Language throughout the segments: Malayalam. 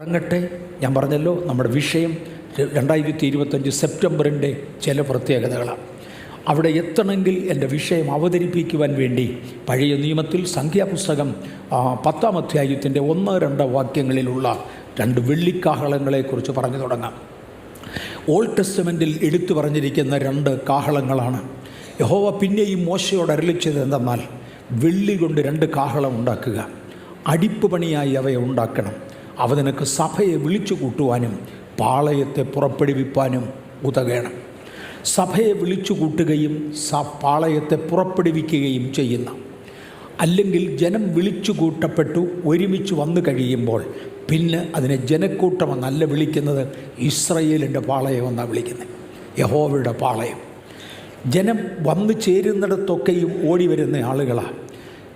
തുടങ്ങട്ടെ. ഞാൻ പറഞ്ഞല്ലോ നമ്മുടെ വിഷയം 2025 സെപ്റ്റംബറിൻ്റെ ചില പ്രത്യേകതകളാണ്. അവിടെ എത്തണമെങ്കിൽ എൻ്റെ വിഷയം അവതരിപ്പിക്കുവാൻ വേണ്ടി പഴയ നിയമത്തിൽ സംഖ്യാപുസ്തകം 10-ാം അധ്യായത്തിൻ്റെ 1-2 വാക്യങ്ങളിലുള്ള 2 വെള്ളിക്കാഹളങ്ങളെക്കുറിച്ച് പറഞ്ഞു തുടങ്ങാം. ഓൾഡ് ടെസ്റ്റമെൻറ്റിൽ എടുത്തു പറഞ്ഞിരിക്കുന്ന 2 കാഹളങ്ങളാണ്. യഹോവ പിന്നെയും മോശയോട് അരുളിച്ചത് എന്തെന്നാൽ, വെള്ളി കൊണ്ട് 2 കാഹളം ഉണ്ടാക്കുക, അടിപ്പ് പണിയായി അവയെ ഉണ്ടാക്കണം. അവ നിനക്ക് സഭയെ വിളിച്ചു കൂട്ടുവാനും പാളയത്തെ പുറപ്പെടുവിപ്പാനും ഉതകണം. സഭയെ വിളിച്ചു കൂട്ടുകയും പാളയത്തെ പുറപ്പെടുവിക്കുകയും ചെയ്യുന്ന, അല്ലെങ്കിൽ ജനം വിളിച്ചു കൂട്ടപ്പെട്ടു ഒരുമിച്ച് വന്നു കഴിയുമ്പോൾ പിന്നെ അതിനെ ജനക്കൂട്ടമെന്നല്ല വിളിക്കുന്നത്, ഇസ്രയേലിൻ്റെ പാളയമെന്നാണ് വിളിക്കുന്നത്, യഹോവയുടെ പാളയം. ജനം വന്നു ചേരുന്നിടത്തൊക്കെയും ഓടി വരുന്ന ആളുകളാണ്.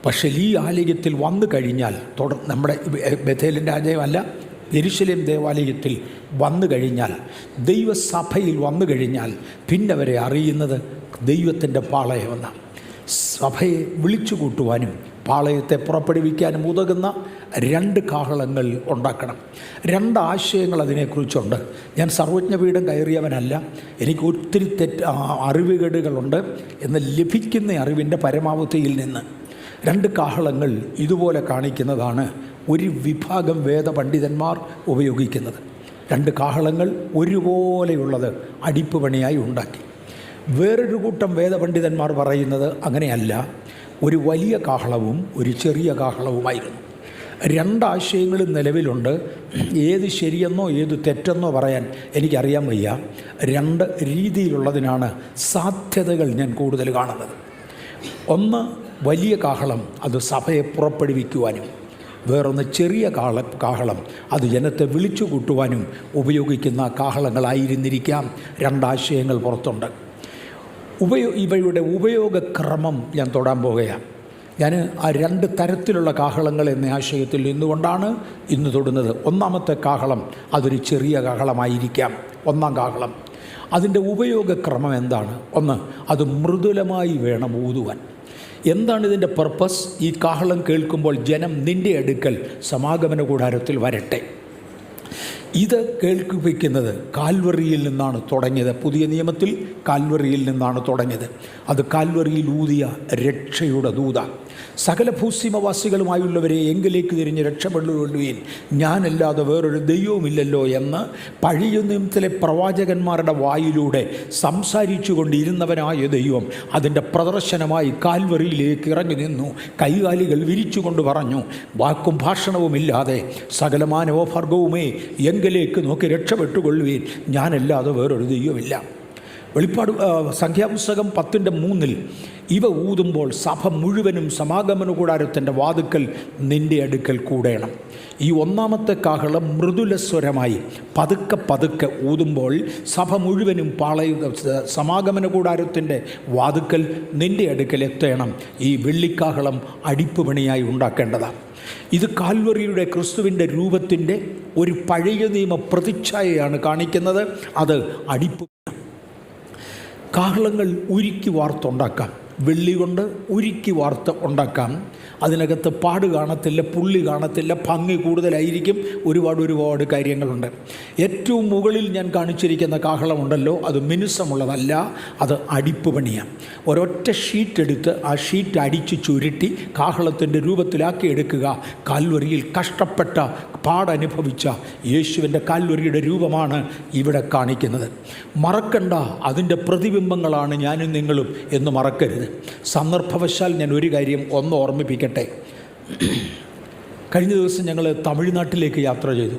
പക്ഷേ ഈ ആലയത്തിൽ വന്നു കഴിഞ്ഞാൽ, നമ്മുടെ ബഥേലിൻ്റെ ആലയമല്ല, യെരുശലേം ദേവാലയത്തിൽ വന്നു കഴിഞ്ഞാൽ, ദൈവസഭയിൽ വന്നു കഴിഞ്ഞാൽ പിന്നെ അവരെ അറിയുന്നത് ദൈവത്തിൻ്റെ പാളയമെന്നാണ്. സഭയെ വിളിച്ചു കൂട്ടുവാനും പാളയത്തെ പുറപ്പെടുവിക്കാനും ഉതകുന്ന 2 കാഹളങ്ങൾ ഉണ്ടാക്കണം. 2 ആശയങ്ങൾ അതിനെക്കുറിച്ചുണ്ട്. ഞാൻ സർവജ്ഞപീഠം കയറിയവനല്ല, എനിക്ക് ഒത്തിരി അറിവുകേടുകളുണ്ട്. എന്ന് ലഭിക്കുന്ന അറിവിൻ്റെ പരമാവധിയിൽ നിന്ന് 2 കാഹളങ്ങൾ ഇതുപോലെ കാണിക്കുന്നതാണ് ഒരു വിഭാഗം വേദപണ്ഡിതന്മാർ ഉപയോഗിക്കുന്നത്. 2 കാഹളങ്ങൾ ഒരുപോലെയുള്ളത് അടിപ്പ് പണിയായി ഉണ്ടാക്കി. വേറൊരു കൂട്ടം വേദപണ്ഡിതന്മാർ പറയുന്നത് അങ്ങനെയല്ല, ഒരു വലിയ കാഹളവും ഒരു ചെറിയ കാഹളവുമായിരുന്നു. 2 ആശയങ്ങളും നിലവിലുണ്ട്. ഏത് ശരിയെന്നോ ഏത് തെറ്റെന്നോ പറയാൻ എനിക്കറിയാൻ വയ്യ. 2 രീതിയിലുള്ളതിനാണ് സാധ്യതകൾ ഞാൻ കൂടുതൽ കാണുന്നത്. ഒന്ന് വലിയ കാഹളം, അത് സഭയെ പുറപ്പെടുവിക്കുവാനും, വേറൊന്ന് ചെറിയ കാഹളം, അത് ജനത്തെ വിളിച്ചു കൂട്ടുവാനും ഉപയോഗിക്കുന്ന കാഹളങ്ങളായിരുന്നിരിക്കാം. 2 ആശയങ്ങൾ പുറത്തുണ്ട്. ഇവയുടെ ഉപയോഗക്രമം ഞാൻ തൊടാൻ പോകുകയാണ്. ഞാൻ ആ 2 തരത്തിലുള്ള കാഹളങ്ങൾ എന്ന ആശയത്തിൽ നിന്നുകൊണ്ടാണ് ഇന്ന് തൊടുന്നത്. ഒന്നാമത്തെ കാഹളം അതൊരു ചെറിയ കാഹളമായിരിക്കാം. 1-ാം കാഹളം അതിൻ്റെ ഉപയോഗക്രമം എന്താണ്? ഒന്ന്, അത് മൃദുലമായി വേണം ഊതുവാൻ. എന്താണ് ഇതിൻ്റെ പർപ്പസ്? ഈ കാഹളം കേൾക്കുമ്പോൾ ജനം നിൻ്റെ അടുക്കൽ സമാഗമന കൂടാരത്തിൽ വരട്ടെ. ഇത് കേൾപ്പിക്കുന്നത് കാൽവറിയിൽ നിന്നാണ് തുടങ്ങിയത്. പുതിയ നിയമത്തിൽ കാൽവറിയിൽ നിന്നാണ് തുടങ്ങിയത്. അത് കാൽവറിയിൽ ഊതിയ രക്ഷയുടെ ദൂത. സകല ഭൂസീമവാസികളുമായുള്ളവരെ എങ്കിലേക്ക് തിരിഞ്ഞ് രക്ഷപ്പെടുകയുള്ളൂൻ, ഞാനല്ലാതെ വേറൊരു ദൈവവുമില്ലല്ലോ എന്ന് പഴയ നിയമത്തിലെ പ്രവാചകന്മാരുടെ വായിലൂടെ സംസാരിച്ചു കൊണ്ടിരുന്നവനായ ദൈവം അതിൻ്റെ പ്രദർശനമായി കാൽവറിയിലേക്ക് ഇറങ്ങി നിന്നു. കൈകാലികൾ വിരിച്ചുകൊണ്ട് പറഞ്ഞു, വാക്കും ഭാഷണവുമില്ലാതെ സകല മാനവവർഗവുമേ എങ്കിലേക്ക് നോക്കി രക്ഷപ്പെട്ടുകൊള്ളുവീൻ, ഞാനല്ലാതെ വേറൊരു ദൈവമില്ല. വെളിപ്പാട് സംഖ്യാപുസ്തകം 10:3 ഇവ ഊതുമ്പോൾ സഭ മുഴുവനും സമാഗമന കൂടാരത്തിൻ്റെ വാതുക്കൽ നിൻ്റെ അടുക്കൽ കൂടേണം. ഈ 1-ാമത്തെ കാഹളം മൃദുലസ്വരമായി പതുക്കെ പതുക്കെ ഊതുമ്പോൾ സഭ മുഴുവനും സമാഗമന കൂടാരത്തിൻ്റെ വാതുക്കൽ നിൻ്റെ അടുക്കൽ എത്തണം. ഈ വെള്ളിക്കാഹളം അടിപ്പ് പണിയായി ഉണ്ടാക്കേണ്ടതാണ്. ഇത് കാൽവറിയുടെ ക്രിസ്തുവിൻ്റെ രൂപത്തിൻ്റെ ഒരു പഴയ നിയമ പ്രതിച്ഛായയാണ് കാണിക്കുന്നത്. അത് അടിപ്പ്. കാഹളങ്ങൾ ഉരുക്കി വാർത്തുണ്ടാക്കാം. വെള്ളി കൊണ്ട് ഉരുക്കി വാർത്ത് ഉണ്ടാക്കാം. അതിനകത്ത് പാട് കാണത്തില്ല, പുള്ളി കാണത്തില്ല, ഭംഗി കൂടുതലായിരിക്കും. ഒരുപാട് കാര്യങ്ങളുണ്ട്. ഏറ്റവും മുകളിൽ ഞാൻ കാണിച്ചിരിക്കുന്ന കാഹളമുണ്ടല്ലോ, അത് മിനുസമുള്ളതല്ല, അത് അടിപ്പ് പണിയാണ്. ഒരൊറ്റ ഷീറ്റ് എടുത്ത് ആ ഷീറ്റ് അടിച്ച് ചുരുട്ടി കാഹളത്തിൻ്റെ രൂപത്തിലാക്കി എടുക്കുക. കാൽവറിയിൽ കഷ്ടപ്പെട്ട പാടനുഭവിച്ച യേശുവിൻ്റെ കാൽവറിയുടെ രൂപമാണ് ഇവിടെ കാണിക്കുന്നത്. മറക്കണ്ട, അതിൻ്റെ പ്രതിബിംബങ്ങളാണ് ഞാനും നിങ്ങളും എന്ന് മറക്കരുത്. സന്ദർഭവശാൽ ഞാൻ ഒരു കാര്യം ഒന്ന് ഓർമ്മിപ്പിക്കട്ടെ. കഴിഞ്ഞ ദിവസം ഞങ്ങൾ തമിഴ്നാട്ടിലേക്ക് യാത്ര ചെയ്തു.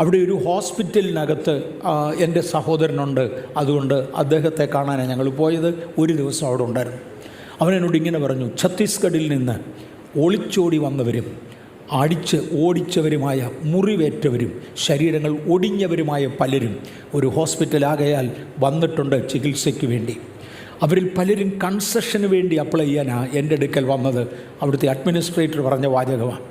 അവിടെ ഒരു ഹോസ്പിറ്റലിനകത്ത് എൻ്റെ സഹോദരനുണ്ട്. അതുകൊണ്ട് അദ്ദേഹത്തെ കാണാനാണ് ഞങ്ങൾ പോയത്. ഒരു ദിവസം അവിടെ ഉണ്ടായിരുന്നു. അവനെന്നോട് ഇങ്ങനെ പറഞ്ഞു, ഛത്തീസ്ഗഡിൽ നിന്ന് ഒളിച്ചോടി വന്നവരും അടിച്ച് ഓടിച്ചവരുമായ, മുറിവേറ്റവരും ശരീരങ്ങൾ ഒടിഞ്ഞവരുമായ പലരും ഒരു ഹോസ്പിറ്റലാകയാൽ വന്നിട്ടുണ്ട് ചികിത്സയ്ക്ക് വേണ്ടി. അവരിൽ പലരും കൺസെഷന് വേണ്ടി അപ്ലൈ ചെയ്യാനാണ് എൻ്റെ അടുക്കൽ വന്നത്. അവിടുത്തെ അഡ്മിനിസ്ട്രേറ്റർ പറഞ്ഞ വാചകമാണ്.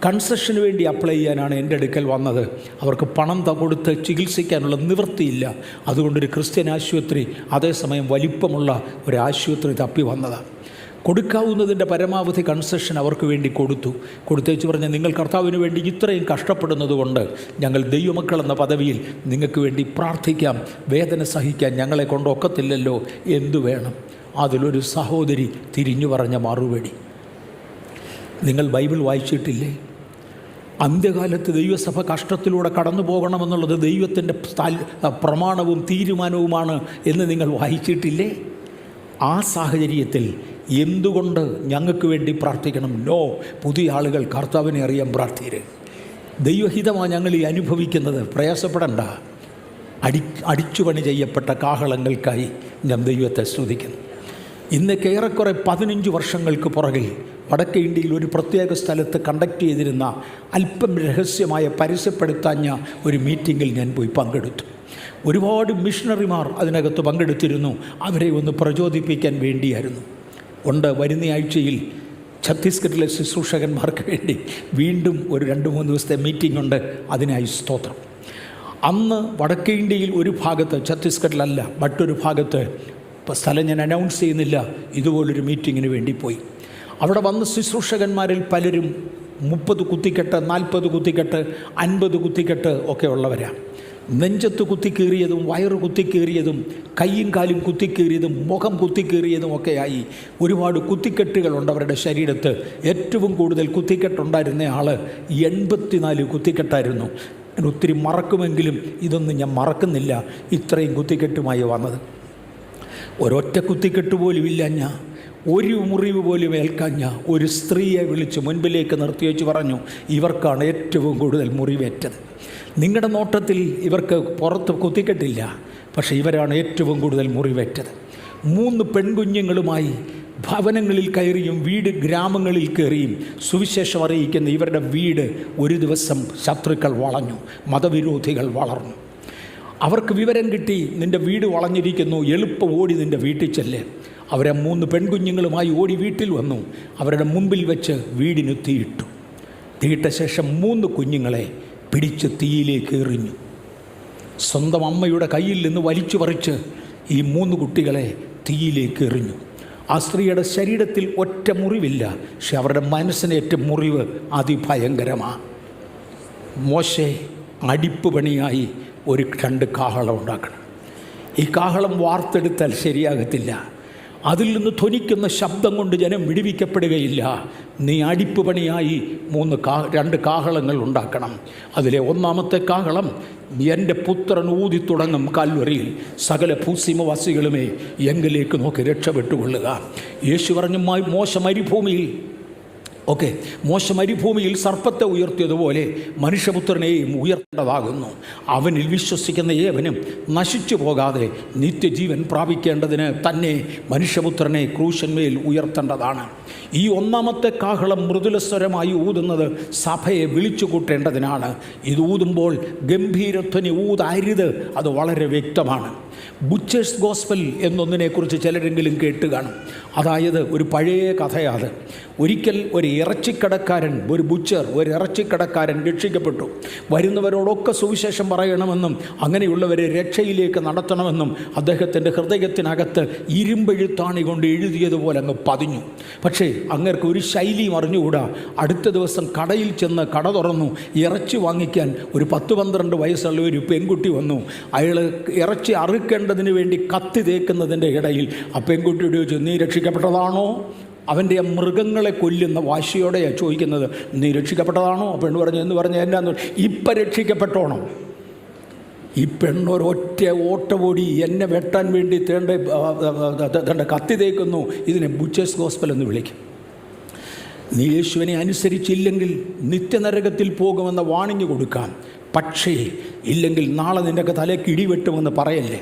കൺസെഷന് വേണ്ടി അപ്ലൈ ചെയ്യാനാണ് എൻ്റെ അടുക്കൽ വന്നത്. അവർക്ക് പണം കൊടുത്ത് ചികിത്സിക്കാനുള്ള നിവൃത്തിയില്ല. അതുകൊണ്ടൊരു ക്രിസ്ത്യൻ ആശുപത്രി, അതേസമയം വലിപ്പമുള്ള ഒരു ആശുപത്രി തപ്പി വന്നതാണ്. കൊടുക്കാവുന്നതിൻ്റെ പരമാവധി കൺസെഷൻ അവർക്ക് വേണ്ടി കൊടുത്തേച്ച് പറഞ്ഞ്, നിങ്ങൾ കർത്താവിന് വേണ്ടി ഇത്രയും കഷ്ടപ്പെടുന്നത് കൊണ്ട് ഞങ്ങൾ ദൈവമക്കളെന്ന പദവിയിൽ നിങ്ങൾക്ക് വേണ്ടി പ്രാർത്ഥിക്കാം, വേദന സഹിക്കാൻ ഞങ്ങളെ കൊണ്ടൊക്കത്തില്ലല്ലോ, എന്തു വേണം? അതിലൊരു സഹോദരി തിരിഞ്ഞു പറഞ്ഞ മറുപടി, നിങ്ങൾ ബൈബിൾ വായിച്ചിട്ടില്ലേ? അന്ത്യകാലത്ത് ദൈവസഭ കഷ്ടത്തിലൂടെ കടന്നു പോകണമെന്നുള്ളത് ദൈവത്തിൻ്റെ പ്രമാണവും തീരുമാനവുമാണ് എന്ന് നിങ്ങൾ വായിച്ചിട്ടില്ലേ? ആ സാഹചര്യത്തിൽ എന്തുകൊണ്ട് ഞങ്ങൾക്ക് വേണ്ടി പ്രാർത്ഥിക്കണം? നോ, പുതിയ ആളുകൾ കർത്താവിനെ അറിയാൻ പ്രാർത്ഥിക്കരുത്. ദൈവഹിതമാണ് ഞങ്ങൾ ഈ അനുഭവിക്കുന്നത്, പ്രയാസപ്പെടണ്ട. അടിച്ചുപണി ചെയ്യപ്പെട്ട കാഹളങ്ങൾക്കായി ഞാൻ ദൈവത്തെ സ്തുതിക്കുന്നു. ഇന്നൊക്കെ ഏറെക്കുറെ 15 വർഷങ്ങൾക്ക് പുറകിൽ വടക്കേ ഇന്ത്യയിൽ ഒരു പ്രത്യേക സ്ഥലത്ത് കണ്ടക്ട് ചെയ്തിരുന്ന അല്പം രഹസ്യമായ പരസ്യപ്പെടുത്താഞ്ഞ ഒരു മീറ്റിങ്ങിൽ ഞാൻ പോയി പങ്കെടുത്തു. ഒരുപാട് മിഷണറിമാർ അതിനകത്ത് പങ്കെടുത്തിരുന്നു. അവരെ ഒന്ന് പ്രചോദിപ്പിക്കാൻ വേണ്ടിയായിരുന്നു. വരുന്ന ആഴ്ചയിൽ ഛത്തീസ്ഗഡിലെ ശുശ്രൂഷകന്മാർക്ക് വേണ്ടി വീണ്ടും ഒരു 2-3 ദിവസത്തെ മീറ്റിംഗ് ഉണ്ട്. അതിനായി സ്തോത്രം. അന്ന് വടക്കേ ഇന്ത്യയിൽ ഒരു ഭാഗത്ത്, ഛത്തീസ്ഗഡിലല്ല മറ്റൊരു ഭാഗത്ത്, സ്ഥലം ഞാൻ അനൗൺസ് ചെയ്യുന്നില്ല, ഇതുപോലൊരു മീറ്റിങ്ങിന് വേണ്ടി പോയി. അവിടെ വന്ന ശുശ്രൂഷകന്മാരിൽ പലരും 30 കുത്തിക്കെട്ട്, 40 കുത്തിക്കെട്ട്, 50 കുത്തിക്കെട്ട് ഒക്കെ ഉള്ളവരാണ്. നെഞ്ചത്ത് കുത്തിക്കീറിയതും വയറ് കുത്തിക്കീറിയതും കൈയും കാലും കുത്തിക്കീറിയതും മുഖം കുത്തിക്കീറിയതും ഒക്കെയായി ഒരുപാട് കുത്തിക്കെട്ടുകളുണ്ട് അവരുടെ ശരീരത്ത്. ഏറ്റവും കൂടുതൽ കുത്തിക്കെട്ടുണ്ടായിരുന്ന ആൾ 84 കുത്തിക്കെട്ടായിരുന്നു. ഞാൻ ഒത്തിരി മറക്കുമെങ്കിലും ഇതൊന്നും ഞാൻ മറക്കുന്നില്ല, ഇത്രയും കുത്തിക്കെട്ടുമായി വന്നത്. ഒരൊറ്റ കുത്തിക്കെട്ട് പോലും ഇല്ല, ഞാൻ ഒരു മുറിവ് പോലും ഏൽക്കാഞ്ഞ ഒരു സ്ത്രീയെ വിളിച്ച് മുൻപിലേക്ക് നിർത്തി വെച്ച് പറഞ്ഞു, ഇവർക്കാണ് ഏറ്റവും കൂടുതൽ മുറിവേറ്റത്. നിങ്ങളുടെ നോട്ടത്തിൽ ഇവർക്ക് പുറത്ത് കുത്തിക്കെട്ടില്ല, പക്ഷേ ഇവരാണ് ഏറ്റവും കൂടുതൽ മുറിവേറ്റത്. 3 പെൺകുഞ്ഞുങ്ങളുമായി ഭവനങ്ങളിൽ കയറിയും ഗ്രാമങ്ങളിൽ കയറിയും സുവിശേഷം അറിയിക്കുന്ന ഇവരുടെ വീട് ഒരു ദിവസം ശത്രുക്കൾ വളഞ്ഞു, മതവിരോധികൾ വളർന്നു. അവർക്ക് വിവരം കിട്ടി, നിൻ്റെ വീട് വളഞ്ഞിരിക്കുന്നു, എളുപ്പം ഓടി നിൻ്റെ വീട്ടിൽ ചെല്ല്. അവരെ 3 പെൺകുഞ്ഞുങ്ങളുമായി ഓടി വീട്ടിൽ വന്നു. അവരുടെ മുമ്പിൽ വെച്ച് വീടിന് തീയിട്ടു. തീയിട്ട ശേഷം 3 കുഞ്ഞുങ്ങളെ പിടിച്ച് തീയിലേക്ക് എറിഞ്ഞു. സ്വന്തം അമ്മയുടെ കയ്യിൽ നിന്ന് വലിച്ചു പറിച്ച് ഈ 3 കുട്ടികളെ തീയിലേക്ക് എറിഞ്ഞു. ആ സ്ത്രീയുടെ ശരീരത്തിൽ ഒറ്റ മുറിവില്ല, പക്ഷെ അവരുടെ മനസ്സിനേറ്റ മുറിവ് അതിഭയങ്കരമാണ്. മോശെ അടിപ്പ് പണിയായി 2 കാഹളം ഉണ്ടാക്കണം. ഈ കാഹളം വാർത്തെടുത്താൽ ശരിയാകത്തില്ല. അതിൽ നിന്ന് ധ്വനിക്കുന്ന ശബ്ദം കൊണ്ട് ജനം വിടുവിക്കപ്പെടുകയില്ല. നീ അടിപ്പ് പണിയായി 2 കാഹളങ്ങൾ ഉണ്ടാക്കണം. അതിലെ 1-ാമത്തെ കാഹളം, എൻ്റെ പുത്രൻ ഊതി തുടങ്ങും കാൽവറിയിൽ, സകല ഭൂസിമവാസികളുമേ എങ്കിലേക്ക് നോക്കി രക്ഷപ്പെട്ടുകൊള്ളുക. യേശു പറഞ്ഞു, മോശ മരുഭൂമിയിൽ സർപ്പത്തെ ഉയർത്തിയതുപോലെ മനുഷ്യപുത്രനെയും ഉയർത്തേണ്ടതാകുന്നു. അവനിൽ വിശ്വസിക്കുന്ന ഏവനും നശിച്ചു പോകാതെ നിത്യജീവൻ പ്രാപിക്കേണ്ടതിന് തന്നെ മനുഷ്യപുത്രനെ ക്രൂശന്മേൽ ഉയർത്തേണ്ടതാണ്. ഈ 1-ാമത്തെ കാഹളം മൃദുലസ്വരമായി ഊതുന്നത് സഭയെ വിളിച്ചു കൂട്ടേണ്ടതിനാണ്. ഇത് ഊതുമ്പോൾ ഗംഭീരധ്വനി ഊതരുത്, അത് വളരെ വ്യക്തമാണ്. ബുച്ചേഴ്സ് ഗോസ്പൽ എന്നൊന്നിനെക്കുറിച്ച് ചിലരെങ്കിലും കേട്ട് കാണും. അതായത് ഒരു പഴയ കഥയാണ്. ഒരിക്കൽ ഒരു ഇറച്ചിക്കടക്കാരൻ രക്ഷിക്കപ്പെട്ടു. വരുന്നവരോടൊക്കെ സുവിശേഷം പറയണമെന്നും അങ്ങനെയുള്ളവരെ രക്ഷയിലേക്ക് നടത്തണമെന്നും അദ്ദേഹത്തിൻ്റെ ഹൃദയത്തിനകത്ത് ഇരുമ്പെഴുത്താണി കൊണ്ട് എഴുതിയതുപോലെ അങ്ങ് പതിഞ്ഞു. പക്ഷേ അങ്ങേർക്ക് ഒരു ശൈലിയും അറിഞ്ഞുകൂടാ. അടുത്ത ദിവസം കടയിൽ ചെന്ന് കട തുറന്നു. ഇറച്ചി വാങ്ങിക്കാൻ ഒരു 10-12 വയസ്സുള്ള ഒരു പെൺകുട്ടി വന്നു. അയാൾ ഇറച്ചി അറുക്കേണ്ടതിന് വേണ്ടി കത്തി തേക്കുന്നതിൻ്റെ ഇടയിൽ ആ പെൺകുട്ടിയോട് ചോദിച്ചു, നീ രക്ഷിക്കപ്പെട്ടതാണോ? അവൻ്റെ ആ മൃഗങ്ങളെ കൊല്ലുന്ന വാശിയോടെയാണ് ചോദിക്കുന്നത്, നീ രക്ഷിക്കപ്പെട്ടതാണോ? ആ പെണ്ണ് പറഞ്ഞു, എന്ന് പറഞ്ഞാൽ എന്നാന്ന്, ഇപ്പം രക്ഷിക്കപ്പെട്ടോണം. ഈ പെണ്ണൊരൊറ്റ ഓട്ടമോടി എന്നെ വെട്ടാൻ വേണ്ടി തേണ്ട കത്തി തേക്കുന്നു. ഇതിനെ ബുച്ചേഴ്സ് ഗോസ്പൽ എന്ന് വിളിക്കും. നീ യേശുവിനെ അനുസരിച്ചില്ലെങ്കിൽ നിത്യനരകത്തിൽ പോകുമെന്ന വാണിംഗ് കൊടുക്കാം. പക്ഷേ ഇല്ലെങ്കിൽ നാളെ നിൻ്റെയൊക്കെ തലയ്ക്ക് ഇടിവെട്ടുമെന്ന് പറയല്ലേ.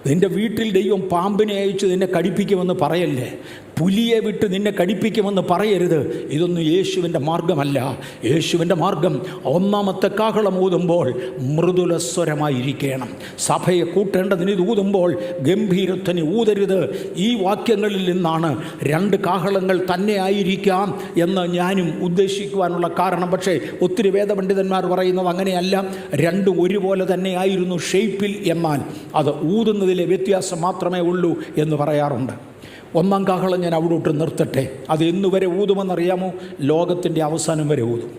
നിൻ്റെ വീട്ടിൽ ദൈവം പാമ്പിനെ അയച്ച് നിന്നെ കടിപ്പിക്കുമെന്ന് പറയല്ലേ. പുലിയെ വിട്ട് നിന്നെ കടിപ്പിക്കുമെന്ന് പറയരുത്. ഇതൊന്നും യേശുവിൻ്റെ മാർഗമല്ല. യേശുവിൻ്റെ മാർഗം 1-ാമത്തെ കാഹളം ഊതുമ്പോൾ മൃദുലസ്വരമായിരിക്കണം. സഭയെ കൂട്ടേണ്ടതിന് ഇത് ഊതുമ്പോൾ ഗംഭീരധ്വനി ഊതരുത്. ഈ വാക്യങ്ങളിൽ നിന്നാണ് 2 കാഹളങ്ങൾ തന്നെ ആയിരിക്കാം എന്ന് ഞാനും ഉദ്ദേശിക്കുവാനുള്ള കാരണം. പക്ഷേ ഒത്തിരി വേദപണ്ഡിതന്മാർ പറയുന്നത് അങ്ങനെയല്ല, 2 ഒരുപോലെ തന്നെ ആയിരുന്നു ഷേപ്പിൽ, എന്നാൽ അത് ഊതുന്നതിലെ വ്യത്യാസം മാത്രമേ ഉള്ളൂ എന്ന് പറയാറുണ്ട്. ഒന്നാം കാഹളം ഞാൻ അവിടോട്ട് നിർത്തട്ടെ. അത് എന്നുവരെ ഊതുമെന്നറിയാമോ? ലോകത്തിൻ്റെ അവസാനം വരെ ഊതും.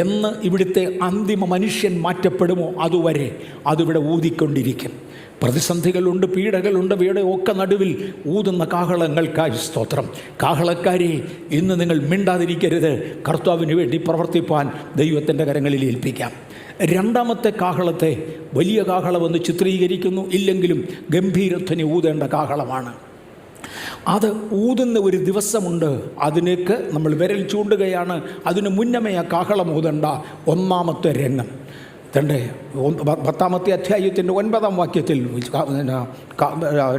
എന്ന് ഇവിടുത്തെ അന്തിമ മനുഷ്യൻ മാറ്റപ്പെടുമോ അതുവരെ അതിവിടെ ഊതിക്കൊണ്ടിരിക്കും. പ്രതിസന്ധികളുണ്ട്, പീഡകളുണ്ട്, വീടെ ഒക്കെ നടുവിൽ ഊതുന്ന കാഹളങ്ങൾക്കായി സ്തോത്രം. കാഹളക്കാരെ, ഇന്ന് നിങ്ങൾ മിണ്ടാതിരിക്കരുത്. കർത്താവിന് വേണ്ടി പ്രവർത്തിപ്പാൻ ദൈവത്തിൻ്റെ കരങ്ങളിൽ ഏൽപ്പിക്കാം. രണ്ടാമത്തെ കാഹളത്തെ വലിയ കാഹളമെന്ന് ചിത്രീകരിക്കുന്നു. ഇല്ലെങ്കിലും ഗംഭീരധ്വനി ഊതേണ്ട കാഹളമാണ്. അത് ഊതുന്ന ഒരു ദിവസമുണ്ട്. അതിലേക്ക് നമ്മൾ വിരൽ ചൂണ്ടുകയാണ്. അതിന് മുന്നമേ ആ കാഹളം ഊതണ്ട. ഒന്നാമത്തെ രംഗം തൻ്റെ 10-ാമത്തെ അധ്യായത്തിൻ്റെ 9-ാം വാക്യത്തിൽ,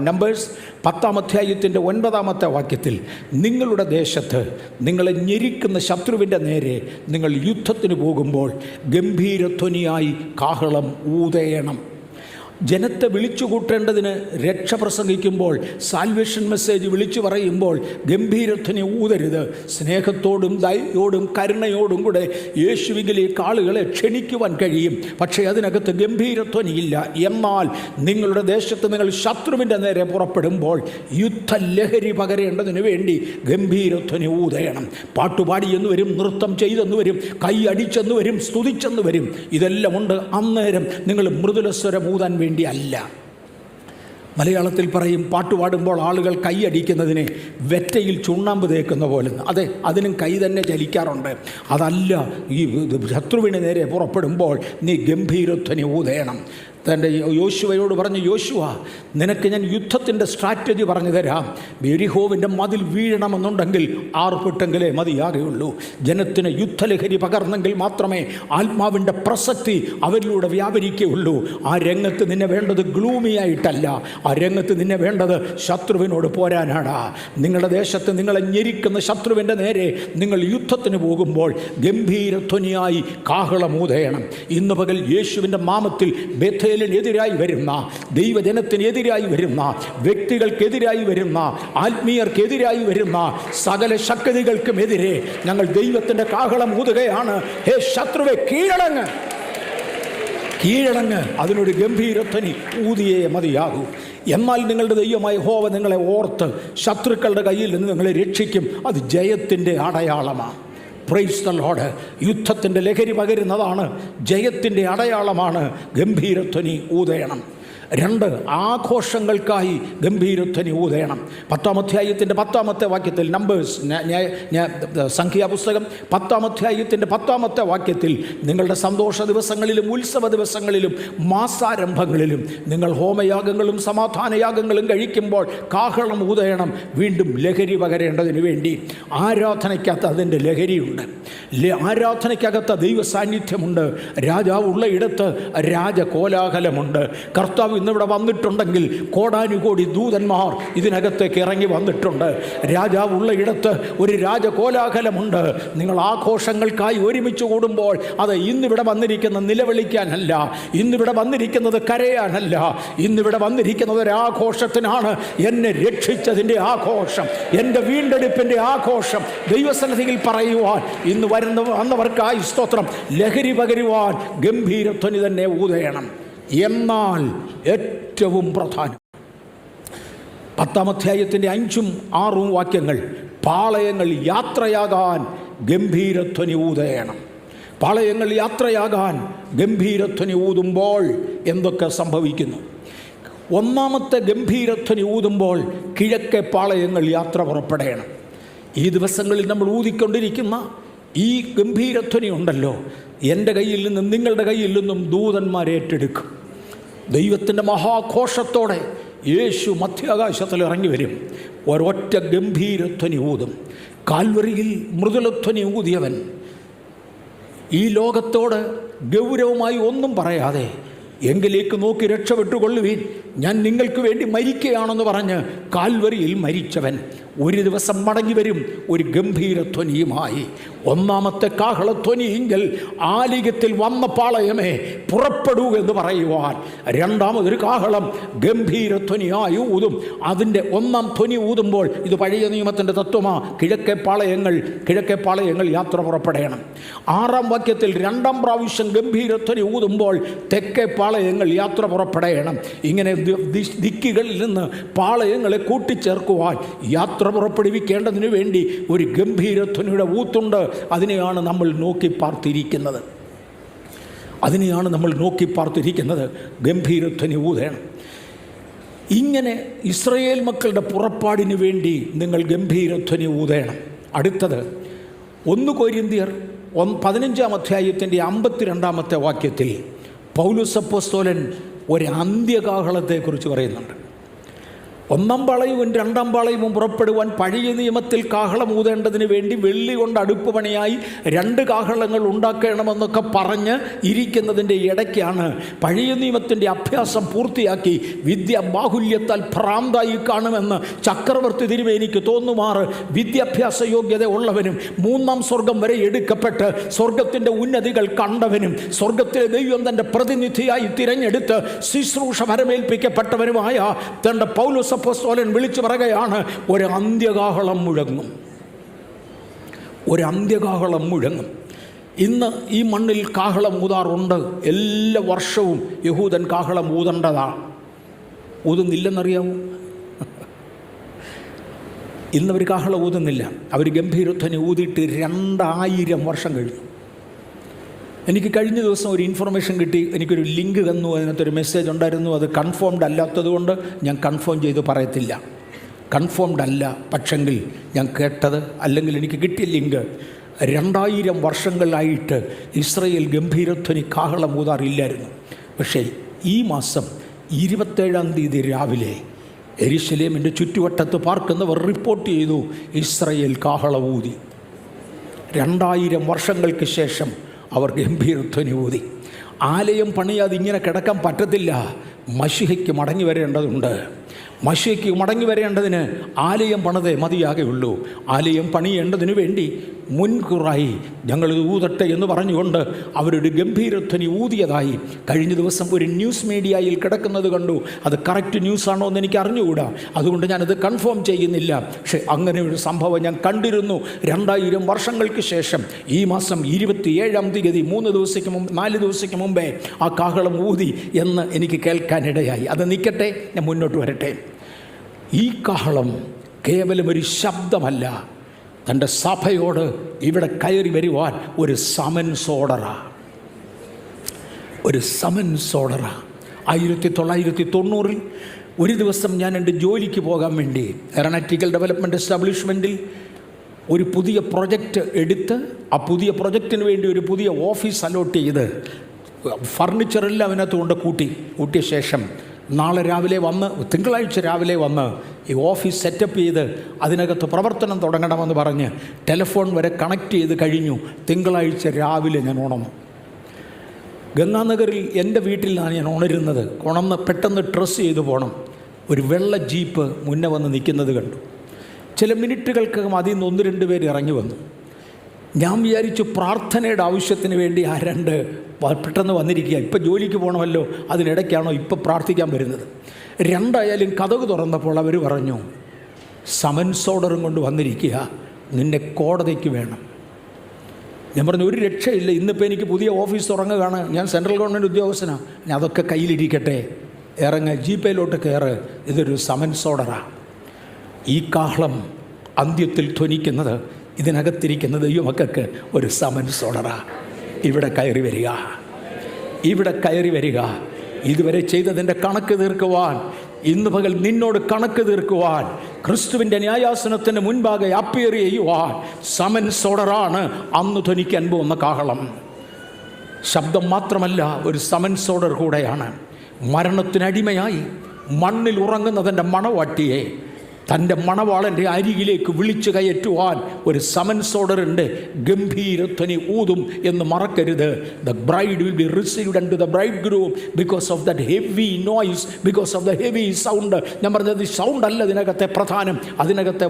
നമ്പേഴ്സ് 10-ാം അധ്യായത്തിൻ്റെ 9-ാമത്തെ വാക്യത്തിൽ, നിങ്ങളുടെ ദേശത്ത് നിങ്ങളെ ഞെരിക്കുന്ന ശത്രുവിൻ്റെ നേരെ നിങ്ങൾ യുദ്ധത്തിന് പോകുമ്പോൾ ഗംഭീരധ്വനിയായി കാഹളം ഊതേണം. ജനത്തെ വിളിച്ചു കൂട്ടേണ്ടതിന് രക്ഷ പ്രസംഗിക്കുമ്പോൾ, സാൽവേഷൻ മെസ്സേജ് വിളിച്ചു പറയുമ്പോൾ ഗംഭീരധ്വനി ഊതരുത്. സ്നേഹത്തോടും ദയോടും കരുണയോടും കൂടെ യേശുവിലേക്ക് ആളുകളെ ക്ഷണിക്കുവാൻ കഴിയും. പക്ഷേ അതിനകത്ത് ഗംഭീരധ്വനിയില്ല. എന്നാൽ നിങ്ങളുടെ ദേശത്ത് നിങ്ങൾ ശത്രുവിൻ്റെ നേരെ പുറപ്പെടുമ്പോൾ യുദ്ധലഹരി പകരേണ്ടതിന് വേണ്ടി ഗംഭീരധ്വനി ഊതയണം. പാട്ടുപാടിയെന്ന് വരും, നൃത്തം ചെയ്തെന്ന് വരും, കൈ അടിച്ചെന്ന് വരും, സ്തുതിച്ചെന്ന് വരും. ഇതെല്ലാം ഉണ്ട്. അന്നേരം നിങ്ങൾ മൃദുലസ്വരം ഊതാൻ വേണ്ടി അല്ല. മലയാളത്തിൽ പറയും, പാട്ടുപാടുമ്പോൾ ആളുകൾ കൈയടിക്കുന്നതിനെ വെറ്റയിൽ ചുണ്ണാമ്പ് തേക്കുന്ന പോലെ. അതെ, അതിനും കൈ തന്നെ ചലിക്കാറുണ്ട്. അതല്ല, ഈ ശത്രുവിന് നേരെ പുറപ്പെടുമ്പോൾ നീ ഗംഭീരധ്വനി ഊതേണം. തൻ്റെ യോശുവയോട് പറഞ്ഞു, യോശുവ, നിനക്ക് ഞാൻ യുദ്ധത്തിൻ്റെ സ്ട്രാറ്റജി പറഞ്ഞു തരാം. യെരിഹോവിൻ്റെ മതിൽ വീഴണമെന്നുണ്ടെങ്കിൽ ആർപ്പിട്ടെങ്കിലേ മതിയാകുകയുള്ളൂ. ജനത്തിന് യുദ്ധലഹരി പകർന്നെങ്കിൽ മാത്രമേ ആത്മാവിൻ്റെ പ്രസക്തി അവരിലൂടെ വ്യാപരിക്കുകയുള്ളൂ. ആ രംഗത്ത് നിന്നെ വേണ്ടത് ഗ്ലൂമിയായിട്ടല്ല. ആ രംഗത്ത് നിന്നെ വേണ്ടത് ശത്രുവിനോട് പോരാനാണ്. നിങ്ങളുടെ ദേശത്ത് നിങ്ങളെ ഞെരിക്കുന്ന ശത്രുവിൻ്റെ നേരെ നിങ്ങൾ യുദ്ധത്തിന് പോകുമ്പോൾ ഗംഭീരധ്വനിയായി കാഹളമൂതയണം. ഇന്ന് പകൽ യേശുവിൻ്റെ നാമത്തിൽ ബേഥേലിനെതിരായി വരുന്ന, ദൈവജനത്തിനെതിരായി വരുന്ന, വ്യക്തികൾക്കെതിരായി വരുന്ന, ആത്മീയർക്കെതിരായി വരുന്ന സകല ശക്തികൾക്കുമെതിരെ ഞങ്ങൾ ദൈവത്തിൻ്റെ കാഹളം ഊതുകയാണ്. ഹേ ശത്രുവെ, കീഴടങ്ങ്, കീഴടങ്ങ്. അതിനൊരു ഗംഭീരധ്വനി ഊതിയേ മതിയാകൂ. എന്നാൽ നിങ്ങളുടെ ദൈവമായ യഹോവ നിങ്ങളെ ഓർത്ത് ശത്രുക്കളുടെ കയ്യിൽ നിന്ന് നിങ്ങളെ രക്ഷിക്കും. അത് ജയത്തിൻ്റെ അടയാളമാണ്. Praise the Lord. യുദ്ധത്തിൻ്റെ ലഹരി പകരുന്നതാണ്, ജയത്തിൻ്റെ അടയാളമാണ്. ഗംഭീരധ്വനി ഊതയണം. 2, ആഘോഷങ്ങൾക്കായി ഗംഭീരധ്വനി ഊതയണം. 10-ാം അധ്യായത്തിൻ്റെ 10-ാമത്തെ വാക്യത്തിൽ, നമ്പേഴ്സ് സംഖ്യാപുസ്തകം 10-ാം അധ്യായത്തിൻ്റെ 10-ാമത്തെ വാക്യത്തിൽ, നിങ്ങളുടെ സന്തോഷ ദിവസങ്ങളിലും ഉത്സവ ദിവസങ്ങളിലും മാസാരംഭങ്ങളിലും നിങ്ങൾ ഹോമയാഗങ്ങളും സമാധാനയാഗങ്ങളും കഴിക്കുമ്പോൾ കാഹളം ഊതയണം. വീണ്ടും ലഹരി പകരേണ്ടതിന് വേണ്ടി. ആരാധനയ്ക്കകത്ത് അതിൻ്റെ ലഹരിയുണ്ട്. ആരാധനയ്ക്കകത്ത് ദൈവ സാന്നിധ്യമുണ്ട്. രാജാവ് ഉള്ള ഇടത്ത് രാജകോലാഹലമുണ്ട്. കർത്താവ് ഇന്നിവിടെ വന്നിട്ടുണ്ടെങ്കിൽ കോടാനുകോടി ദൂതന്മാർ ഇതിനകത്തേക്ക് ഇറങ്ങി വന്നിട്ടുണ്ട്. രാജാവ് ഉള്ള ഇടത്ത് ഒരു രാജകോലാഹലമുണ്ട്. നിങ്ങൾ ആഘോഷങ്ങൾക്കായി ഒരുമിച്ച് കൂടുമ്പോൾ അത് ഇന്നിവിടെ വന്നിരിക്കുന്ന നിലവിളിക്കാനല്ല, ഇന്നിവിടെ വന്നിരിക്കുന്നത് കരയാനല്ല, ഇന്നിവിടെ വന്നിരിക്കുന്നത് ഒരാഘോഷത്തിനാണ്. എന്നെ രക്ഷിച്ചതിൻ്റെ ആഘോഷം, എൻ്റെ വീണ്ടെടുപ്പിൻ്റെ ആഘോഷം ദൈവസന്നിധിയിൽ പറയുവാൻ ഇന്ന് വന്നവർക്കായി സ്തോത്രം. ലഹരി പകരുവാൻ ഗംഭീരധ്വനി തന്നെ ഊതയണം. എന്നാൽ ഏറ്റവും പ്രധാനം 10-ാം അധ്യായത്തിൻ്റെ 5ഉം 6ഉം വാക്യങ്ങൾ, പാളയങ്ങൾ യാത്രയാകാൻ ഗംഭീരധ്വനി ഊതയണം. പാളയങ്ങൾ യാത്രയാകാൻ ഗംഭീരധ്വനി ഊതുമ്പോൾ എന്തൊക്കെ സംഭവിക്കുന്നു? 1-ാമത്തെ ഗംഭീരധ്വനി ഊതുമ്പോൾ കിഴക്കേ പാളയങ്ങൾ യാത്ര പുറപ്പെടണം. ഈ ദിവസങ്ങളിൽ നമ്മൾ ഊതിക്കൊണ്ടിരിക്കുന്ന ഈ ഗംഭീരധ്വനി ഉണ്ടല്ലോ, എൻ്റെ കയ്യിൽ നിന്നും നിങ്ങളുടെ കയ്യിൽ നിന്നും ദൂതന്മാർ ഏറ്റെടുക്കും. ദൈവത്തിൻ്റെ മഹാഘോഷത്തോടെ യേശു മധ്യാകാശത്തിൽ ഇറങ്ങി വരും. ഒരൊറ്റ ഗംഭീരധ്വനി ഊതും. കാൽവറിയിൽ മൃദുലധ്വനി ഊതിയവൻ ഈ ലോകത്തോട് ഗൗരവമായി ഒന്നും പറയാതെ, എങ്കിലേക്ക് നോക്കി രക്ഷപ്പെട്ടുകൊള്ളുവീൻ, ഞാൻ നിങ്ങൾക്ക് വേണ്ടി മരിക്കുകയാണെന്ന് പറഞ്ഞ് കാൽവരിയിൽ മരിച്ചവൻ ഒരു ദിവസം മടങ്ങി വരും ഒരു ഗംഭീരധ്വനിയുമായി. 1-ാമത്തെ കാഹളധ്വനിയെങ്കിൽ ആലികത്തിൽ വന്ന പാളയമേ പുറപ്പെടൂ എന്ന് പറയുവാൻ 2-ാമതൊരു കാഹളം ഗംഭീരധ്വനിയായി ഊതും. അതിൻ്റെ 1-ാം ധ്വനി ഊതുമ്പോൾ, ഇത് പഴയ നിയമത്തിൻ്റെ തത്വമാ, കിഴക്കേ പാളയങ്ങൾ യാത്ര പുറപ്പെടണം. 6-ാം വാക്യത്തിൽ 2-ാം പ്രാവശ്യം ഗംഭീരധ്വനി ഊതുമ്പോൾ തെക്കേ പാളയങ്ങൾ യാത്ര പുറപ്പെടണം. ഇങ്ങനെ ദിക്കുകളിൽ നിന്ന് പാളയങ്ങളെ കൂട്ടിച്ചേർക്കുവാൻ യാത്ര പുറപ്പെടുവിക്കേണ്ടതിന് വേണ്ടി ഒരു ഗംഭീരധ്വനിയുടെ ഊത്തുണ്ട്. അതിനെയാണ് നമ്മൾ നോക്കി പാർത്തിരിക്കുന്നത്. ഗംഭീരധ്വനി ഊതണം. ഇങ്ങനെ ഇസ്രായേൽ മക്കളുടെ പുറപ്പാടിന് വേണ്ടി നിങ്ങൾ ഗംഭീരധ്വനി ഊതണം. അടുത്തത് 1 കൊരിന്ത്യർ 15-ാം അധ്യായത്തിൻ്റെ 52-ാമത്തെ വാക്യത്തിൽ പൗലോസ് അപ്പോസ്തലൻ ഒരു അന്ത്യകാഹളത്തെക്കുറിച്ച് പറയുന്നുണ്ട്. 1-ാം പാളയവും 2-ാം പാളയവും പുറപ്പെടുവാൻ പഴയ നിയമത്തിൽ കാഹളം ഊതേണ്ടതിന് വേണ്ടി വെള്ളി കൊണ്ട് അടുപ്പ് പണിയായി 2 കാഹളങ്ങൾ ഉണ്ടാക്കണമെന്നൊക്കെ പറഞ്ഞ് ഇരിക്കുന്നതിൻ്റെ ഇടയ്ക്കാണ് പഴയ നിയമത്തിൻ്റെ അഭ്യാസം പൂർത്തിയാക്കി വിദ്യാബാഹുല്യത്താൽ ഭ്രാന്തായി കാണുമെന്ന് ചക്രവർത്തി തിരുമേനിക്ക് തോന്നുമാറ് വിദ്യാഭ്യാസ യോഗ്യത ഉള്ളവനും 3-ാം സ്വർഗം വരെ എടുക്കപ്പെട്ട് സ്വർഗത്തിൻ്റെ ഉന്നതികൾ കണ്ടവനും സ്വർഗത്തിലെ ദൈവം തൻ്റെ പ്രതിനിധിയായി തിരഞ്ഞെടുത്ത് ശുശ്രൂഷ വരമേൽപ്പിക്കപ്പെട്ടവനുമായ തൻ്റെ പൗലോസ് അപ്പോസ്തലൻ വിളിച്ചു പറയുകയാണ്, ഒരു അന്ത്യകാഹളം മുഴങ്ങും. ഇന്ന് ഈ മണ്ണിൽ കാഹളം ഊതാറുണ്ട്. എല്ലാ വർഷവും യഹൂദൻ കാഹളം ഊതേണ്ടതാണ്. ഊതുന്നില്ലെന്നറിയാമോ? ഇന്നവർ കാഹളം ഊതുന്നില്ല. അവർ ഗംഭീരധ്വനി ഊതിയിട്ട് 2000 വർഷം കഴിഞ്ഞു. എനിക്ക് കഴിഞ്ഞ ദിവസം ഒരു ഇൻഫർമേഷൻ കിട്ടി. എനിക്കൊരു ലിങ്ക് തന്നു. അതിനകത്തൊരു മെസ്സേജ് ഉണ്ടായിരുന്നു. അത് കൺഫേംഡ് അല്ലാത്തതുകൊണ്ട് ഞാൻ കൺഫേം ചെയ്ത് പറയത്തില്ല. കൺഫേംഡ് അല്ല, പക്ഷെങ്കിൽ ഞാൻ കേട്ടത്, അല്ലെങ്കിൽ എനിക്ക് കിട്ടിയ ലിങ്ക്, 2000 വർഷങ്ങളായിട്ട് ഇസ്രായേൽ ഗംഭീരധ്വനി കാഹളം ഊതാറില്ലായിരുന്നു. പക്ഷേ ഈ മാസം 27-ാം തീയതി രാവിലെ യെരുശലേമിൻ്റെ ചുറ്റുവട്ടത്ത് പാർക്കുന്നവർ റിപ്പോർട്ട് ചെയ്തു, ഇസ്രായേൽ കാഹളം ഊതി. 2000 വർഷങ്ങൾക്ക് ശേഷം അവർ ഗംഭീരധ്വനി ഊതി. ആലയം പണിയാതെ ഇങ്ങനെ കിടക്കാൻ പറ്റത്തില്ല. മശിഹയ്ക്ക് മടങ്ങി വരേണ്ടതുണ്ട്. മശിഹയ്ക്ക് മടങ്ങി വരേണ്ടതിന് ആലയം പണിതേ മതിയാകെയുള്ളൂ. ആലയം പണിയേണ്ടതിന് വേണ്ടി മുൻകൂറായി ഞങ്ങളിത് ഊതട്ടെ എന്ന് പറഞ്ഞുകൊണ്ട് അവരൊരു ഗംഭീരധ്വനി ഊതിയതായി കഴിഞ്ഞ ദിവസം ഒരു ന്യൂസ് മീഡിയയിൽ കിടക്കുന്നത് കണ്ടു. അത് കറക്റ്റ് ന്യൂസാണോ എന്ന് എനിക്ക് അറിഞ്ഞുകൂടാ, അതുകൊണ്ട് ഞാനത് കൺഫേം ചെയ്യുന്നില്ല. പക്ഷേ അങ്ങനെ ഒരു സംഭവം ഞാൻ കണ്ടിരുന്നു. 2000 വർഷങ്ങൾക്ക് ശേഷം ഈ മാസം 27-ാം തീയതി 4 ദിവസയ്ക്ക് മുമ്പേ ആ കാഹളം ഊതി എന്ന് എനിക്ക് കേൾക്കാനിടയായി. അത് നിൽക്കട്ടെ, ഞാൻ മുന്നോട്ട് വരട്ടെ. ഈ കാഹളം കേവലം ഒരു ശബ്ദമല്ല, തൻ്റെ സഭയോട് ഇവിടെ കയറി വരുവാൻ ഒരു സമൻസ് ഓർഡറാ. 1990 ഒരു ദിവസം ഞാൻ എൻ്റെ ജോലിക്ക് പോകാൻ വേണ്ടി എയറോനോട്ടിക്കൽ ഡെവലപ്മെൻറ്റ് എസ്റ്റാബ്ലിഷ്മെൻറ്റിൽ ഒരു പുതിയ പ്രൊജക്റ്റ് എടുത്ത് ആ പുതിയ പ്രൊജക്റ്റിന് വേണ്ടി ഒരു പുതിയ ഓഫീസ് അലോട്ട് ചെയ്ത് ഫർണിച്ചറെല്ലാം അതിനകത്ത് കൊണ്ട് കൂട്ടിയ ശേഷം തിങ്കളാഴ്ച രാവിലെ വന്ന് ഈ ഓഫീസ് സെറ്റപ്പ് ചെയ്ത് അതിനകത്ത് പ്രവർത്തനം തുടങ്ങണമെന്ന് പറഞ്ഞ് ടെലിഫോൺ വരെ കണക്ട് ചെയ്ത് കഴിഞ്ഞു. തിങ്കളാഴ്ച രാവിലെ ഞാൻ ഉണർന്നു. ഗംഗാനഗറിൽ എൻ്റെ വീട്ടിലാണ് ഞാൻ ഉണരുന്നത്. ഉണർന്ന് പെട്ടെന്ന് ഡ്രസ്സ് ചെയ്ത് പോകണം. ഒരു വെള്ള ജീപ്പ് മുന്നേ വന്ന് നിൽക്കുന്നത് കണ്ടു. ചില മിനിറ്റുകൾക്കകം അതിൽ നിന്ന് 1-2 പേര് ഇറങ്ങി വന്നു. ഞാൻ വിചാരിച്ചു പ്രാർത്ഥനയുടെ ആവശ്യത്തിന് വേണ്ടി 2 പെട്ടെന്ന് വന്നിരിക്കുക. ഇപ്പം ജോലിക്ക് പോകണമല്ലോ, അതിനിടയ്ക്കാണോ ഇപ്പം പ്രാർത്ഥിക്കാൻ വരുന്നത്. 2 കതക് തുറന്നപ്പോൾ അവർ പറഞ്ഞു, സമൻസ് ഓർഡറും കൊണ്ട് വന്നിരിക്കുക, നിന്നെ കോടതിക്ക് വേണം. ഞാൻ പറഞ്ഞു, ഒരു രക്ഷയില്ല, ഇന്നിപ്പോൾ എനിക്ക് പുതിയ ഓഫീസ് തുടങ്ങുകയാണ്, ഞാൻ സെൻട്രൽ ഗവൺമെൻറ് ഉദ്യോഗസ്ഥനാണ്, ഞാൻ അതൊക്കെ കയ്യിലിരിക്കട്ടെ, ജീപ്പയിലോട്ട് കയറ്, ഇതൊരു സമൻസ് ഓർഡറാണ്. ഈ കാഹളം അന്ത്യത്തിൽ ധ്വനിക്കുന്നത് ഇതിനകത്തിരിക്കുന്ന ദൈവമക്കൾക്ക് ഒരു സമൻസ് ഓർഡറാണ്. ഇവിടെ കയറി വരിക. ഇതുവരെ ചെയ്തതിൻ്റെ കണക്ക് തീർക്കുവാൻ, ഇന്ന് പകൽ നിന്നോട് കണക്ക് തീർക്കുവാൻ, ക്രിസ്തുവിൻ്റെ ന്യായാസനത്തിന് മുൻപാകെ അപ്പിയർ ചെയ്യുവാൻ സമൻസ് ഓർഡറാണ് അന്ന് ധ്വനിക്കാൻ പോകുന്ന കാഹളം. ശബ്ദം മാത്രമല്ല, ഒരു സമൻസ് ഓർഡർ കൂടെയാണ്. മരണത്തിനടിമയായി മണ്ണിൽ ഉറങ്ങുന്നതിൻ്റെ മണവാട്ടിയെ തൻ്റെ മണവാളൻ്റെ അരികിലേക്ക് വിളിച്ചു കയറ്റുവാൻ ഒരു സമൻസ് ഓർഡറുണ്ട്. ഗംഭീരധ്വനി ഊതും എന്ന് മറക്കരുത്. The bride will be received unto the bridegroom because of that heavy noise, because of the heavy sound. ഞാൻ പറഞ്ഞത് സൗണ്ട് അല്ല ഇതിനകത്തെ പ്രധാനം, അതിനകത്തെ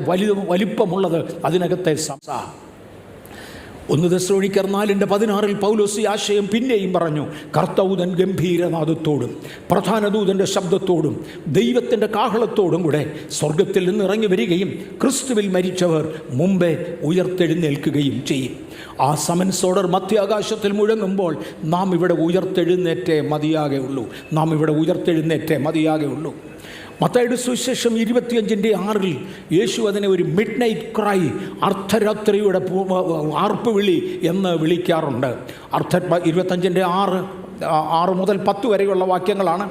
വലിപ്പമുള്ളത്, അതിനകത്തെ 1 തെസ്സലോനിക്കർ 4:16 പൗലോസ് ഈ ആശയം പിന്നെയും പറഞ്ഞു. കർത്തദൂതൻ ഗംഭീരനാദത്തോടും പ്രധാന ദൂതൻ്റെ ശബ്ദത്തോടും ദൈവത്തിൻ്റെ കാഹളത്തോടും കൂടെ സ്വർഗത്തിൽ നിന്ന് ഇറങ്ങി വരികയും ക്രിസ്തുവിൽ മരിച്ചവർ മുമ്പേ ഉയർത്തെഴുന്നേൽക്കുകയും ചെയ്യും. ആ സമൻസ് ഓർഡർ മധ്യാകാശത്തിൽ മുഴങ്ങുമ്പോൾ നാം ഇവിടെ ഉയർത്തെഴുന്നേറ്റേ മതിയാകെയുള്ളൂ. മത്തായിയുടെ സുവിശേഷം 25:6 യേശു അതിനെ ഒരു മിഡ് നൈറ്റ് ക്രൈ, അർദ്ധരാത്രിയുടെ ആർപ്പ് വിളി എന്ന് വിളിക്കാറുണ്ട്. 25:6 മുതൽ 10 വരെയുള്ള വാക്യങ്ങളാണ്.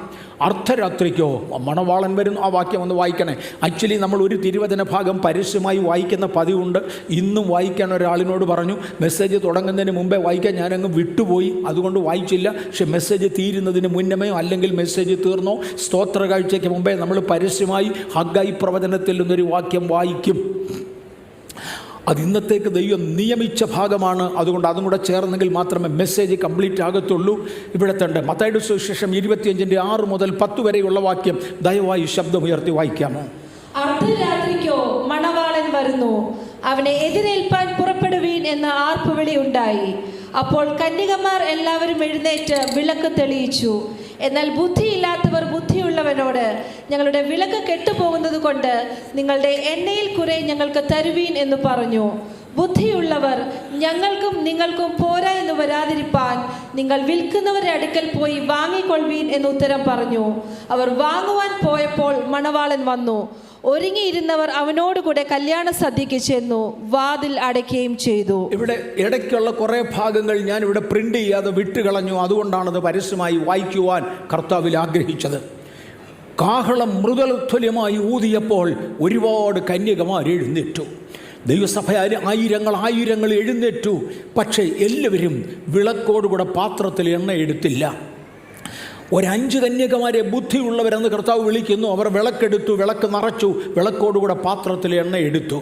അർദ്ധരാത്രിക്കോ മണവാളൻ വരുന്നു. ആ വാക്യം ഒന്ന് വായിക്കണേ. ആക്ച്വലി നമ്മൾ ഒരു തിരുവചന ഭാഗം പരസ്യമായി വായിക്കുന്ന പതിവുണ്ട്. ഇന്നും വായിക്കാൻ ഒരാളിനോട് പറഞ്ഞു, മെസ്സേജ് തുടങ്ങുന്നതിന് മുമ്പേ വായിക്കാൻ. ഞാനങ്ങ് വിട്ടുപോയി, അതുകൊണ്ട് വായിച്ചില്ല. പക്ഷെ മെസ്സേജ് തീരുന്നതിന് മുന്നമേ അല്ലെങ്കിൽ മെസ്സേജ് തീർന്നോ സ്തോത്ര കാഴ്ചയ്ക്ക് മുമ്പേ നമ്മൾ പരസ്യമായി ഹഗ്ഗായി പ്രവചനത്തിൽ നിന്നൊരു വാക്യം വായിക്കും. അത് ഇന്നത്തേക്ക് ദൈവം നിയമിച്ച ഭാഗമാണ്. അതുകൊണ്ട് അതും കൂടെ ചേർന്നെങ്കിൽ മാത്രമേ മെസ്സേജ് കംപ്ലീറ്റ് ആകത്തുള്ളൂ. ഇവിടെ തന്നെ മത്തായിയുടെ സുവിശേഷം 25:6 മുതൽ 10 വരെയുള്ള വാക്യം ദയവായി ശബ്ദമുയർത്തി വായിക്കാമോ? അർദ്ധരാത്രിക്കോ മണവാളൻ വരുന്നു, അവനെ എതിരേൽപ്പാൻ പുറപ്പെടുവീൻ എന്ന ആർപ്പുവിളി ഉണ്ടായി. അപ്പോൾ കന്യകമാർ എല്ലാവരും എഴുന്നേറ്റ് വിളക്ക് തെളിയിച്ചു. എന്നാൽ ബുദ്ധിയില്ലാത്തവർ ബുദ്ധിയുള്ളവനോട്, ഞങ്ങളുടെ വിളക്ക് കെട്ടുപോകുന്നത് കൊണ്ട് നിങ്ങളുടെ എണ്ണയിൽ കുറെ ഞങ്ങൾക്ക് തരുവീൻ എന്ന് പറഞ്ഞു. ബുദ്ധിയുള്ളവർ, ഞങ്ങൾക്കും നിങ്ങൾക്കും പോരാ എന്ന് വരാതിരിപ്പാൻ നിങ്ങൾ വിൽക്കുന്നവരുടെ അടുക്കൽ പോയി വാങ്ങിക്കൊള്ളുവീൻ എന്ന് ഉത്തരം പറഞ്ഞു. അവർ വാങ്ങുവാൻ പോയപ്പോൾ മണവാളൻ വന്നു. ഒരുങ്ങിയിരുന്നവർ അവനോടുകൂടെ കല്യാണ സദ്യക്ക് ചെന്നു, വാതിൽ അടയ്ക്കുകയും ചെയ്തു. ഇവിടെ ഇടയ്ക്കുള്ള കുറേ ഭാഗങ്ങൾ ഞാൻ ഇവിടെ പ്രിന്റ് ചെയ്യാതെ വിട്ടുകളഞ്ഞു. അതുകൊണ്ടാണത് പരസ്യമായി വായിക്കുവാൻ കർത്താവിൽ ആഗ്രഹിച്ചത്. കാഹളം മൃദുലധ്വനിയമായി ഊതിയപ്പോൾ ഒരുപാട് കന്യകമാർ എഴുന്നേറ്റു. ദൈവസഭ ആയിരങ്ങൾ എഴുന്നേറ്റു. പക്ഷേ എല്ലാവരും വിളക്കോടുകൂടെ പാത്രത്തിൽ എണ്ണ എടുത്തില്ല. 5 കന്യകമാരെ ബുദ്ധിയുള്ളവരെന്ന് കർത്താവ് വിളിക്കുന്നു. അവർ വിളക്കെടുത്തു, വിളക്ക് നിറച്ചു, വിളക്കോടുകൂടെ പാത്രത്തിൽ എണ്ണ എടുത്തു.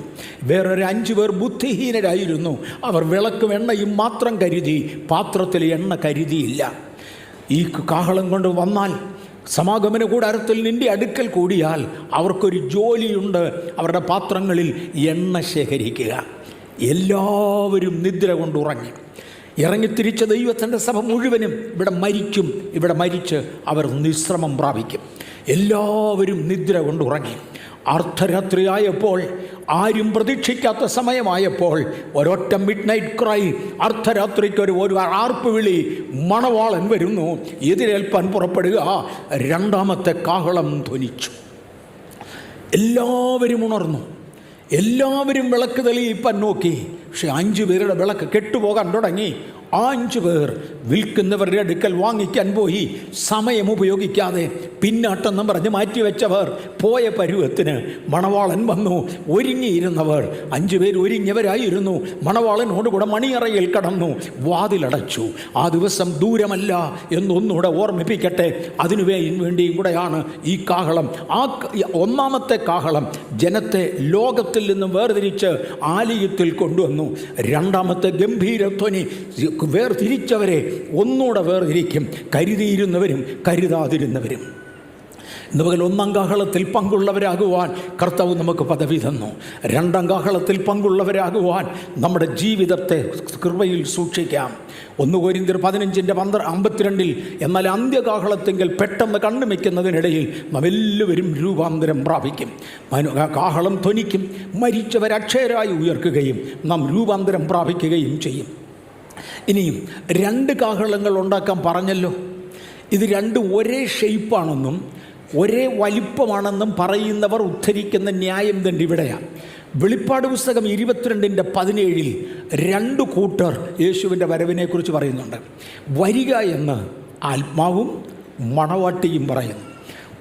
വേറൊരു 5 പേർ ബുദ്ധിഹീനരായിരുന്നു. അവർ വിളക്കും എണ്ണയും മാത്രം കരുതി, പാത്രത്തിൽ എണ്ണ കരുതിയില്ല. ഈ കാഹളം കൊണ്ട് വന്നാൽ, സമാഗമന കൂടാരത്തിൽ നിന്റെ അടുക്കൽ കൂടിയാൽ അവർക്കൊരു ജോലിയുണ്ട്, അവരുടെ പാത്രങ്ങളിൽ എണ്ണ ശേഖരിക്കുക. എല്ലാവരും നിദ്ര കൊണ്ടുറങ്ങി. ഇറങ്ങിത്തിരിച്ച ദൈവത്തിൻ്റെ സഭ മുഴുവനും ഇവിടെ മരിച്ച് അവർ നിശ്രമം പ്രാപിക്കും. എല്ലാവരും നിദ്ര കൊണ്ടുറങ്ങി. അർദ്ധരാത്രിയായപ്പോൾ, ആരും പ്രതീക്ഷിക്കാത്ത സമയമായപ്പോൾ ഒരൊറ്റ മിഡ് നൈറ്റ് ക്രൈ, അർദ്ധരാത്രിക്ക് ഒരു ആർപ്പ് വിളി, മണവാളൻ വരുന്നു, എതിരേൽപ്പാൻ പുറപ്പെടുക. 2ാമത്തെ കാഹളം ധ്വനിച്ചു. എല്ലാവരും ഉണർന്നു. എല്ലാവരും വിളക്ക് തെളിയിപ്പാൻ നോക്കി. പക്ഷെ 5 പേരുടെ വിളക്ക് കെട്ടുപോകാൻ തുടങ്ങി. 5 പേർ വിൽക്കുന്നവരുടെ അടുക്കൽ വാങ്ങിക്കാൻ പോയി. സമയം ഉപയോഗിക്കാതെ പിന്നാട്ടെന്നും പറഞ്ഞ് മാറ്റിവെച്ചവർ പോയ പരുവത്തിന് മണവാളൻ വന്നു. ഒരുങ്ങിയിരുന്നവർ 5 പേർ ഒരുങ്ങിയവരായിരുന്നു. മണവാളനോടുകൂടെ മണിയറയിൽ കടന്നു, വാതിലടച്ചു. ആ ദിവസം ദൂരമല്ല എന്നൊന്നുകൂടെ ഓർമ്മിപ്പിക്കട്ടെ. അതിനു വേണ്ടിയും കൂടെയാണ് ഈ കാഹളം. 1ാമത്തെ കാഹളം ജനത്തെ ലോകത്തിൽ നിന്നും വേർതിരിച്ച് ആലയത്തിൽ കൊണ്ടുവന്നു. 2ാമത്തെ ഗംഭീരധ്വനി വേർതിരിച്ചവരെ ഒന്നുകൂടെ വേർതിരിക്കും, കരുതിയിരുന്നവരും കരുതാതിരുന്നവരും. ഇന്ന് പകൽ 1ാം കാഹളത്തിൽ പങ്കുള്ളവരാകുവാൻ കർത്താവ് നമുക്ക് പദവി തന്നു. 2ാം കാഹളത്തിൽ പങ്കുള്ളവരാകുവാൻ നമ്മുടെ ജീവിതത്തെ കൃപയിൽ സൂക്ഷിക്കാം. 1 കൊരിന്ത്യർ 15:52 എന്നാൽ അന്ത്യകാഹളത്തെങ്കിൽ പെട്ടെന്ന് കണ്ണുവയ്ക്കുന്നതിനിടയിൽ നാം എല്ലാവരും രൂപാന്തരം പ്രാപിക്കും. കാഹളം ധ്വനിക്കും, മരിച്ചവർ അക്ഷയരായി ഉയർക്കുകയും നാം രൂപാന്തരം പ്രാപിക്കുകയും ചെയ്യും. ഇനിയും 2 കാഹളങ്ങൾ ഉണ്ടാക്കാൻ പറഞ്ഞല്ലോ. ഇത് 2 ഒരേ ഷെയ്പ്പാണെന്നും ഒരേ വലിപ്പമാണെന്നും പറയുന്നവർ ഉദ്ധരിക്കുന്ന ന്യായം തന്നെ ഇവിടെയാണ്. വെളിപ്പാട് പുസ്തകം 22:17 2 കൂട്ടർ യേശുവിൻ്റെ വരവിനെക്കുറിച്ച് പറയുന്നുണ്ട്. വരിക എന്ന് ആത്മാവും മണവാട്ടിയും പറയുന്നു.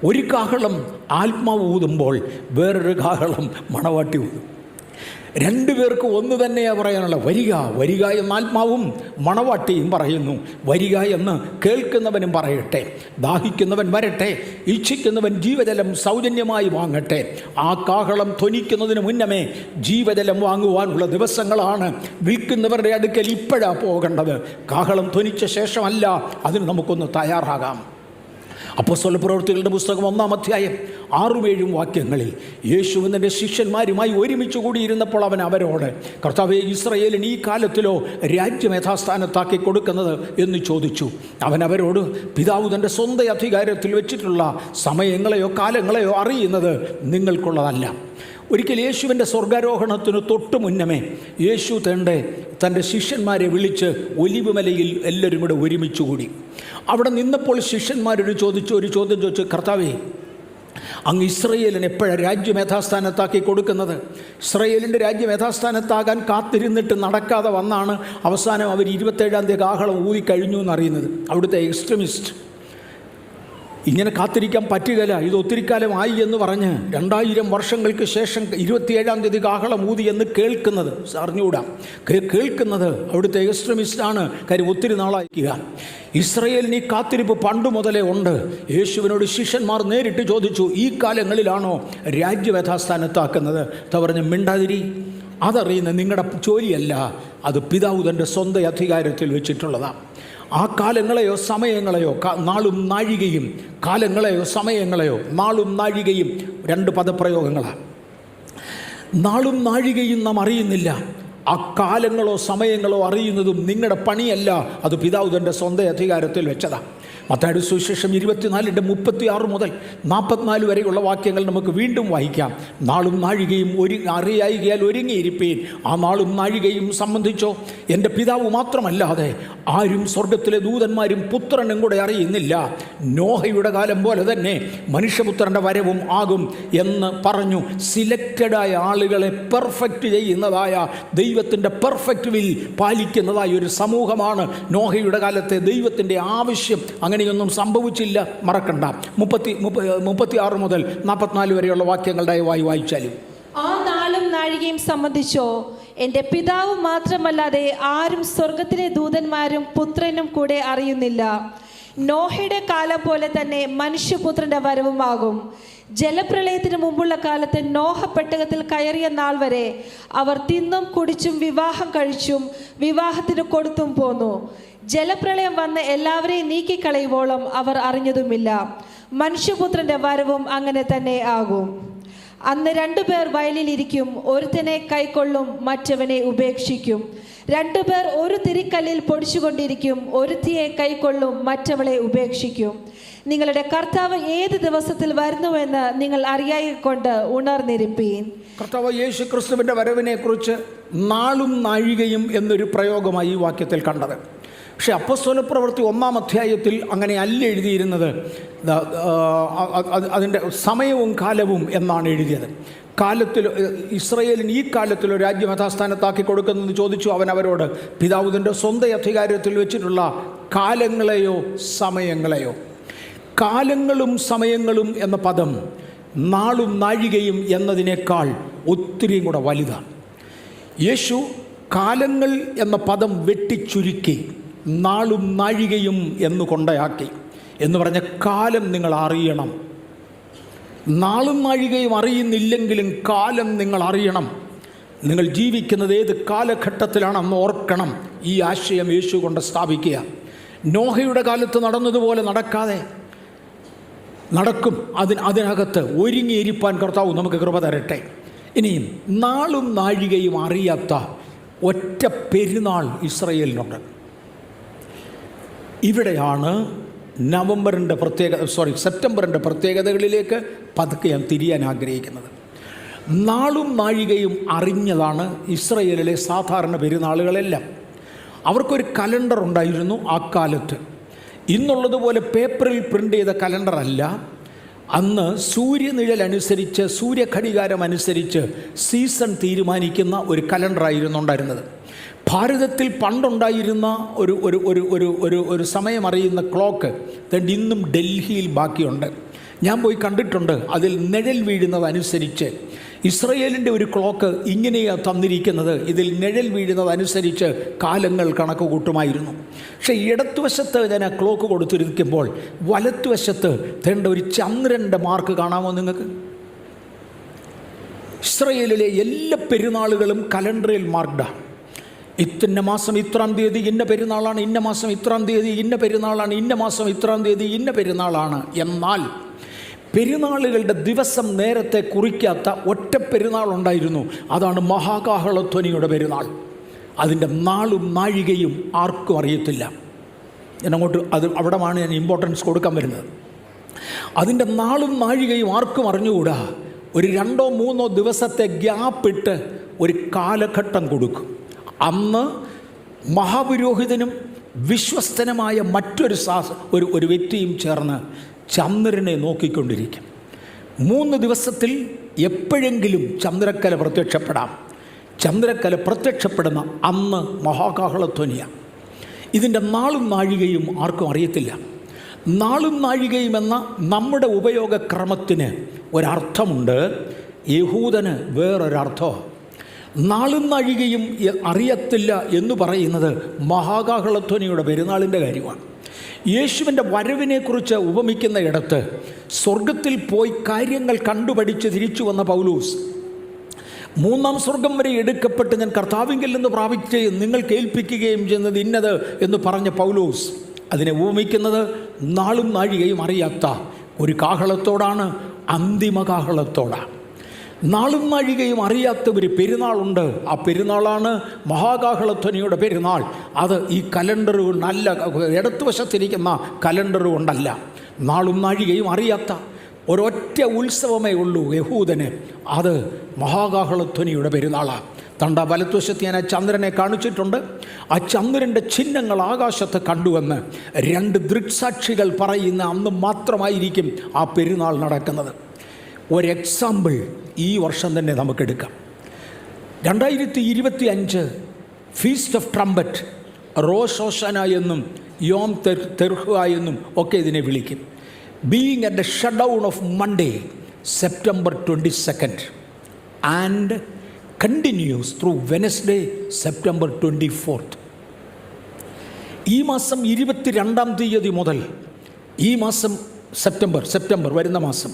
ഒരു കാഹളം ആത്മാവ് ഊതുമ്പോൾ വേറൊരു കാഹളം മണവാട്ടി ഊതും. 2 പേർക്ക് ഒന്ന് തന്നെയാണ് പറയാനുള്ള. വരിക എന്ന് ആത്മാവും മണവാട്ടിയും പറയുന്നു. വരിക എന്ന് കേൾക്കുന്നവനും പറയട്ടെ. ദാഹിക്കുന്നവൻ വരട്ടെ, ഇച്ഛിക്കുന്നവൻ ജീവജലം സൗജന്യമായി വാങ്ങട്ടെ. ആ കാഹളം ധ്വനിക്കുന്നതിന് മുന്നമേ ജീവജലം വാങ്ങുവാനുള്ള ദിവസങ്ങളാണ്. വിൽക്കുന്നവരുടെ അടുക്കൽ ഇപ്പോഴാണ് പോകേണ്ടത്. കാഹളം ധ്വനിച്ച ശേഷമല്ല. അതിന് നമുക്കൊന്ന് തയ്യാറാകാം. അപ്പോസ്തലപ്രവൃത്തികളുടെ പുസ്തകം 1-ാം അധ്യായം 6-7 വാക്യങ്ങളിൽ യേശു തൻ്റെ ശിഷ്യന്മാരുമായി ഒരുമിച്ച് കൂടിയിരുന്നപ്പോൾ അവൻ അവരോട്, കർത്താവേ, ഇസ്രായേലിന് ഈ കാലത്തിലോ രാജ്യം യഥാസ്ഥാനത്താക്കി കൊടുക്കുന്നത് എന്ന് ചോദിച്ചു. അവൻ അവരോട്, പിതാവ് തൻ്റെ സ്വന്തം അധികാരത്തിൽ വെച്ചിട്ടുള്ള സമയങ്ങളെയോ കാലങ്ങളെയോ അറിയുന്നത് നിങ്ങൾക്കുള്ളതല്ല. ഒരിക്കൽ യേശുവിൻ്റെ സ്വർഗാരോഹണത്തിന് തൊട്ട് മുന്നമേ യേശു തൻ്റെ ശിഷ്യന്മാരെ വിളിച്ച് ഒലിവ് മലയിൽ എല്ലാവരും കൂടെ ഒരുമിച്ച് കൂടി. അവിടെ നിന്നപ്പോൾ ശിഷ്യന്മാരൊരു ചോദ്യം ചോദിച്ചു, കർത്താവേ, അങ്ങ് ഇസ്രയേലിന് എപ്പോഴാണ് രാജ്യം യഥാസ്ഥാനത്താക്കി കൊടുക്കുന്നത്? ഇസ്രയേലിൻ്റെ രാജ്യം യഥാസ്ഥാനത്താകാൻ കാത്തിരുന്നിട്ട് നടക്കാതെ വന്നാണ് അവസാനം അവർ 27-ാം തീയതി കാഹളം ഊതിക്കഴിഞ്ഞു എന്നറിയുന്നത്. അവിടുത്തെ എക്സ്ട്രീമിസ്റ്റ് ഇങ്ങനെ കാത്തിരിക്കാൻ പറ്റുകയില്ല, ഇത് ഒത്തിരി കാലമായി എന്ന് പറഞ്ഞ് 2000 വർഷങ്ങൾക്ക് ശേഷം 27-ാം തീയതി കാഹളം ഊതി എന്ന് കേൾക്കുന്നത് അറിഞ്ഞുകൂടാ. കേൾക്കുന്നത് അവിടുത്തെ എക്സ്ട്രീമിസ്റ്റാണ്. കാര്യം ഒത്തിരി നാളായിരിക്കുക. ഇസ്രയേലിന് ഈ കാത്തിരിപ്പ് പണ്ട് മുതലേ ഉണ്ട്. യേശുവിനോട് ശിഷ്യന്മാർ നേരിട്ട് ചോദിച്ചു, ഈ കാലങ്ങളിലാണോ രാജ്യം യഥാസ്ഥാനത്താക്കുന്നത്? പറഞ്ഞ്, മിണ്ടാതിരി, അതറിയുന്ന നിങ്ങളുടെ ജോലിയല്ല, അത് പിതാവ് തൻ്റെ സ്വന്തം അധികാരത്തിൽ വെച്ചിട്ടുള്ളതാണ്. ആ കാലങ്ങളെയോ സമയങ്ങളെയോ, നാളും നാഴികയും, കാലങ്ങളെയോ സമയങ്ങളെയോ, നാളും നാഴികയും 2 പദപ്രയോഗങ്ങളാണ്. നാളും നാഴികയും നാം അറിയുന്നില്ല. ആ കാലങ്ങളോ സമയങ്ങളോ അറിയുന്നതും നിങ്ങളുടെ പണിയല്ല, അത് പിതാവ് തൻ്റെ സ്വന്തം അധികാരത്തിൽ വെച്ചതാണ്. മത്തായിയുടെ സുവിശേഷം 24:36 മുതൽ 44 വരെയുള്ള വാക്യങ്ങൾ നമുക്ക് വീണ്ടും വായിക്കാം. നാളും നാഴികയും അറിയായികയാൽ ഒരുങ്ങിയിരിപ്പീൻ. ആ നാളും നാഴികയും സംബന്ധിച്ചോ എൻ്റെ പിതാവ് മാത്രമല്ലാതെ ആരും സ്വർഗത്തിലെ ദൂതന്മാരും പുത്രനും കൂടെ അറിയുന്നില്ല. നോഹയുടെ കാലം പോലെ തന്നെ മനുഷ്യപുത്രൻ്റെ വരവും ആകും എന്ന് പറഞ്ഞു. സിലക്റ്റഡായ ആളുകളെ പെർഫെക്റ്റ് ചെയ്യുന്നതായ, ദൈവത്തിൻ്റെ പെർഫെക്റ്റ് വിൽ പാലിക്കുന്നതായ ഒരു സമൂഹമാണ് നോഹയുടെ കാലത്തെ ദൈവത്തിൻ്റെ ആവശ്യം. അങ്ങനെയൊന്നും സംഭവിച്ചില്ല, മറക്കണ്ട. 36 മുതൽ 44 വരെയുള്ള വാക്യങ്ങൾ ദയവായി വായിച്ചാലും. ആ നാളും നാഴികയും സംബന്ധിച്ചോ എൻ്റെ പിതാവ് മാത്രമല്ലാതെ ആരും സ്വർഗത്തിലെ ദൂതന്മാരും പുത്രനും കൂടെ അറിയുന്നില്ല. നോഹയുടെ കാലം പോലെ തന്നെ മനുഷ്യപുത്രന്റെ വരവുമാകും. ജലപ്രളയത്തിന് മുമ്പുള്ള കാലത്ത് നോഹ പെട്ടകത്തിൽ കയറിയ നാൾ വരെ അവർ തിന്നും കുടിച്ചും വിവാഹം കഴിച്ചും വിവാഹത്തിന് കൊടുത്തും പോന്നു. ജലപ്രളയം വന്ന് എല്ലാവരെയും നീക്കിക്കളയുവോളം അവർ അറിഞ്ഞതുമില്ല. മനുഷ്യപുത്രന്റെ വരവും അങ്ങനെ തന്നെ ആകും. അന്ന് 2 പേർ വയലിലിരിക്കും, ഒരുത്തനെ കൈക്കൊള്ളും, മറ്റവനെ ഉപേക്ഷിക്കും. 2 പേർ ഒരു തിരിക്കല്ലിൽ പൊടിച്ചുകൊണ്ടിരിക്കും, ഒരുത്തിയെ കൈക്കൊള്ളും, മറ്റവളെ ഉപേക്ഷിക്കും. നിങ്ങളുടെ കർത്താവ് ഏത് ദിവസത്തിൽ വരുന്നുവെന്ന് നിങ്ങൾ അറിയായിക്കൊണ്ട് ഉണർന്നിരിപ്പീൻ. കർത്താവ് യേശു ക്രിസ്തുവിൻ്റെ വരവിനെ കുറിച്ച് നാളും നാഴികയും എന്നൊരു പ്രയോഗമായി ഈ വാക്യത്തിൽ കണ്ടത്. പക്ഷേ അപ്പോസ്തലപ്രവൃത്തി 1-ാം അധ്യായത്തിൽ അങ്ങനെ അല്ല എഴുതിയിരുന്നത്. അതിൻ്റെ സമയവും കാലവും എന്നാണ് എഴുതിയത്. കാലത്തിൽ ഇസ്രയേലിന് ഈ കാലത്തിലോ രാജ്യം യഥാസ്ഥാനത്താക്കി കൊടുക്കുന്നതെന്ന് ചോദിച്ചു. അവൻ അവരോട്, പിതാവ് തൻ്റെ സ്വന്തം അധികാരത്തിൽ വെച്ചിട്ടുള്ള കാലങ്ങളെയോ സമയങ്ങളെയോ. കാലങ്ങളും സമയങ്ങളും എന്ന പദം നാളും നാഴികയും എന്നതിനേക്കാൾ ഒത്തിരിയും കൂടെ വലുതാണ്. യേശു കാലങ്ങൾ എന്ന പദം വെട്ടിച്ചുരുക്കി നാളും നാഴികയും എന്ന് കൊണ്ടയാക്കി. എന്ന് പറഞ്ഞ കാലം നിങ്ങൾ അറിയണം. നാളും നാഴികയും അറിയുന്നില്ലെങ്കിലും കാലം നിങ്ങൾ അറിയണം. നിങ്ങൾ ജീവിക്കുന്നത് ഏത് കാലഘട്ടത്തിലാണെന്ന് ഓർക്കണം. ഈ ആശയം യേശു കൊണ്ട് സ്ഥാപിക്കുക. നോഹയുടെ കാലത്ത് നടന്നതുപോലെ നടക്കാതെ നടക്കും. അതിനകത്ത് ഒരുങ്ങിയിരിപ്പാൻ കർത്താവ് നമുക്ക് കൃപ തരട്ടെ. ഇനിയും നാളും നാഴികയും അറിയാത്ത ഒറ്റ പെരുന്നാൾ ഇസ്രയേലിനുണ്ട്. ഇവിടെയാണ് സെപ്റ്റംബറിൻ്റെ പ്രത്യേകതകളിലേക്ക് പതുക്കെ ഞാൻ തിരിയാൻ ആഗ്രഹിക്കുന്നത്. നാളും നാഴികയും അറിഞ്ഞതാണ് ഇസ്രയേലിലെ സാധാരണ പെരുന്നാളുകളെല്ലാം. അവർക്കൊരു കലണ്ടർ ഉണ്ടായിരുന്നു ആ കാലത്ത്. ഇന്നുള്ളതുപോലെ പേപ്പറിൽ പ്രിൻ്റ് ചെയ്ത കലണ്ടറല്ല. അന്ന് സൂര്യനിഴലനുസരിച്ച്, സൂര്യഘടികാരം അനുസരിച്ച് സീസൺ തീരുമാനിക്കുന്ന ഒരു കലണ്ടറായിരുന്നു ഉണ്ടായിരുന്നത്. ഭാരതത്തിൽ പണ്ടുണ്ടായിരുന്ന ഒരു ഒരു ഒരു ഒരു ഒരു ഒരു സമയം അറിയുന്ന ക്ലോക്ക് ഇന്നും ഡൽഹിയിൽ ബാക്കിയുണ്ട്. ഞാൻ പോയി കണ്ടിട്ടുണ്ട്. അതിൽ നിഴൽ വീഴുന്നതനുസരിച്ച് ഇസ്രയേലിൻ്റെ ഒരു ക്ലോക്ക് ഇങ്ങനെയാണ് തന്നിരിക്കുന്നത്. ഇതിൽ നിഴൽ വീഴുന്നതനുസരിച്ച് കാലങ്ങൾ കണക്ക് കൂട്ടുമായിരുന്നു. പക്ഷേ ഇടത്തുവശത്ത് ഞാൻ ആ ക്ലോക്ക് കൊടുത്തിരിക്കുമ്പോൾ വലത്തുവശത്ത് തേണ്ട ഒരു ചന്ദ്രൻ്റെ മാർക്ക് കാണാമോ നിങ്ങൾക്ക്? ഇസ്രയേലിലെ എല്ലാ പെരുന്നാളുകളും കലണ്ടറിൽ മാർക്ക്ഡാണ്. ഇന്ന മാസം ഇത്രാം തീയതി ഇന്ന പെരുന്നാളാണ്, ഇന്ന മാസം ഇത്രാം തീയതി ഇന്ന പെരുന്നാളാണ്, ഇന്ന മാസം ഇത്രാം തീയതി ഇന്ന പെരുന്നാളാണ്. എന്നാൽ പെരുന്നാളുകളുടെ ദിവസം നേരത്തെ കുറിക്കാത്ത ഒറ്റ പെരുന്നാളുണ്ടായിരുന്നു. അതാണ് മഹാകാഹളധ്വനിയുടെ പെരുന്നാൾ. അതിൻ്റെ നാളും നാഴികയും ആർക്കും അറിയത്തില്ല. എന്നങ്ങോട്ട് അവിടമാണ് ഞാൻ ഇമ്പോർട്ടൻസ് കൊടുക്കാൻ വരുന്നത്. അതിൻ്റെ നാളും നാഴികയും ആർക്കും അറിഞ്ഞുകൂടാ. ഒരു 2-3 ദിവസത്തെ ഗ്യാപ്പിട്ട് ഒരു കാലഘട്ടം കൊടുക്കും. അന്ന് മഹാപുരോഹിതനും വിശ്വസ്തനുമായ മറ്റൊരു ഒരു വ്യക്തിയും ചേർന്ന് ചന്ദ്രനെ നോക്കിക്കൊണ്ടിരിക്കും. 3 ദിവസത്തിൽ എപ്പോഴെങ്കിലും ചന്ദ്രക്കല പ്രത്യക്ഷപ്പെടാം. ചന്ദ്രക്കല പ്രത്യക്ഷപ്പെടുന്ന അന്ന് മഹാകാഹളധ്വനിയാണ്. ഇതിൻ്റെ നാളും നാഴികയും ആർക്കും അറിയത്തില്ല. നാളും നാഴികയും എന്ന നമ്മുടെ ഉപയോഗക്രമത്തിന് ഒരർത്ഥമുണ്ട്, യഹൂദന് വേറൊരർത്ഥമാണ്. നാളും നാഴികയും അറിയത്തില്ല എന്ന് പറയുന്നത് മഹാകാഹളധ്വനിയുടെ പെരുന്നാളിൻ്റെ കാര്യമാണ്. യേശുവിൻ്റെ വരവിനെക്കുറിച്ച് ഉപമിക്കുന്ന ഇടത്ത് സ്വർഗത്തിൽ പോയി കാര്യങ്ങൾ കണ്ടുപഠിച്ച് തിരിച്ചു വന്ന പൗലോസ് 3-ാം സ്വർഗം വരെ എടുക്കപ്പെട്ട് ഞാൻ കർത്താവിങ്കിൽ നിന്ന് പ്രാപിക്കുകയും നിങ്ങൾ കേൾപ്പിക്കുകയും ചെയ്യുന്നത് ഇന്നത് എന്ന് പറഞ്ഞ പൗലോസ് അതിനെ ഉപമിക്കുന്നത് നാളും നാഴികയും അറിയാത്ത ഒരു കാഹളത്തോടാണ്, അന്തിമ കാഹളത്തോടാണ്. നാളും നാഴികയും അറിയാത്ത ഒരു പെരുന്നാളുണ്ട്. ആ പെരുന്നാളാണ് മഹാകാഹളധ്വനിയുടെ പെരുന്നാൾ. അത് ഈ കലണ്ടർ നല്ല ഇടത്തുവശത്തിരിക്കുന്ന കലണ്ടർ കൊണ്ടല്ല. നാളും നാഴികയും അറിയാത്ത ഒരൊറ്റ ഉത്സവമേ ഉള്ളൂ യഹൂദന്. അത് മഹാകാഹളധ്വനിയുടെ പെരുന്നാളാണ്. തണ്ട വലത്തുവശത്ത് ഞാൻ ആ ചന്ദ്രനെ കാണിച്ചിട്ടുണ്ട്. ആ ചന്ദ്രൻ്റെ ചിഹ്നങ്ങൾ ആകാശത്ത് കണ്ടുവന്ന് 2 ദൃക്സാക്ഷികൾ പറയുന്ന അന്ന് മാത്രമായിരിക്കും ആ പെരുന്നാൾ നടക്കുന്നത്. ഒരു എക്സാമ്പിൾ ഈ വർഷം തന്നെ നമുക്കെടുക്കാം. 2025 ഫീസ്റ്റ് ഓഫ് ട്രംപറ്റ്, റോഷ് ഹോഷാന എന്നും യോം തെർഹുവ എന്നും ഒക്കെ ഇതിനെ വിളിക്കും. Being at the shut down of Monday September 22 and continuous through Wednesday September 24. ഈ മാസം 22-ാം തീയതി മുതൽ ഈ മാസം സെപ്റ്റംബർ വരുന്ന മാസം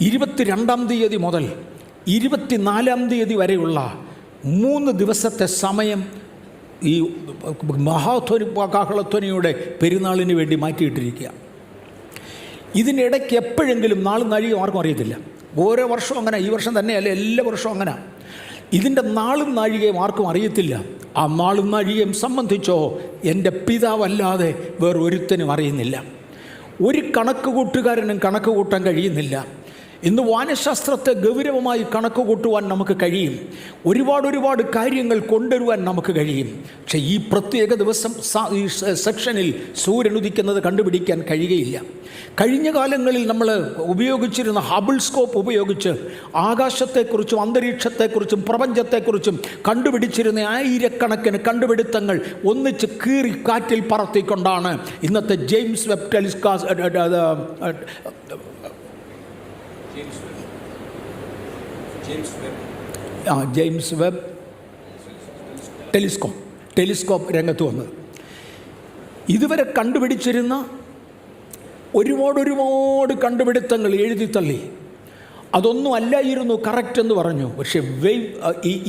22-ാം തീയതി മുതൽ 24-ാം തീയതി വരെയുള്ള 3 ദിവസത്തെ സമയം ഈ മഹാകാഹളധ്വനിയുടെ പെരുന്നാളിന് വേണ്ടി മാറ്റിയിട്ടിരിക്കുക. ഇതിനിടയ്ക്ക് എപ്പോഴെങ്കിലും നാളും നാഴികയും ആർക്കും അറിയത്തില്ല. ഓരോ വർഷവും അങ്ങനെ, ഈ വർഷം തന്നെയല്ല, എല്ലാ വർഷവും അങ്ങനെ. ഇതിൻ്റെ നാളും നാഴികയും ആർക്കും അറിയത്തില്ല. ആ നാളും നാഴികയും സംബന്ധിച്ചോ എൻ്റെ പിതാവല്ലാതെ വേറൊരുത്തനും അറിയുന്നില്ല. ഒരു കണക്ക് കൂട്ടുകാരനും കണക്ക് കൂട്ടാൻ കഴിയുന്നില്ല. ഇന്ന് വാനശാസ്ത്രത്തെ ഗൗരവമായി കണക്ക് കൂട്ടുവാൻ നമുക്ക് കഴിയും. ഒരുപാട് കാര്യങ്ങൾ കൊണ്ടുവരുവാൻ നമുക്ക് കഴിയും. പക്ഷേ ഈ പ്രത്യേക ദിവസം ഈ സെക്ഷനിൽ സൂര്യൻ ഉദിക്കുന്നത് കണ്ടുപിടിക്കാൻ കഴിയുകയില്ല. കഴിഞ്ഞ കാലങ്ങളിൽ നമ്മൾ ഉപയോഗിച്ചിരുന്ന ഹബിൾ സ്കോപ്പ് ഉപയോഗിച്ച് ആകാശത്തെക്കുറിച്ചും അന്തരീക്ഷത്തെക്കുറിച്ചും പ്രപഞ്ചത്തെക്കുറിച്ചും കണ്ടുപിടിച്ചിരുന്ന ആയിരക്കണക്കിന് കണ്ടുപിടുത്തങ്ങൾ ഒന്നിച്ച് കീറി കാറ്റിൽ പറത്തിക്കൊണ്ടാണ് ഇന്നത്തെ ജെയിംസ് വെബ് ടെലിസ്കോപ്പ് രംഗത്ത് വന്നത്. ഇതുവരെ കണ്ടുപിടിച്ചിരുന്ന ഒരുപാട് കണ്ടുപിടുത്തങ്ങൾ എഴുതി തള്ളി. അതൊന്നും അല്ലായിരുന്നു കറക്റ്റ് എന്ന് പറഞ്ഞു. പക്ഷേ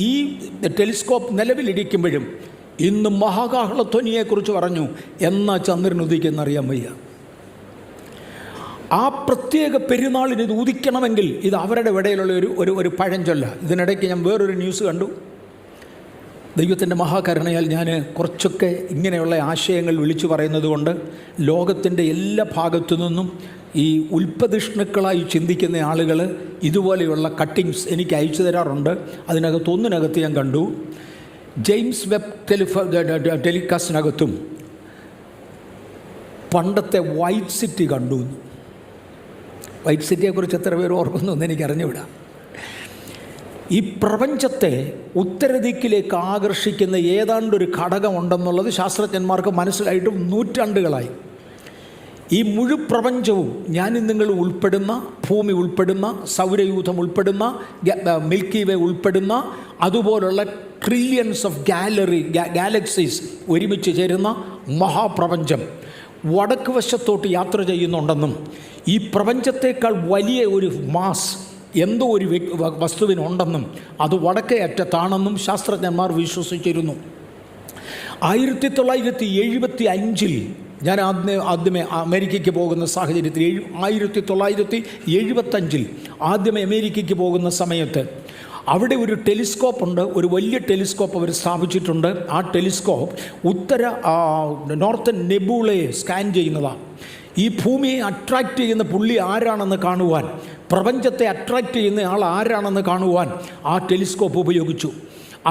ഈ ടെലിസ്കോപ്പ് നിലവിലിരിക്കുമ്പോഴും ഇന്ന് മഹാകാഹളധ്വനിയെക്കുറിച്ച് പറഞ്ഞു. എന്നാ ചന്ദ്രൻ ഉദിക്കുന്നറിയാൻ വയ്യ. ആ പ്രത്യേക പെരുന്നാളിന് ഇത് ഉദിക്കണമെങ്കിൽ ഇത് അവരുടെ ഇടയിലുള്ള ഒരു പഴഞ്ചൊല്ല. ഇതിനിടയ്ക്ക് ഞാൻ വേറൊരു ന്യൂസ് കണ്ടു. ദൈവത്തിൻ്റെ മഹാകരുണയാൽ ഞാൻ കുറച്ചൊക്കെ ഇങ്ങനെയുള്ള ആശയങ്ങൾ വിളിച്ചു പറയുന്നത് കൊണ്ട് ലോകത്തിൻ്റെ എല്ലാ ഭാഗത്തു നിന്നും ഈ ഉൽപ്പതിഷ്ണുക്കളായി ചിന്തിക്കുന്ന ആളുകൾ ഇതുപോലെയുള്ള കട്ടിങ്സ് എനിക്ക് അയച്ചു തരാറുണ്ട്. ഒന്നിനകത്ത് ഞാൻ കണ്ടു, ജെയിംസ് വെബ് ടെലികാസ്റ്റിനകത്തും പണ്ടത്തെ വൈറ്റ് സിറ്റി കണ്ടു. വൈറ്റ് സിറ്റിയെക്കുറിച്ച് എത്ര പേർ ഓർക്കുന്നു എന്ന് എനിക്കറിഞ്ഞുവിടാ. ഈ പ്രപഞ്ചത്തെ ഉത്തരദിക്കിലേക്ക് ആകർഷിക്കുന്ന ഏതാണ്ടൊരു ഘടകമുണ്ടെന്നുള്ളത് ശാസ്ത്രജ്ഞന്മാർക്ക് മനസ്സിലായിട്ട് നൂറ്റാണ്ടുകളായി. ഈ മുഴുപ്രപഞ്ചവും ഞാനും നിങ്ങൾ ഉൾപ്പെടുന്ന, ഭൂമി ഉൾപ്പെടുന്ന, സൗരയൂഥം ഉൾപ്പെടുന്ന, മിൽക്കി വേ ഉൾപ്പെടുന്ന, അതുപോലുള്ള ട്രില്യൺസ് ഓഫ് ഗാലക്സീസ് ഒരുമിച്ച് ചേരുന്ന മഹാപ്രപഞ്ചം വടക്ക് വശത്തോട്ട് യാത്ര ചെയ്യുന്നുണ്ടെന്നും ഈ പ്രപഞ്ചത്തേക്കാൾ വലിയ ഒരു മാസ് എന്തോ ഒരു വസ്തുവിനുണ്ടെന്നും അത് വടക്കേ അറ്റത്താണെന്നും ശാസ്ത്രജ്ഞന്മാർ വിശ്വസിച്ചിരുന്നു. 1975 ഞാൻ ആദ്യമേ അമേരിക്കയ്ക്ക് പോകുന്ന സാഹചര്യത്തിൽ 1975 ആദ്യമേ അമേരിക്കയ്ക്ക് പോകുന്ന സമയത്ത് അവിടെ ഒരു ടെലിസ്കോപ്പ് ഉണ്ട്, ഒരു വലിയ ടെലിസ്കോപ്പ് അവർ സ്ഥാപിച്ചിട്ടുണ്ട്. ആ ടെലിസ്കോപ്പ് നോർത്തേൺ നെബൂളയെ സ്കാൻ ചെയ്യുന്നതാണ്. ഈ ഭൂമിയെ അട്രാക്റ്റ് ചെയ്യുന്ന പുള്ളി ആരാണെന്ന് കാണുവാൻ, പ്രപഞ്ചത്തെ അട്രാക്റ്റ് ചെയ്യുന്ന ആൾ ആരാണെന്ന് കാണുവാൻ ആ ടെലിസ്കോപ്പ് ഉപയോഗിച്ചു.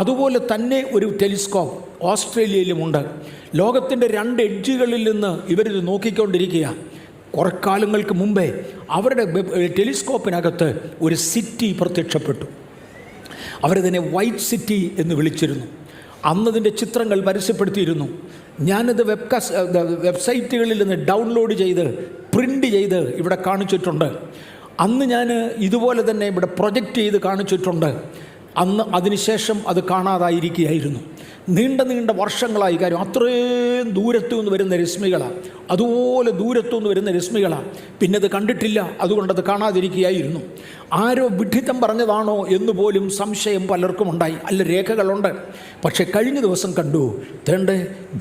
അതുപോലെ തന്നെ ഒരു ടെലിസ്കോപ്പ് ഓസ്ട്രേലിയയിലുമുണ്ട്. ലോകത്തിൻ്റെ 2 എഡ്ജുകളിൽ നിന്ന് ഇവരിത് നോക്കിക്കൊണ്ടിരിക്കുക. കുറക്കാലങ്ങൾക്ക് മുമ്പേ അവരുടെ ടെലിസ്കോപ്പിനകത്ത് ഒരു സിറ്റി പ്രത്യക്ഷപ്പെട്ടു. അവരതിനെ വൈറ്റ് സിറ്റി എന്ന് വിളിച്ചിരുന്നു. അന്നതിൻ്റെ ചിത്രങ്ങൾ പരസ്യപ്പെടുത്തിയിരുന്നു. ഞാനത് വെബ്സൈറ്റുകളിൽ നിന്ന് ഡൗൺലോഡ് ചെയ്ത് പ്രിൻ്റ് ചെയ്ത് ഇവിടെ കാണിച്ചിട്ടുണ്ട്. അന്ന് ഞാൻ ഇതുപോലെ തന്നെ ഇവിടെ പ്രൊജക്റ്റ് ചെയ്ത് കാണിച്ചിട്ടുണ്ട്. അന്ന് അതിനുശേഷം അത് കാണാതായിരിക്കുകയായിരുന്നു. നീണ്ട വർഷങ്ങളായി. കാര്യം അത്രയും ദൂരത്തു നിന്ന് വരുന്ന രശ്മികളാണ്, അതുപോലെ ദൂരത്തു നിന്ന് വരുന്ന രശ്മികളാണ്. പിന്നെ അത് കണ്ടിട്ടില്ല, അതുകൊണ്ടത് കാണാതിരിക്കുകയായിരുന്നു. ആരോ വിഡ്ഢിത്തം പറഞ്ഞതാണോ എന്ന് പോലും സംശയം പലർക്കും ഉണ്ടായി. അല്ല, രേഖകളുണ്ട്. പക്ഷേ കഴിഞ്ഞ ദിവസം കണ്ടു,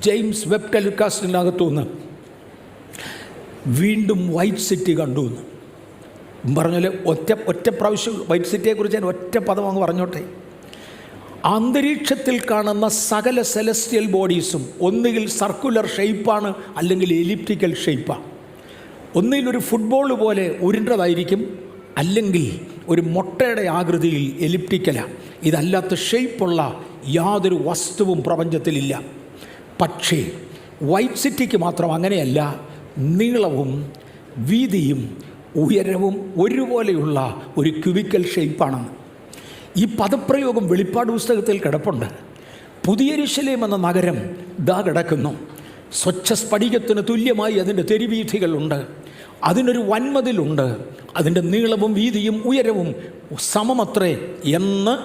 ജെയിംസ് വെബ് ടെലികാസ്റ്റിനകത്തുനിന്ന് വീണ്ടും വൈറ്റ് സിറ്റി കണ്ടു എന്ന് പറഞ്ഞാൽ ഒറ്റ പ്രാവശ്യം വൈറ്റ് സിറ്റിയെക്കുറിച്ച് ഞാൻ ഒറ്റ പദം അങ്ങ് പറഞ്ഞോട്ടെ. അന്തരീക്ഷത്തിൽ കാണുന്ന സകല സെലസ്റ്റിയൽ ബോഡീസും ഒന്നുകിൽ സർക്കുലർ ഷേപ്പാണ്, അല്ലെങ്കിൽ എലിപ്റ്റിക്കൽ ഷേപ്പാണ്. ഒന്നുകിൽ ഒരു ഫുട്ബോൾ പോലെ ഉരുണ്ടതായിരിക്കും, അല്ലെങ്കിൽ ഒരു മുട്ടയുടെ ആകൃതിയിൽ എലിപ്റ്റിക്കലാണ്. ഇതല്ലാത്ത ഷേപ്പുള്ള യാതൊരു വസ്തുവും പ്രപഞ്ചത്തിലില്ല. പക്ഷേ വൈറ്റ് സിറ്റിക്ക് മാത്രം അങ്ങനെയല്ല. നീളവും വീതിയും ഉയരവും ഒരുപോലെയുള്ള ഒരു ക്യൂബിക്കൽ ഷേപ്പാണെന്ന്. ഈ പദപ്രയോഗം വെളിപ്പാട് പുസ്തകത്തിൽ കിടപ്പുണ്ട്. പുതിയ യെരൂശലേം എന്ന നഗരം ദാ കിടക്കുന്നു. സ്വച്ഛ സ്ഫടികത്തിന് തുല്യമായി അതിൻ്റെ തെരുവീഥികളുണ്ട്. അതിനൊരു വൻമതിലുണ്ട്. അതിൻ്റെ നീളവും വീതിയും ഉയരവും സമമത്രേ എന്ന്,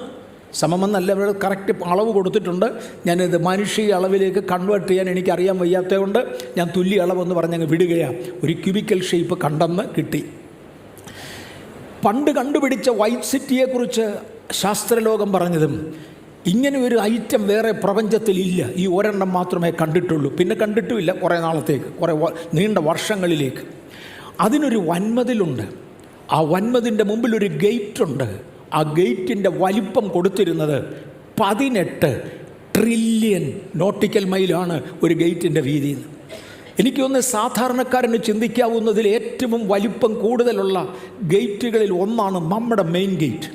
സമമെന്നല്ല ഇവിടെ കറക്റ്റ് അളവ് കൊടുത്തിട്ടുണ്ട്. ഞാനിത് മനുഷ്യ അളവിലേക്ക് കൺവേർട്ട് ചെയ്യാൻ എനിക്കറിയാൻ വയ്യാത്തതുകൊണ്ട് ഞാൻ തുല്യ അളവെന്ന് പറഞ്ഞങ്ങ് വിടുകയാണ്. ഒരു ക്യൂബിക്കൽ ഷേപ്പ് കണ്ടെന്ന് കിട്ടി. പണ്ട് കണ്ടുപിടിച്ച വൈറ്റ് സിറ്റിയെക്കുറിച്ച് ശാസ്ത്രലോകം പറഞ്ഞതും ഇങ്ങനെ ഒരു ഐറ്റം വേറെ പ്രപഞ്ചത്തിലില്ല, ഈ ഒരെണ്ണം മാത്രമേ കണ്ടിട്ടുള്ളൂ. പിന്നെ കണ്ടിട്ടുമില്ല കുറേ നാളത്തേക്ക്, കുറേ നീണ്ട വർഷങ്ങളിലേക്ക്. അതിനൊരു വൻമതിലുണ്ട്. ആ വൻമതിൻ്റെ മുമ്പിൽ ഒരു ഗേറ്റുണ്ട്. ആ ഗേറ്റിൻ്റെ വലിപ്പം കൊടുത്തിരുന്നത് 18 ട്രില്യൺ നോട്ടിക്കൽ മൈലാണ് ഒരു ഗേറ്റിൻ്റെ വീതി. എനിക്ക് തോന്നുന്നു സാധാരണക്കാരന് ചിന്തിക്കാവുന്നതിൽ ഏറ്റവും വലിപ്പം കൂടുതലുള്ള ഗേറ്റുകളിൽ ഒന്നാണ് നമ്മുടെ മെയിൻ ഗേറ്റ്.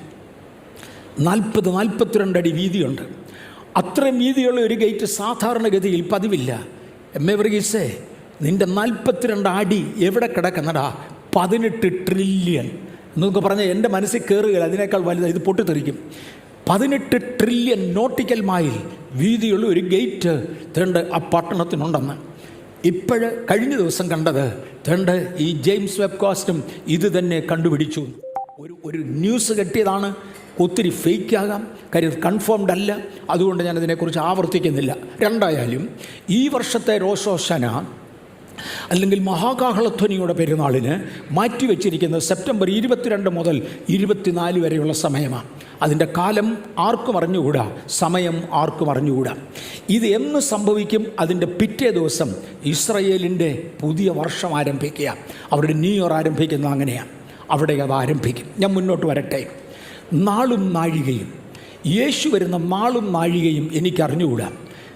40-42 അടി വീതിയുണ്ട്. അത്രയും വീതിയുള്ള ഒരു ഗേറ്റ് സാധാരണഗതിയിൽ പതിവില്ല. വർഗീസേ, നിൻ്റെ 42 അടി എവിടെ കിടക്കുന്നടാ? 18 ട്രില്യൺ എന്നൊക്കെ പറഞ്ഞാൽ എൻ്റെ മനസ്സിൽ കയറുകയില്ല. അതിനേക്കാൾ വലുത് ഇത് പൊട്ടിത്തെറിക്കും. 18 ട്രില്യൺ നോട്ടിക്കൽ മൈൽ വീതിയുള്ള ഒരു ഗേറ്റ് ആ പട്ടണത്തിനുണ്ടെന്ന് കഴിഞ്ഞ ദിവസം കണ്ടത് ഈ ജെയിംസ് വെബ് കാസ്റ്റും ഇത് തന്നെ കണ്ടുപിടിച്ചു. ഒരു ന്യൂസ് കെട്ടിയതാണ്. ഒത്തിരി ഫേക്കാകാം, കാര്യം കൺഫേംഡ് അല്ല. അതുകൊണ്ട് ഞാനതിനെക്കുറിച്ച് ആവർത്തിക്കുന്നില്ല. രണ്ടായാലും ഈ വർഷത്തെ റോഷോശന അല്ലെങ്കിൽ മഹാകാഹളധ്വനിയുടെ പെരുന്നാളിന് മാറ്റിവെച്ചിരിക്കുന്നത് സെപ്റ്റംബർ 22 മുതൽ 24 വരെയുള്ള സമയമാണ്. അതിൻ്റെ കാലം ആർക്കും അറിഞ്ഞുകൂടാ, സമയം ആർക്കും അറിഞ്ഞുകൂടാ. ഇത് എന്ന് സംഭവിക്കും? അതിൻ്റെ പിറ്റേ ദിവസം ഇസ്രയേലിൻ്റെ പുതിയ വർഷം ആരംഭിക്കുക. അവരുടെ ന്യൂ ഇയർ ആരംഭിക്കുന്നത് അങ്ങനെയാണ്. അവിടെ അത് ആരംഭിക്കും. ഞാൻ മുന്നോട്ട് വരട്ടെ. നാളും നാഴികയും, യേശു വരുന്ന നാളും നാഴികയും എനിക്കറിഞ്ഞുകൂടാ.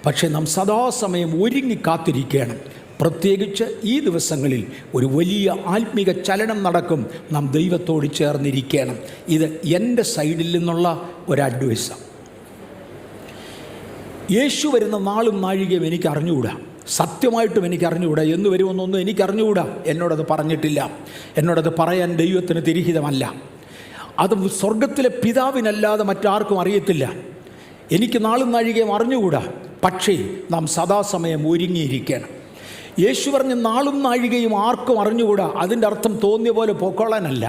പക്ഷേ നാം സദാസമയം ഒരുങ്ങി കാത്തിരിക്കണം. പ്രത്യേകിച്ച് ഈ ദിവസങ്ങളിൽ ഒരു വലിയ ആത്മീക ചലനം നടക്കും. നാം ദൈവത്തോട് ചേർന്നിരിക്കണം. ഇത് എൻ്റെ സൈഡിൽ നിന്നുള്ള ഒരു അഡ്വൈസാണ്. യേശു വരുന്ന നാളും നാഴികയും എനിക്കറിഞ്ഞുകൂടാ. സത്യമായിട്ടും എനിക്കറിഞ്ഞുകൂടാ. എന്ന് വരുമെന്നൊന്നും എനിക്കറിഞ്ഞുകൂടാ. എന്നോടത് പറഞ്ഞിട്ടില്ല. എന്നോടത് പറയാൻ ദൈവത്തിന് തിരിഹിതമല്ല. അത് സ്വർഗത്തിലെ പിതാവിനല്ലാതെ മറ്റാർക്കും അറിയത്തില്ല. എനിക്ക് നാളും നാഴികയും അറിഞ്ഞുകൂടാ. പക്ഷേ നാം സദാസമയം ഒരുങ്ങിയിരിക്കണം. യേശു പറഞ്ഞ നാളും നാഴികയും ആർക്കും അറിഞ്ഞുകൂടാ. അതിൻ്റെ അർത്ഥം തോന്നിയ പോലെ പൊക്കോളാനല്ല.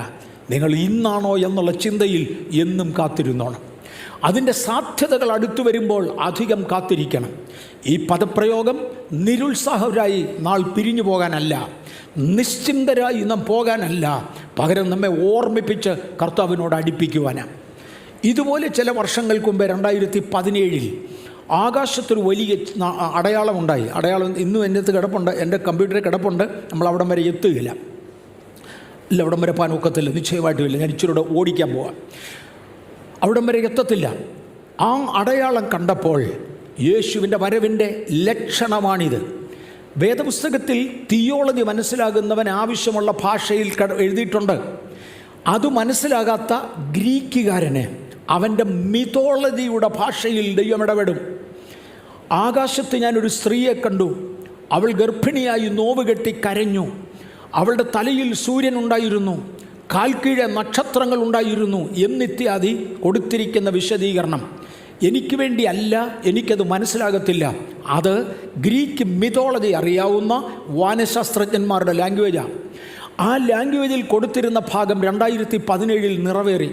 നിങ്ങൾ ഇന്നാണോ എന്നുള്ള ചിന്തയിൽ എന്നും കാത്തിരുന്നോണം. അതിൻ്റെ സാധ്യതകൾ അടുത്തു വരുമ്പോൾ അധികം കാത്തിരിക്കണം. ഈ പദപ്രയോഗം നിരുത്സാഹരായി നാൾ പിരിഞ്ഞു പോകാനല്ല, നിശ്ചിന്തരായി നാം പോകാനല്ല, പകരം നമ്മെ ഓർമ്മിപ്പിച്ച് കർത്താവിനോട് അടുപ്പിക്കുവാനാണ്. ഇതുപോലെ ചില വർഷങ്ങൾക്ക് മുമ്പേ 2017 ആകാശത്തൊരു വലിയ അടയാളമുണ്ടായി. അടയാളം ഇന്നും എൻ്റെ അടുത്ത് കിടപ്പുണ്ട്, എൻ്റെ കമ്പ്യൂട്ടറിൽ കിടപ്പുണ്ട്. നമ്മൾ അവിടം വരെ എത്തുകയില്ല, ഇല്ല, അവിടം വരെ പോകാൻ ഒക്കത്തില്ല, നിശ്ചയമായിട്ടുമില്ല. ഞാൻ ഇച്ചിരൂടെ ഓടിക്കാൻ പോവാം, അവിടം വരെ എത്തത്തില്ല. ആ അടയാളം കണ്ടപ്പോൾ യേശുവിൻ്റെ വരവിൻ്റെ ലക്ഷണമാണിത്. വേദപുസ്തകത്തിൽ തിയോളജി മനസ്സിലാകുന്നവൻ ആവശ്യമുള്ള ഭാഷയിൽ എഴുതിയിട്ടുണ്ട്. അത് മനസ്സിലാകാത്ത ഗ്രീക്കുകാരന് അവൻ്റെ മിതോളജിയുടെ ഭാഷയിൽ ദൈവം ഇടപെടും. ആകാശത്ത് ഞാനൊരു സ്ത്രീയെ കണ്ടു, അവൾ ഗർഭിണിയായി നോവ് കെട്ടി കരഞ്ഞു. അവളുടെ തലയിൽ സൂര്യൻ ഉണ്ടായിരുന്നു, കാൽക്കീഴെ നക്ഷത്രങ്ങൾ ഉണ്ടായിരുന്നു എന്നിത്യാദി കൊടുത്തിരിക്കുന്ന വിശദീകരണം എനിക്ക് വേണ്ടി അല്ല, എനിക്കത് മനസ്സിലാകത്തില്ല. അത് ഗ്രീക്ക് മിതോളജി അറിയാവുന്ന വാനശാസ്ത്രജ്ഞന്മാരുടെ ലാംഗ്വേജാണ്. ആ ലാംഗ്വേജിൽ കൊടുത്തിരുന്ന ഭാഗം 2017 നിറവേറി.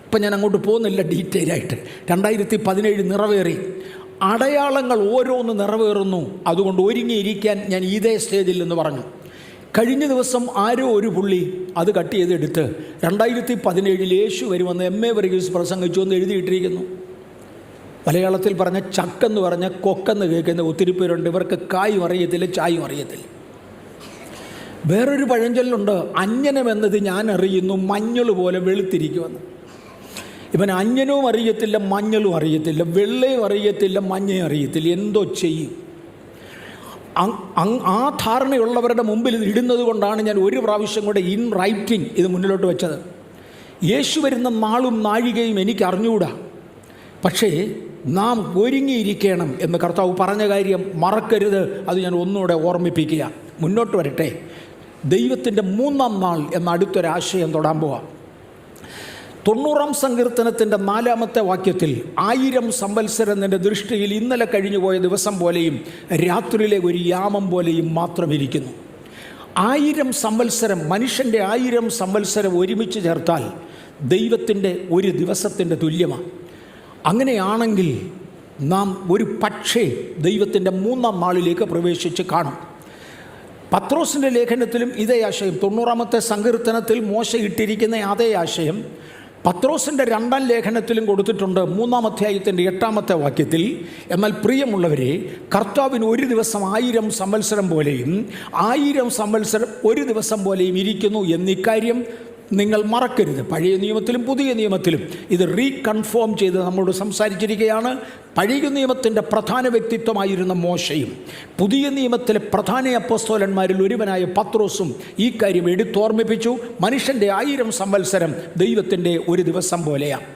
ഇപ്പം ഞാൻ അങ്ങോട്ട് പോകുന്നില്ല ഡീറ്റെയിൽ ആയിട്ട്. 2017 നിറവേറി. അടയാളങ്ങൾ ഓരോന്ന് നിറവേറുന്നു. അതുകൊണ്ട് ഒരുങ്ങിയിരിക്കാൻ ഞാൻ ഇതേ സ്റ്റേജിൽ എന്ന് പറഞ്ഞു. കഴിഞ്ഞ ദിവസം ആരോ ഒരു പുള്ളി അത് കട്ട് ചെയ്തെടുത്ത് 2017 യേശു വരുമെന്ന് MA വർഗീസ് പ്രസംഗിച്ചു എന്ന് എഴുതിയിട്ടിരിക്കുന്നു. മലയാളത്തിൽ പറഞ്ഞ ചക്കെന്ന് പറഞ്ഞ കൊക്കെന്ന് കേൾക്കുന്ന ഒത്തിരി പേരുണ്ട്. ഇവർക്ക് കായും അറിയത്തില്ല, ചായും അറിയത്തില്ല. വേറൊരു പഴഞ്ചൊല്ലുണ്ട്, അഞ്ജനമെന്നത് ഞാൻ അറിയുന്നു, മഞ്ഞൾ പോലെ വെളുത്തിരിക്കുമെന്ന്. ഇവൻ അഞ്ജനവും അറിയത്തില്ല, മഞ്ഞളും അറിയത്തില്ല, വെള്ളയും അറിയത്തില്ല, മഞ്ഞയും അറിയത്തില്ല. എന്തോ ചെയ്യും? ആ ധാരണയുള്ളവരുടെ മുമ്പിൽ ഇത് ഇടുന്നത് കൊണ്ടാണ് ഞാൻ ഒരു പ്രാവശ്യം കൂടെ ഇൻ റൈറ്റിംഗ് ഇത് മുന്നിലോട്ട് വെച്ചത്. യേശു വരുന്ന നാളും നാഴികയും എനിക്ക് അറിഞ്ഞുകൂടാ, പക്ഷേ നാം ഒരുങ്ങിയിരിക്കണം എന്ന് കർത്താവ് പറഞ്ഞ കാര്യം മറക്കരുത്. അത് ഞാൻ ഒന്നുകൂടെ ഓർമ്മിപ്പിക്കുക. മുന്നോട്ട് വരട്ടെ. ദൈവത്തിൻ്റെ 3-ാം നാൾ എന്ന അടുത്തൊരാശയം തൊടാൻ പോവാം. 90-ാം സങ്കീർത്തനത്തിൻ്റെ 4-ാമത്തെ വാക്യത്തിൽ 1000 സംവത്സരം നിൻ്റെ ദൃഷ്ടിയിൽ ഇന്നലെ കഴിഞ്ഞു പോയ ദിവസം പോലെയും രാത്രിയിലെ ഒരു യാമം പോലെയും മാത്രം ഇരിക്കുന്നു. 1000 സംവത്സരം, മനുഷ്യൻ്റെ 1000 സംവത്സരം ഒരുമിച്ച് ചേർത്താൽ ദൈവത്തിൻ്റെ ഒരു ദിവസത്തിൻ്റെ തുല്യമാണ്. അങ്ങനെയാണെങ്കിൽ നാം ഒരു പക്ഷേ ദൈവത്തിൻ്റെ 3-ാം നാളിലേക്ക് പ്രവേശിച്ച് കാണും. പത്രോസിൻ്റെ ലേഖനത്തിലും ഇതേ ആശയം, 90-ാമത്തെ സങ്കീർത്തനത്തിൽ മോശ ഇട്ടിരിക്കുന്ന അതേ ആശയം പത്രോസിൻ്റെ 2-ാം ലേഖനത്തിലും കൊടുത്തിട്ടുണ്ട്, 3-ാം അധ്യായത്തിൻ്റെ 8-ാമത്തെ വാക്യത്തിൽ. എന്നാൽ പ്രിയമുള്ളവരെ, കർത്താവിന് ഒരു ദിവസം 1000 സംവത്സരം പോലെയും 1000 സംവത്സരം ഒരു ദിവസം പോലെയും ഇരിക്കുന്നു എന്നിക്കാര്യം നിങ്ങൾ മറക്കരുത്. പഴയ നിയമത്തിലും പുതിയ നിയമത്തിലും ഇത് റീകൺഫേം ചെയ്ത് നമ്മോട് സംസാരിച്ചിരിക്കുകയാണ്. പഴയ നിയമത്തിൻ്റെ പ്രധാന വ്യക്തിത്വമായിരുന്ന മോശയും പുതിയ നിയമത്തിലെ പ്രധാന അപ്പോസ്തലന്മാരിൽ ഒരുവനായ പത്രോസും ഈ കാര്യം എടുത്തോർമ്മിപ്പിച്ചു. മനുഷ്യൻ്റെ 1000 സംവത്സരം ദൈവത്തിൻ്റെ ഒരു ദിവസം പോലെയാണ്.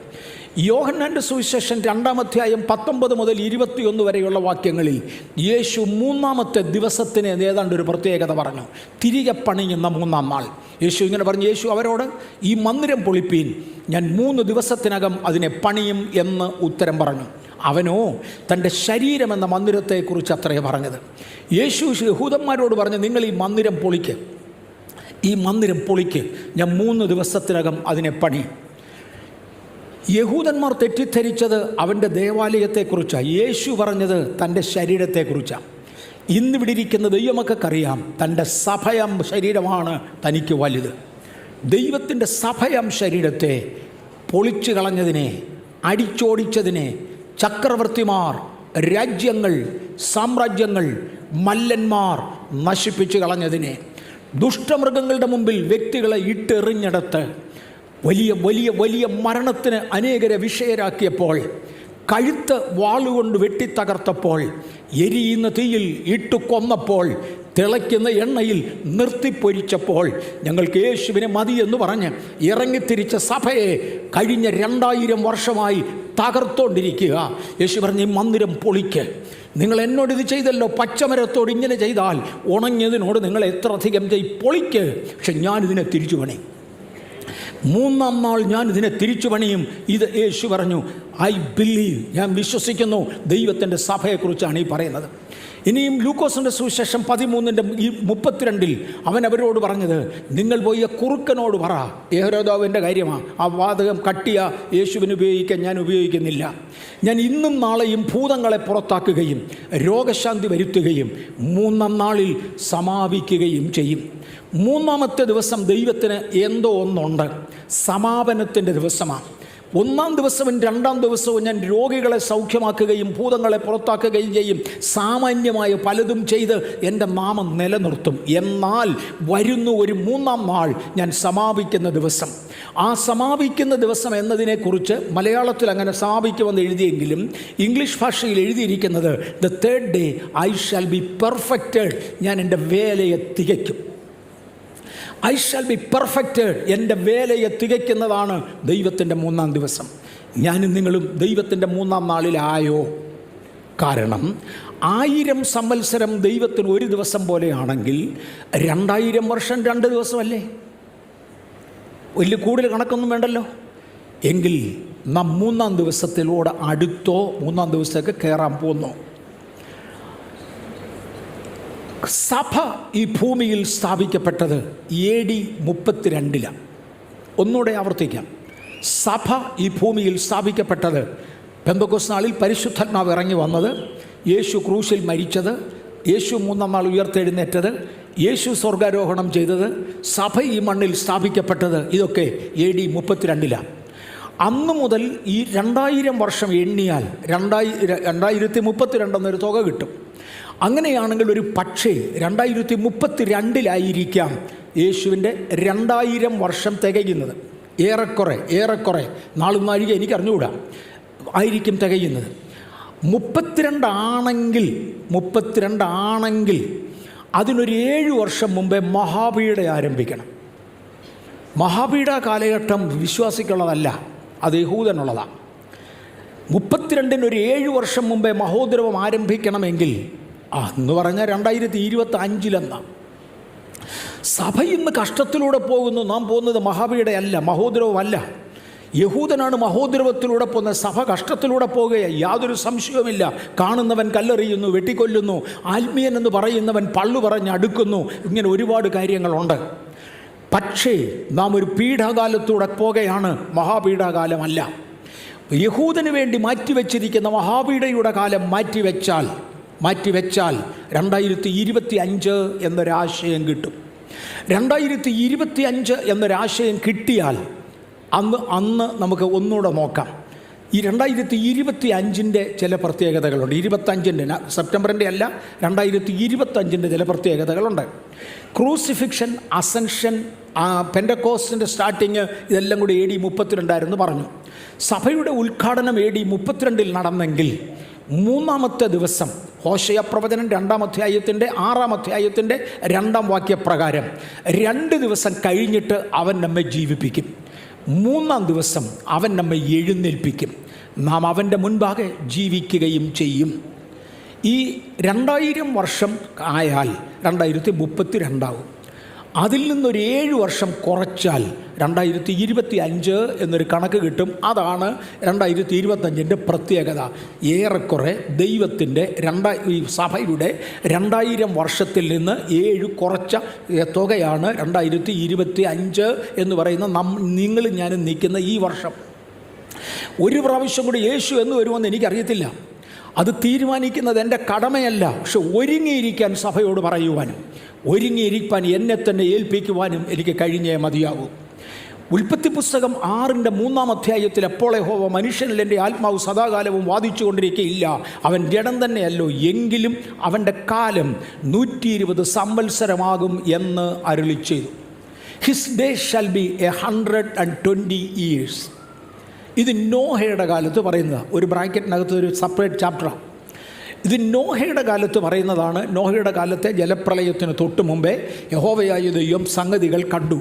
യോഹന്നാൻ്റെ സുവിശേഷം 2-ാം അധ്യായം 19 മുതൽ 21 വരെയുള്ള വാക്യങ്ങളിൽ യേശു 3-ാമത്തെ ദിവസത്തിന് ഏതാണ്ട് ഒരു പ്രത്യേകത പറഞ്ഞു. തിരികെ പണിയുന്ന 3-ാം നാൾ യേശു ഇങ്ങനെ പറഞ്ഞു. യേശു അവരോട്, ഈ മന്ദിരം പൊളിപ്പീൻ, ഞാൻ 3 ദിവസത്തിനകം അതിനെ പണിയും എന്ന് ഉത്തരം പറഞ്ഞു. അവനോ തൻ്റെ ശരീരമെന്ന മന്ദിരത്തെക്കുറിച്ച് അത്രയേ പറഞ്ഞത്. യേശു യഹൂദന്മാരോട് പറഞ്ഞു, നിങ്ങൾ ഈ മന്ദിരം പൊളിക്ക്, ഈ മന്ദിരം പൊളിക്ക്, ഞാൻ 3 ദിവസത്തിനകം അതിനെ പണി. യഹൂദന്മാർ തെറ്റിദ്ധരിച്ചത് അവൻ്റെ ദേവാലയത്തെക്കുറിച്ചാണ്. യേശു പറഞ്ഞത് തൻ്റെ ശരീരത്തെക്കുറിച്ചാണ്. ഇന്നിവിടെ ഇരിക്കുന്ന ദൈവമക്കൾക്കറിയാം തൻ്റെ സഭയം ശരീരമാണ് തനിക്ക് വലുത്. ദൈവത്തിൻ്റെ സഭയം ശരീരത്തെ പൊളിച്ചു കളഞ്ഞതിനെ, അടിച്ചോടിച്ചതിനെ, ചക്രവർത്തിമാർ, രാജ്യങ്ങൾ, സാമ്രാജ്യങ്ങൾ, മല്ലന്മാർ നശിപ്പിച്ചു കളഞ്ഞതിനെ, ദുഷ്ടമൃഗങ്ങളുടെ മുമ്പിൽ വ്യക്തികളെ ഇട്ടെറിഞ്ഞെടുത്ത് വലിയ വലിയ വലിയ മരണത്തിന് അനേകരെ വിഷയരാക്കിയപ്പോൾ, കഴുത്ത് വാളുകൊണ്ട് വെട്ടിത്തകർത്തപ്പോൾ, എരിയുന്ന തീയിൽ ഇട്ടു കൊന്നപ്പോൾ, തിളയ്ക്കുന്ന എണ്ണയിൽ നിർത്തിപ്പൊരിച്ചപ്പോൾ, ഞങ്ങൾക്ക് യേശുവിനെ മതിയെന്ന് പറഞ്ഞ് ഇറങ്ങിത്തിരിച്ച സഭയെ കഴിഞ്ഞ 2000 വർഷമായി തകർത്തോണ്ടിരിക്കുക. യേശു പറഞ്ഞ്, ഈ മന്ദിരം പൊളിക്ക്. നിങ്ങൾ എന്നോട് ഇത് ചെയ്തല്ലോ, പച്ചമരത്തോട് ഇങ്ങനെ ചെയ്താൽ ഉണങ്ങിയതിനോട് നിങ്ങൾ എത്ര അധികം പൊളിക്ക്. പക്ഷെ ഞാനിതിനെ തിരിച്ചു പണി, 3-ാം നാൾ ഞാൻ ഇതിനെ തിരിച്ചു പണിയും. ഇത് യേശു പറഞ്ഞു. ഐ ബിലീവ്, ഞാൻ വിശ്വസിക്കുന്നു. ദൈവത്തിൻ്റെ സഭയെക്കുറിച്ചാണ് ഈ പറയുന്നത്. ഇനിയും ലൂക്കോസിൻ്റെ സുവിശേഷം 13:32 അവൻ അവരോട് പറഞ്ഞത്, നിങ്ങൾ പോയി കുറുക്കനോട് പറ. ഹെരോദാവിൻ്റെ കാര്യമാണ്. ആ വാതകം കട്ടിയ യേശുവിന് ഉപയോഗിക്കാൻ ഞാൻ ഉപയോഗിക്കുന്നില്ല. ഞാൻ ഇന്നും നാളെയും ഭൂതങ്ങളെ പുറത്താക്കുകയും രോഗശാന്തി വരുത്തുകയും 3-ാം നാളിൽ സമാപിക്കുകയും ചെയ്യും. 3-ാമത്തെ ദിവസം ദൈവത്തിന് എന്തോ ഒന്നുണ്ട്, സമാപനത്തിൻ്റെ ദിവസമാണ്. ഒന്നാം ദിവസവും രണ്ടാം ദിവസവും ഞാൻ രോഗികളെ സൗഖ്യമാക്കുകയും ഭൂതങ്ങളെ പുറത്താക്കുകയും ചെയ്യും. സാമാന്യമായ പലതും ചെയ്ത് എൻ്റെ നാമം നിലനിർത്തും. എന്നാൽ വരുന്നു ഒരു മൂന്നാം നാൾ, ഞാൻ സമാപിക്കുന്ന ദിവസം. ആ സമാപിക്കുന്ന ദിവസം എന്നതിനെക്കുറിച്ച് മലയാളത്തിൽ അങ്ങനെ സമാപിക്കുമെന്ന് എഴുതിയെങ്കിലും ഇംഗ്ലീഷ് ഭാഷയിൽ എഴുതിയിരിക്കുന്നത് the third day I shall be perfected. ഞാൻ എൻ്റെ വേലയെ തികയ്ക്കും. I shall be perfected. എൻ്റെ വേലയെ തികയ്ക്കുന്നതാണ് ദൈവത്തിൻ്റെ മൂന്നാം ദിവസം. ഞാനും നിങ്ങളും ദൈവത്തിൻ്റെ മൂന്നാം നാളിലായോ? കാരണം 1000 സംവത്സരം ദൈവത്തിന് ഒരു ദിവസം പോലെയാണെങ്കിൽ 2000 വർഷം 2 ദിവസമല്ലേ? വലിയ കൂടുതൽ കണക്കൊന്നും വേണ്ടല്ലോ. എങ്കിൽ നാം മൂന്നാം ദിവസത്തിലൂടെ അടുത്തോ മൂന്നാം ദിവസത്തേക്ക് കയറാൻ പോകുന്നു. സഭ ഈ ഭൂമിയിൽ സ്ഥാപിക്കപ്പെട്ടത് AD 32. ഒന്നുകൂടെ ആവർത്തിക്കാം. സഭ ഈ ഭൂമിയിൽ സ്ഥാപിക്കപ്പെട്ടത് പെന്തക്കോസ്ത് നാളിൽ പരിശുദ്ധാത്മാവ് ഇറങ്ങി വന്നത്, യേശു ക്രൂശിൽ മരിച്ചത്, യേശു മൂന്നാം നാൾ ഉയർത്തെഴുന്നേറ്റത്, യേശു സ്വർഗാരോഹണം ചെയ്തത്, സഭ ഈ മണ്ണിൽ സ്ഥാപിക്കപ്പെട്ടത്, ഇതൊക്കെ AD 32. അന്നു മുതൽ ഈ 2000 വർഷം എണ്ണിയാൽ 2032 എന്നൊരു തുക കിട്ടും. അങ്ങനെയാണെങ്കിൽ ഒരു പക്ഷേ 2032 യേശുവിൻ്റെ 2000 വർഷം തികയുന്നത്. ഏറെക്കുറെ നാളും നാഴിക എനിക്ക് അറിഞ്ഞുകൂടാ, ആയിരിക്കും തികയുന്നത്. 32 ആണെങ്കിൽ അതിനൊരു 7 വർഷം മുമ്പേ മഹാപീഡ ആരംഭിക്കണം. മഹാപീഡ കാലഘട്ടം വിശ്വാസിക്കുള്ളതല്ല, അത് യഹൂദനുള്ളതാണ്. 32 ഒരു 7 വർഷം മുമ്പേ മഹോദ്രവം ആരംഭിക്കണമെങ്കിൽ എന്ന് പറഞ്ഞാൽ 2025 സഭ ഇന്ന് കഷ്ടത്തിലൂടെ പോകുന്നു. നാം പോകുന്നത് മഹാപീഡയല്ല, മഹോദ്രവമല്ല. യഹൂദനാണ് മഹോദ്രവത്തിലൂടെ പോകുന്നത്, സഭ കഷ്ടത്തിലൂടെ പോകുകയാണ്, യാതൊരു സംശയവുമില്ല. കാണുന്നവൻ കല്ലെറിയുന്നു, വെട്ടിക്കൊല്ലുന്നു, ആത്മീയൻ എന്ന് പറയുന്നവൻ പള്ളു പറഞ്ഞ് അടുക്കുന്നു. ഇങ്ങനെ ഒരുപാട് കാര്യങ്ങളുണ്ട്. പക്ഷേ നാം ഒരു പീഡാകാലത്തൂടെ പോകുകയാണ്, മഹാപീഡാകാലമല്ല. യഹൂദന് വേണ്ടി മാറ്റിവെച്ചിരിക്കുന്ന മഹാപീഡയുടെ കാലം മാറ്റിവെച്ചാൽ 2025 എന്നൊരാശയം കിട്ടും. 2025 എന്നൊരാശയം കിട്ടിയാൽ അന്ന് നമുക്ക് ഒന്നുകൂടെ നോക്കാം. ഈ 2025 ചില പ്രത്യേകതകളുണ്ട്. 25 സെപ്റ്റംബറിൻ്റെ അല്ല, 2025 ചില പ്രത്യേകതകളുണ്ട്. ക്രൂസിഫിക്ഷൻ, അസെൻഷൻ, പെൻഡക്കോസ്റ്റിൻ്റെ സ്റ്റാർട്ടിങ്, ഇതെല്ലാം കൂടി AD 32 പറഞ്ഞു. സഭയുടെ ഉദ്ഘാടനം AD 32 നടന്നെങ്കിൽ മൂന്നാമത്തെ ദിവസം ഹോശയ പ്രവചനം 2-ാം അധ്യായത്തിൻ്റെ 6-ാം അധ്യായത്തിൻ്റെ 2-ാം വാക്യപ്രകാരം 2 ദിവസം കഴിഞ്ഞിട്ട് അവൻ നമ്മെ ജീവിപ്പിക്കും. 3-ാം ദിവസം അവൻ നമ്മെ എഴുന്നേൽപ്പിക്കും. നാം അവൻ്റെ മുൻപാകെ ജീവിക്കുകയും ചെയ്യും. ഈ 2000 വർഷം ആയാൽ 2032 ആവും. അതിൽ നിന്നൊരു 7 വർഷം കുറച്ചാൽ 2025 എന്നൊരു കണക്ക് കിട്ടും. അതാണ് 2025 പ്രത്യേകത. ഏറെക്കുറെ ദൈവത്തിൻ്റെ ഈ സഭയുടെ 2000 വർഷത്തിൽ നിന്ന് 7 കുറച്ച തുകയാണ് 2025 എന്ന് പറയുന്ന നിങ്ങളും ഞാനും നിൽക്കുന്ന ഈ വർഷം. ഒരു പ്രാവശ്യം കൂടി യേശു എന്ന് വരുമെന്ന് എനിക്കറിയത്തില്ല. അത് തീരുമാനിക്കുന്നത് എൻ്റെ കടമയല്ല. പക്ഷെ ഒരുങ്ങിയിരിക്കാൻ സഭയോട് പറയുവാനും ഒരുങ്ങിയിരിക്കാൻ എന്നെ തന്നെ ഏൽപ്പിക്കുവാനും എനിക്ക് കഴിഞ്ഞേ മതിയാകൂ. ഉൽപ്പത്തി പുസ്തകം 6-ന്റെ 3-ാം അധ്യായത്തിൽ എപ്പോൾ യഹോവ മനുഷ്യനിൽ എൻ്റെ ആത്മാവ് സദാകാലവും വാദിച്ചു കൊണ്ടിരിക്കുകയില്ല, അവൻ ജഡം തന്നെയല്ലോ, എങ്കിലും അവൻ്റെ കാലം 120 സംവത്സരമാകും എന്ന് അരുളി ചെയ്തു. His day shall be 120 years. ഇത് നോഹയുടെ കാലത്ത് പറയുന്നത്. ഒരു ബ്രാക്കറ്റിനകത്ത് ഒരു സെപ്പറേറ്റ് ചാപ്റ്ററാണ്. ഇത് നോഹയുടെ കാലത്ത് പറയുന്നതാണ്. നോഹയുടെ കാലത്തെ ജലപ്രളയത്തിന് തൊട്ട് മുമ്പേ യഹോവയായ ദൈവം സംഗതികൾ കണ്ടു.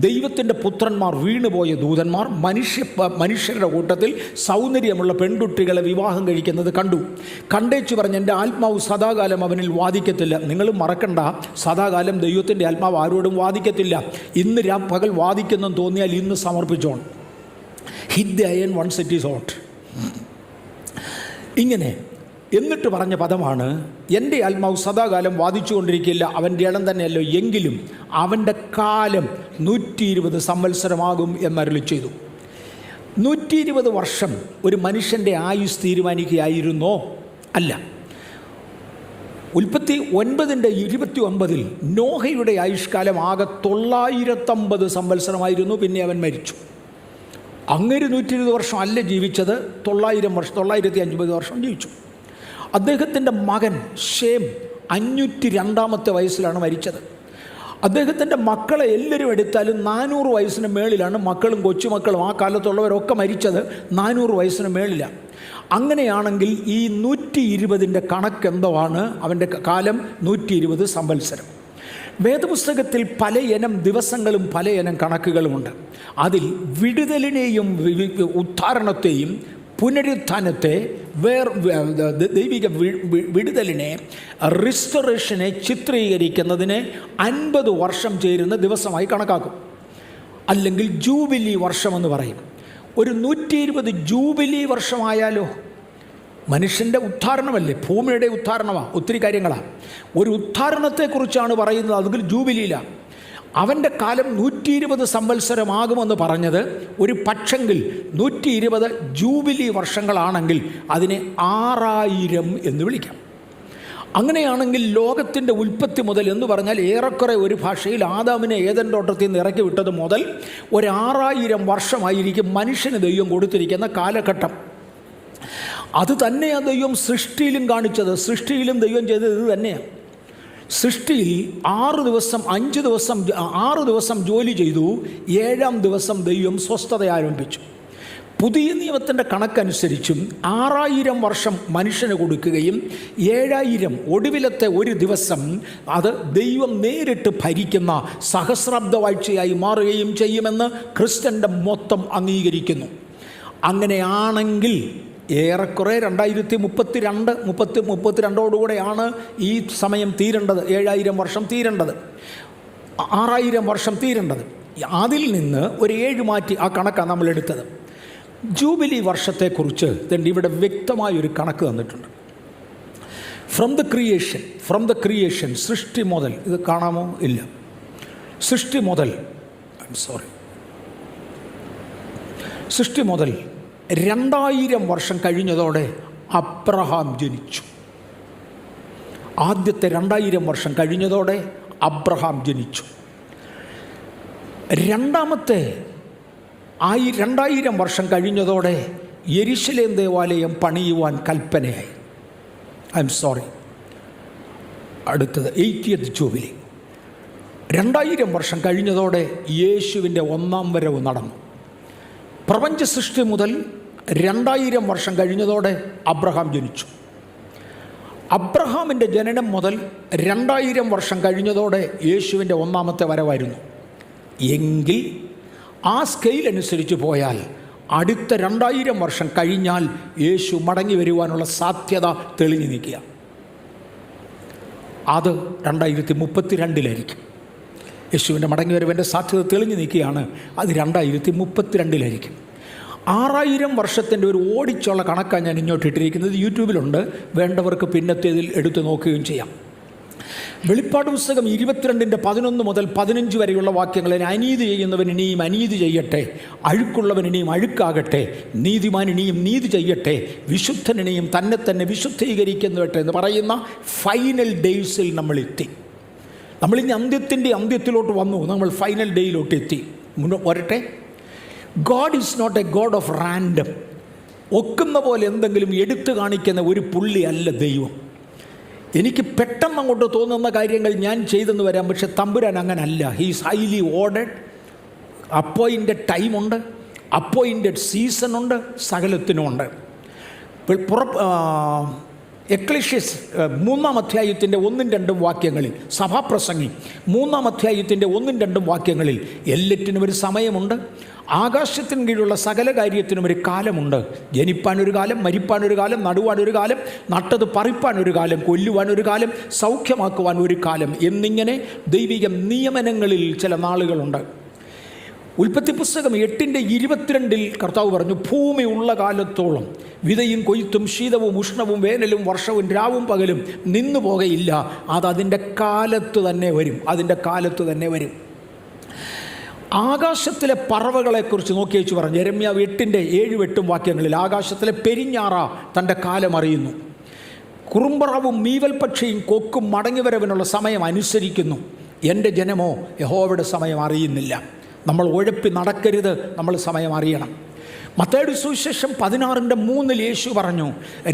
ദൈവത്തിൻ്റെ പുത്രന്മാർ വീണുപോയ ദൂതന്മാർ മനുഷ്യരുടെ കൂട്ടത്തിൽ സൗന്ദര്യമുള്ള പെൺകുട്ടികളെ വിവാഹം കഴിക്കുന്നത് കണ്ടു. കണ്ടേച്ചു പറഞ്ഞ് എൻ്റെ ആത്മാവ് സദാകാലം അവനിൽ വാദിക്കത്തില്ല. നിങ്ങളും മറക്കണ്ട, സദാകാലം ദൈവത്തിൻ്റെ ആത്മാവ് ആരോടും വാദിക്കത്തില്ല. ഇന്ന് പകൽ വാദിക്കുന്നെന്ന് തോന്നിയാൽ ഇന്ന് സമർപ്പിച്ചോണം. Hit the iron once it is hot. ഇങ്ങനെ എന്നിട്ട് പറഞ്ഞ പദമാണ്, എൻ്റെ ആത്മാവ് സദാകാലം വാദിച്ചു കൊണ്ടിരിക്കില്ല, അവൻ്റെ ഇടം തന്നെയല്ലോ, എങ്കിലും അവൻ്റെ കാലം 120 സംവത്സരമാകും എന്നരുളി ചെയ്തു. 120 വർഷം ഒരു മനുഷ്യൻ്റെ ആയുസ് തീരുമാനിക്കുകയായിരുന്നോ? അല്ല. ഉൽപ്പത്തി 9:29 നോഹയുടെ ആയുഷ്കാലം ആകെ 950 സംവത്സരമായിരുന്നു. പിന്നെ അവൻ മരിച്ചു. അങ്ങേര് 120 വർഷം അല്ല ജീവിച്ചത്, 950 വർഷം ജീവിച്ചു. അദ്ദേഹത്തിൻ്റെ മകൻ ഷേം 502 വയസ്സിലാണ് മരിച്ചത്. അദ്ദേഹത്തിൻ്റെ മക്കളെ എല്ലാവരും എടുത്താലും 400 വയസ്സിന് മേളിലാണ് മക്കളും കൊച്ചുമക്കളും ആ കാലത്തുള്ളവരൊക്കെ മരിച്ചത് 400 വയസ്സിന് മേളിലാണ്. അങ്ങനെയാണെങ്കിൽ ഈ 120ൻ്റെ കണക്കെന്തോ ആണ്? അവൻ്റെ കാലം 120 സംവത്സരം. വേദപുസ്തകത്തിൽ പല ഇനം ദിവസങ്ങളും പല ഇനം കണക്കുകളുമുണ്ട്. അതിൽ വിടുതലിനെയും ഉദ്ധാരണത്തെയും പുനരുത്ഥാനത്തെ ദൈവിക വിടുതലിനെ, റിസ്റ്റോറേഷനെ ചിത്രീകരിക്കുന്നതിന് 50 വർഷം ചേരുന്ന ദിവസമായി കണക്കാക്കും. അല്ലെങ്കിൽ ജൂബിലി വർഷമെന്ന് പറയും. ഒരു 120 ജൂബിലി വർഷമായാലോ? മനുഷ്യൻ്റെ ഉദ്ധാരണമല്ലേ, ഭൂമിയുടെ ഉദ്ധാരണമാണ്, ഒത്തിരി കാര്യങ്ങളാണ്. ഒരു ഉദ്ധാരണത്തെക്കുറിച്ചാണ് പറയുന്നത്, അതിൽ ജൂബിലിയിലാണ്. അവൻ്റെ കാലം 120 സംവത്സരമാകുമെന്ന് പറഞ്ഞത് ഒരു പക്ഷെങ്കിൽ 120 ജൂബിലി വർഷങ്ങളാണെങ്കിൽ അതിനെ 6000 എന്ന് വിളിക്കാം. അങ്ങനെയാണെങ്കിൽ ലോകത്തിൻ്റെ ഉൽപ്പത്തി മുതൽ എന്ന് പറഞ്ഞാൽ ഏറെക്കുറെ ഒരു ഭാഷയിൽ ആദാമിനെ ഏദൻ തോട്ടത്തിൽ നിന്ന് ഇറക്കി വിട്ടത് മുതൽ 6000 വർഷമായിരിക്കും മനുഷ്യന് ദൈവം കൊടുത്തിരിക്കുന്ന കാലഘട്ടം. അത് തന്നെയാണ് ദൈവം സൃഷ്ടിയിലും കാണിച്ചത്. സൃഷ്ടിയിലും ദൈവം ചെയ്തത് ഇത് തന്നെയാണ്. സൃഷ്ടിയിൽ 6 ദിവസം ജോലി ചെയ്തു, 7-ാം ദിവസം ദൈവം സ്വസ്ഥത ആരംഭിച്ചു. പുതിയ നിയമത്തിൻ്റെ കണക്കനുസരിച്ചും 6000 വർഷം മനുഷ്യന് കൊടുക്കുകയും 7000 ഒടുവിലത്തെ ഒരു ദിവസം അത് ദൈവം നേരിട്ട് ഭരിക്കുന്ന സഹസ്രാബ്ദ വാഴ്ചയായി മാറുകയും ചെയ്യുമെന്ന് ക്രിസ്ത്യൻ്റെ മൊത്തം അംഗീകരിക്കുന്നു. അങ്ങനെയാണെങ്കിൽ ഏറെക്കുറെ 2032 ഈ സമയം തീരേണ്ടത്, 7000 വർഷം തീരേണ്ടത്, 6000 വർഷം തീരേണ്ടത്. അതിൽ നിന്ന് ഒരു 7 മാറ്റി ആ കണക്കാണ് നമ്മൾ എടുത്തത്. ജൂബിലി വർഷത്തെക്കുറിച്ച് ഇവിടെ വ്യക്തമായൊരു കണക്ക് തന്നിട്ടുണ്ട്. ഫ്രം ദ ക്രിയേഷൻ സൃഷ്ടി മുതൽ, ഇത് കാണാമോ? ഇല്ല. സൃഷ്ടി മുതൽ 2000 വർഷം കഴിഞ്ഞതോടെ അബ്രഹാം ജനിച്ചു. ആദ്യത്തെ 2000 വർഷം കഴിഞ്ഞതോടെ അബ്രഹാം ജനിച്ചു. രണ്ടാമത്തെ 2000 വർഷം കഴിഞ്ഞതോടെ യെരുശലേം ദേവാലയം പണിയുവാൻ കൽപ്പനയായി. അടുത്തത് 80th ജൂബിലി. 2000 വർഷം കഴിഞ്ഞതോടെ യേശുവിൻ്റെ 1-ാം വരവ് നടന്നു. പ്രപഞ്ച സൃഷ്ടി മുതൽ 2000 വർഷം കഴിഞ്ഞതോടെ അബ്രഹാം ജനിച്ചു. അബ്രഹാമിൻ്റെ ജനനം മുതൽ 2000 വർഷം കഴിഞ്ഞതോടെ യേശുവിൻ്റെ 1-ാമത്തെ വരവായിരുന്നു. എങ്കിൽ ആ സ്കെയിൽ അനുസരിച്ച് പോയാൽ അടുത്ത 2000 വർഷം കഴിഞ്ഞാൽ യേശു മടങ്ങി വരുവാനുള്ള സാധ്യത തെളിഞ്ഞു നിൽക്കുക. അത് 2032 യേശുവിൻ്റെ മടങ്ങി വരവിൻ്റെ സാധ്യത തെളിഞ്ഞു നിൽക്കുകയാണ്. അത് 2032 6000 വർഷത്തിൻ്റെ ഒരു ഓടിച്ചുള്ള കണക്കാണ് ഞാൻ ഇങ്ങോട്ട് ഇട്ടിരിക്കുന്നത്. യൂട്യൂബിലുണ്ട്, വേണ്ടവർക്ക് പിന്നത്തേതിൽ എടുത്തു നോക്കുകയും ചെയ്യാം. വെളിപ്പാട് പുസ്തകം 22-11 മുതൽ 15 വരെയുള്ള വാക്യങ്ങളിൽ അനീതി ചെയ്യുന്നവൻ ഇനിയും അനീതി ചെയ്യട്ടെ, അഴുക്കുള്ളവൻ ഇനിയും അഴുക്കാകട്ടെ, നീതിമാൻ ഇനിയും നീതി ചെയ്യട്ടെ, വിശുദ്ധൻ ഇനിയും തന്നെ വിശുദ്ധീകരിക്കുന്നുവട്ടെ എന്ന് പറയുന്ന ഫൈനൽ ഡേയ്സിൽ നമ്മൾ എത്തി. നമ്മളിനി അന്ത്യത്തിലോട്ട് വന്നു. നമ്മൾ ഫൈനൽ ഡേയിലോട്ട് എത്തി. വരട്ടെ. God is not a God of random. ഒക്കുന്ന പോലെ എന്തെങ്കിലും എടുത്തു കാണിക്കുന്ന ഒരു പുള്ളി അല്ല ദൈവം. എനിക്ക് പെട്ടെന്ന് അങ്ങോട്ട് തോന്നുന്ന കാര്യങ്ങൾ ഞാൻ ചെയ്തെന്ന് വരാം, പക്ഷെ തമ്പുരാൻ അങ്ങനല്ല. He's highly ordered. അപ്പോയിൻറ്റഡ് ടൈമുണ്ട്, അപ്പോയിൻറ്റഡ് സീസണുണ്ട്, സകലത്തിനുമുണ്ട്. എക്ലീഷ്യസ് 3-ാം അധ്യായത്തിൻ്റെ 1-2 വാക്യങ്ങളിൽ, സഭാപ്രസംഗി 3-ാം അധ്യായത്തിൻ്റെ 1-2 വാക്യങ്ങളിൽ എല്ലാറ്റിനും ഒരു സമയമുണ്ട്. ആകാശത്തിന് കീഴിലുള്ള സകല കാര്യത്തിനും ഒരു കാലമുണ്ട്. ജനിപ്പാനൊരു കാലം, മരിപ്പാനൊരു കാലം, നടുവാനൊരു കാലം, നട്ടത് പറിപ്പാനൊരു കാലം, കൊല്ലുവാനൊരു കാലം, സൗഖ്യമാക്കുവാൻ ഒരു കാലം എന്നിങ്ങനെ ദൈവിക നിയമനങ്ങളിൽ ചില നാളുകളുണ്ട്. ഉൽപ്പത്തി പുസ്തകം 8:22 കർത്താവ് പറഞ്ഞു, ഭൂമി ഉള്ള കാലത്തോളം വിതയും കൊയ്ത്തും ശീതവും ഉഷ്ണവും വേനലും വർഷവും രാവും പകലും നിന്നു പോകയില്ല. അതിൻ്റെ കാലത്ത് തന്നെ വരും. ആകാശത്തിലെ പറവകളെക്കുറിച്ച് നോക്കി വെച്ച് പറഞ്ഞു. യെരമ്യാവ് 8:7-8 വാക്യങ്ങളിൽ ആകാശത്തിലെ പെരിഞ്ഞാറ തൻ്റെ കാലം അറിയുന്നു. കുറുമ്പറാവും മീവൽപക്ഷിയും കൊക്കും മടങ്ങിവരവിനുള്ള സമയം അനുസരിക്കുന്നു. എൻ്റെ ജനമോ യഹോവയുടെ സമയം അറിയുന്നില്ല. നമ്മൾ ഉഴപ്പി നടക്കരുത്, നമ്മൾ സമയം അറിയണം. മത്തായിയുടെ സുവിശേഷം 16:3 യേശു പറഞ്ഞു,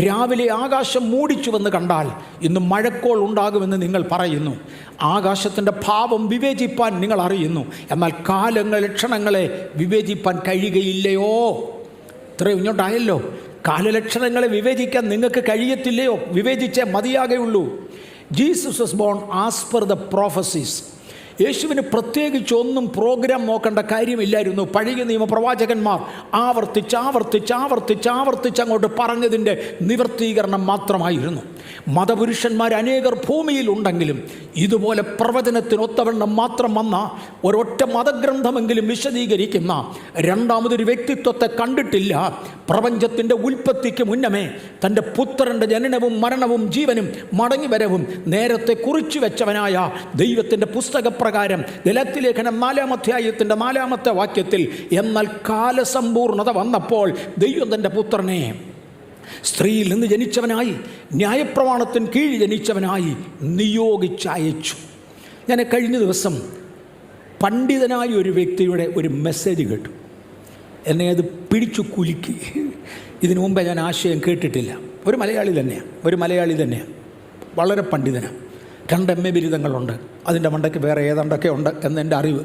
രാവിലെ ആകാശം മൂടിച്ചുവെന്ന് കണ്ടാൽ ഇന്ന് മഴക്കോൾ ഉണ്ടാകുമെന്ന് നിങ്ങൾ പറയുന്നു. ആകാശത്തിൻ്റെ ഭാവം വിവേചിപ്പാൻ നിങ്ങൾ അറിയുന്നു, എന്നാൽ കാലങ്ങൾ ലക്ഷണങ്ങളെ വിവേചിപ്പാൻ കഴിയുകയില്ലയോ? ഇത്രയും ഇങ്ങോട്ടായല്ലോ. കാലലക്ഷണങ്ങളെ വിവേചിക്കാൻ നിങ്ങൾക്ക് കഴിയത്തില്ലയോ? വിവേചിച്ചേ മതിയാകെയുള്ളൂ. Jesus was born as per the prophecies. യേശുവിന് പ്രത്യേകിച്ചൊന്നും പ്രോഗ്രാം നോക്കേണ്ട കാര്യമില്ലായിരുന്നു. പഴയ നിയമ പ്രവാചകന്മാർ ആവർത്തിച്ച് അങ്ങോട്ട് പറഞ്ഞതിൻ്റെ നിവർത്തീകരണം മാത്രമായിരുന്നു. മതപുരുഷന്മാർ അനേകർ ഭൂമിയിലുണ്ടെങ്കിലും ഇതുപോലെ പ്രവചനത്തിനൊത്തവണ്ണം മാത്രം വന്ന ഒരൊറ്റ മതഗ്രന്ഥമെങ്കിലും വിശദീകരിക്കുന്ന രണ്ടാമതൊരു വ്യക്തിത്വത്തെ കണ്ടിട്ടില്ല. പ്രപഞ്ചത്തിൻ്റെ ഉൽപ്പത്തിക്ക് മുന്നമേ തൻ്റെ പുത്രൻ്റെ ജനനവും മരണവും ജീവനും മടങ്ങിവരവും നേരത്തെ കുറിച്ചു വെച്ചവനായ ദൈവത്തിൻ്റെ പുസ്തകപ്രകാരം ഗലാത്യലേഖനം 4-ാം അധ്യായത്തിൻ്റെ 4-ാമത്തെ വാക്യത്തിൽ, എന്നാൽ കാലസമ്പൂർണത വന്നപ്പോൾ ദൈവം തൻ്റെ പുത്രനെ സ്ത്രീയിൽ നിന്ന് ജനിച്ചവനായി ന്യായപ്രമാണത്തിന് കീഴിൽ ജനിച്ചവനായി നിയോഗിച്ചയച്ചു. ഞാൻ കഴിഞ്ഞ ദിവസം പണ്ഡിതനായ ഒരു വ്യക്തിയുടെ ഒരു മെസ്സേജ് കേട്ടു. എന്നെ അത് പിടിച്ചു കുലുക്കി. ഇതിനു മുമ്പേ ഞാൻ ആശയം കേട്ടിട്ടില്ല. ഒരു മലയാളി തന്നെയാണ്, വളരെ പണ്ഡിതനാണ്. 2 MA ബിരുദങ്ങളുണ്ട്, അതിൻ്റെ മണ്ടയ്ക്ക് വേറെ ഏതാണ്ടൊക്കെ ഉണ്ട് എന്നെൻ്റെ അറിവ്.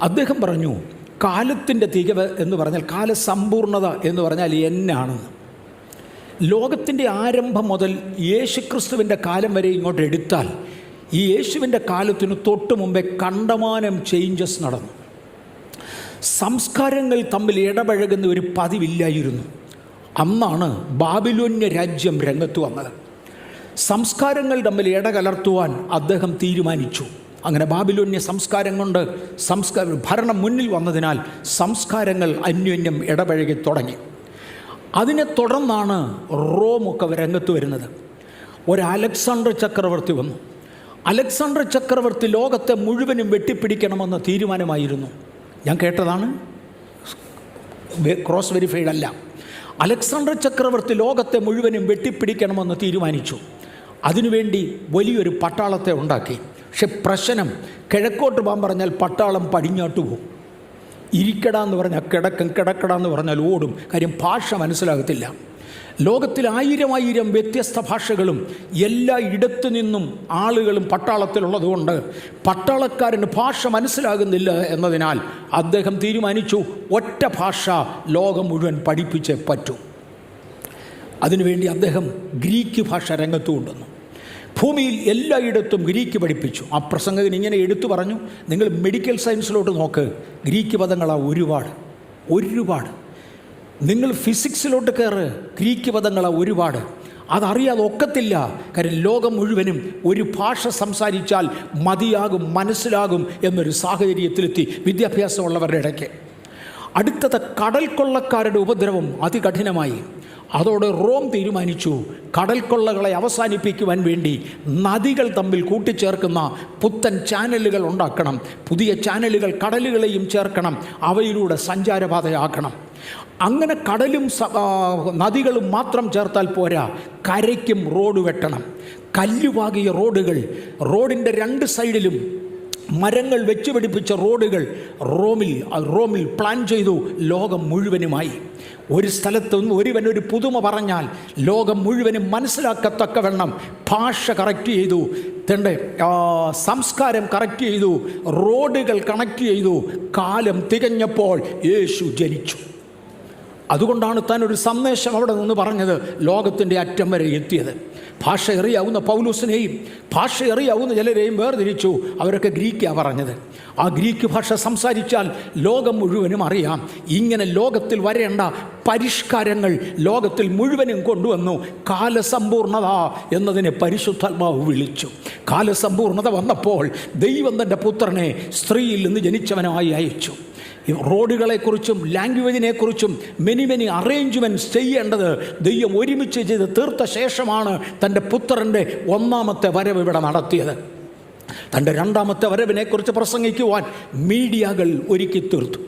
അദ്ദേഹം പറഞ്ഞു, കാലത്തിൻ്റെ തികവ് എന്ന് പറഞ്ഞാൽ, കാലസമ്പൂർണത എന്ന് പറഞ്ഞാൽ എന്നാണെന്ന്. ലോകത്തിൻ്റെ ആരംഭം മുതൽ യേശുക്രിസ്തുവിൻ്റെ കാലം വരെ ഇങ്ങോട്ട് എടുത്താൽ ഈ യേശുവിൻ്റെ കാലത്തിന് തൊട്ട് മുമ്പേ കണ്ടമാനം ചേഞ്ചസ് നടന്നു. സംസ്കാരങ്ങൾ തമ്മിൽ ഇടപഴകുന്ന ഒരു പതിവില്ലായിരുന്നു. അന്നാണ് ബാബിലോന്യ രാജ്യം രംഗത്ത് വന്നത്. സംസ്കാരങ്ങൾ തമ്മിൽ ഇടകലർത്തുവാൻ അദ്ദേഹം തീരുമാനിച്ചു. അങ്ങനെ ബാബിലോന്യ സംസ്കാരം കൊണ്ട് ഭരണം മുന്നിൽ വന്നതിനാൽ സംസ്കാരങ്ങൾ അന്യോന്യം ഇടപഴകി തുടങ്ങി. അതിനെ തുടർന്നാണ് റോമൊക്കെ രംഗത്ത് വരുന്നത്. ഒരു അലക്സാണ്ടർ ചക്രവർത്തി വന്നു. അലക്സാണ്ടർ ചക്രവർത്തി ലോകത്തെ മുഴുവനും വെട്ടിപ്പിടിക്കണമെന്ന് തീരുമാനമായിരുന്നു. ഞാൻ കേട്ടതാണ്, ക്രോസ് വെരിഫൈഡ് അല്ല. അലക്സാണ്ടർ ചക്രവർത്തി ലോകത്തെ മുഴുവനും വെട്ടിപ്പിടിക്കണമെന്ന് തീരുമാനിച്ചു. അതിനുവേണ്ടി വലിയൊരു പട്ടാളത്തെ ഉണ്ടാക്കി. പക്ഷെ പ്രശ്നം, കിഴക്കോട്ട് പോകാൻ പറഞ്ഞാൽ പട്ടാളം പടിഞ്ഞാട്ട് പോകും. ഇരിക്കടാന്ന് പറഞ്ഞാൽ കിടക്കും, കിടക്കടാന്ന് പറഞ്ഞാൽ ഓടും. കാര്യം ഭാഷ മനസ്സിലാകത്തില്ല. ലോകത്തിൽ 1000 വ്യത്യസ്ത ഭാഷകളും എല്ലാ ഇടത്തു നിന്നും ആളുകളും പട്ടാളത്തിലുള്ളതുകൊണ്ട് പട്ടാളക്കാരന് ഭാഷ മനസ്സിലാകുന്നില്ല എന്നതിനാൽ അദ്ദേഹം തീരുമാനിച്ചു, ഒറ്റ ഭാഷ ലോകം മുഴുവൻ പഠിപ്പിച്ചേ പറ്റൂ. അതിനുവേണ്ടി അദ്ദേഹം ഗ്രീക്ക് ഭാഷ രംഗത്ത് കൊണ്ടുവന്നു. ഭൂമിയിൽ എല്ലായിടത്തും ഗ്രീക്ക് പഠിപ്പിച്ചു. ആ പ്രസംഗത്തിന് ഇങ്ങനെ എടുത്തു പറഞ്ഞു, നിങ്ങൾ മെഡിക്കൽ സയൻസിലോട്ട് നോക്ക്, ഗ്രീക്ക് പദങ്ങളാണ് ഒരുപാട്. നിങ്ങൾ ഫിസിക്സിലോട്ട് കയറ്, ഗ്രീക്ക് പദങ്ങളാണ് ഒരുപാട്. അതറിയാതെ ഒക്കത്തില്ല. കാര്യം ലോകം മുഴുവനും ഒരു ഭാഷ സംസാരിച്ചാൽ മതിയാകും, മനസ്സിലാകും എന്നൊരു സാഹചര്യത്തിലെത്തി വിദ്യാഭ്യാസമുള്ളവരുടെ ഇടയ്ക്ക്. അടുത്തത് കടൽ കൊള്ളക്കാരുടെ ഉപദ്രവം അതികഠിനമായി. അതോടെ റോം തീരുമാനിച്ചു, കടൽ കൊള്ളകളെ അവസാനിപ്പിക്കുവാൻ വേണ്ടി നദികൾ തമ്മിൽ കൂട്ടിച്ചേർക്കുന്ന പുത്തൻ ചാനലുകൾ ഉണ്ടാക്കണം. പുതിയ ചാനലുകൾ കടലുകളെയും ചേർക്കണം, അവയിലൂടെ സഞ്ചാരപാതയാക്കണം. അങ്ങനെ കടലും നദികളും മാത്രം ചേർത്താൽ പോരാ, കരയ്ക്കും റോഡ് വെട്ടണം. കല്ലുപാകിയ റോഡുകൾ, റോഡിൻ്റെ 2 സൈഡിലും മരങ്ങൾ വെച്ച് പിടിപ്പിച്ച റോഡുകൾ റോമിൽ പ്ലാൻ ചെയ്തു. ലോകം മുഴുവനുമായി ഒരു സ്ഥലത്ത് ഒരുവനൊരു പുതുമ പറഞ്ഞാൽ ലോകം മുഴുവനും മനസ്സിലാക്കത്തക്കവണ്ണം ഭാഷ കറക്റ്റ് ചെയ്തു, സംസ്കാരം കറക്റ്റ് ചെയ്തു, റോഡുകൾ കണക്ട് ചെയ്തു. കാലം തികഞ്ഞപ്പോൾ യേശു ജനിച്ചു. അതുകൊണ്ടാണ് താൻ ഒരു സന്ദേശം അവിടെ നിന്ന് പറഞ്ഞത്, ലോകത്തിൻ്റെ അറ്റം വരെ എത്തിയത്. ഭാഷ അറിയാവുന്ന പൗലോസിനെയും ഭാഷ അറിയാവുന്ന ചിലരെയും വേർതിരിച്ചു. അവരൊക്കെ ഗ്രീക്കാണ് പറഞ്ഞത്. ആ ഗ്രീക്ക് ഭാഷ സംസാരിച്ചാൽ ലോകം മുഴുവനും അറിയാം. ഇങ്ങനെ ലോകത്തിൽ വരേണ്ട പരിഷ്കാരങ്ങൾ ലോകത്തിൽ മുഴുവനും കൊണ്ടുവന്നു. കാലസമ്പൂർണത എന്നതിനെ പരിശുദ്ധാത്മാവ് വിളിച്ചു. കാലസമ്പൂർണത വന്നപ്പോൾ ദൈവം തൻ്റെ പുത്രനെ സ്ത്രീയിൽ നിന്ന് ജനിച്ചവനായി അയച്ചു. റോഡുകളെക്കുറിച്ചും ലാംഗ്വേജിനെക്കുറിച്ചും മെനി അറേഞ്ച്മെൻറ്റ്സ് ചെയ്യേണ്ടത് ദൈവം ഒരുമിച്ച് ചെയ്ത് തീർത്ത ശേഷമാണ് തൻ്റെ പുത്രൻ്റെ 1ാമത്തെ വരവ് ഇവിടെ നടത്തിയത്. തൻ്റെ രണ്ടാമത്തെ വരവിനെക്കുറിച്ച് പ്രസംഗിക്കുവാൻ മീഡിയകൾ ഒരുക്കി തീർത്തു.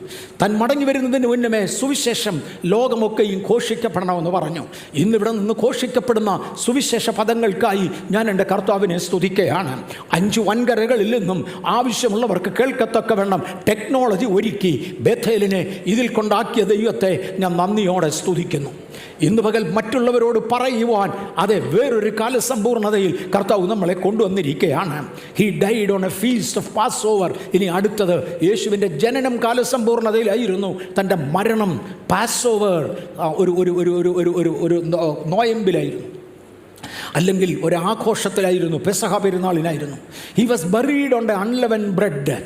താൻ മടങ്ങി വരുന്നതിന് മുന്നമേ സുവിശേഷം ലോകമൊക്കെയും ഘോഷിക്കപ്പെടണമെന്ന് പറഞ്ഞു. ഇന്നിവിടെ നിന്ന് ഘോഷിക്കപ്പെടുന്ന സുവിശേഷ പദങ്ങൾക്കായി ഞാൻ എൻ്റെ കർത്താവിനെ സ്തുതിക്കുകയാണ്. 5 വൻകരകളിൽ നിന്നും ആവശ്യമുള്ളവർക്ക് കേൾക്കത്തക്കവണ്ണം ടെക്നോളജി ഒരുക്കി ബേഥേലിനെ ഇതിൽ കൊണ്ടാക്കിയ ദൈവത്തെ ഞാൻ നന്ദിയോടെ സ്തുതിക്കുന്നു. ഇന്ന് പകൽ മറ്റുള്ളവരോട് പറയുവാൻ അതെ വേറൊരു കാലസമ്പൂർണതയിൽ കർത്താവ് നമ്മളെ കൊണ്ടുവന്നിരിക്കുകയാണ്. He died on a feast of Passover. ഇനി അടുത്തത് യേശുവിൻ്റെ ജനനം കാലസമ്പൂർണതയിലായിരുന്നു. തൻ്റെ മരണം പാസ് ഓവർ ഒരു നോയമ്പിലായിരുന്നു, അല്ലെങ്കിൽ ഒരാഘോഷത്തിലായിരുന്നു, പെസഹ പെരുന്നാളിനായിരുന്നു. He was buried on the unleaven bread.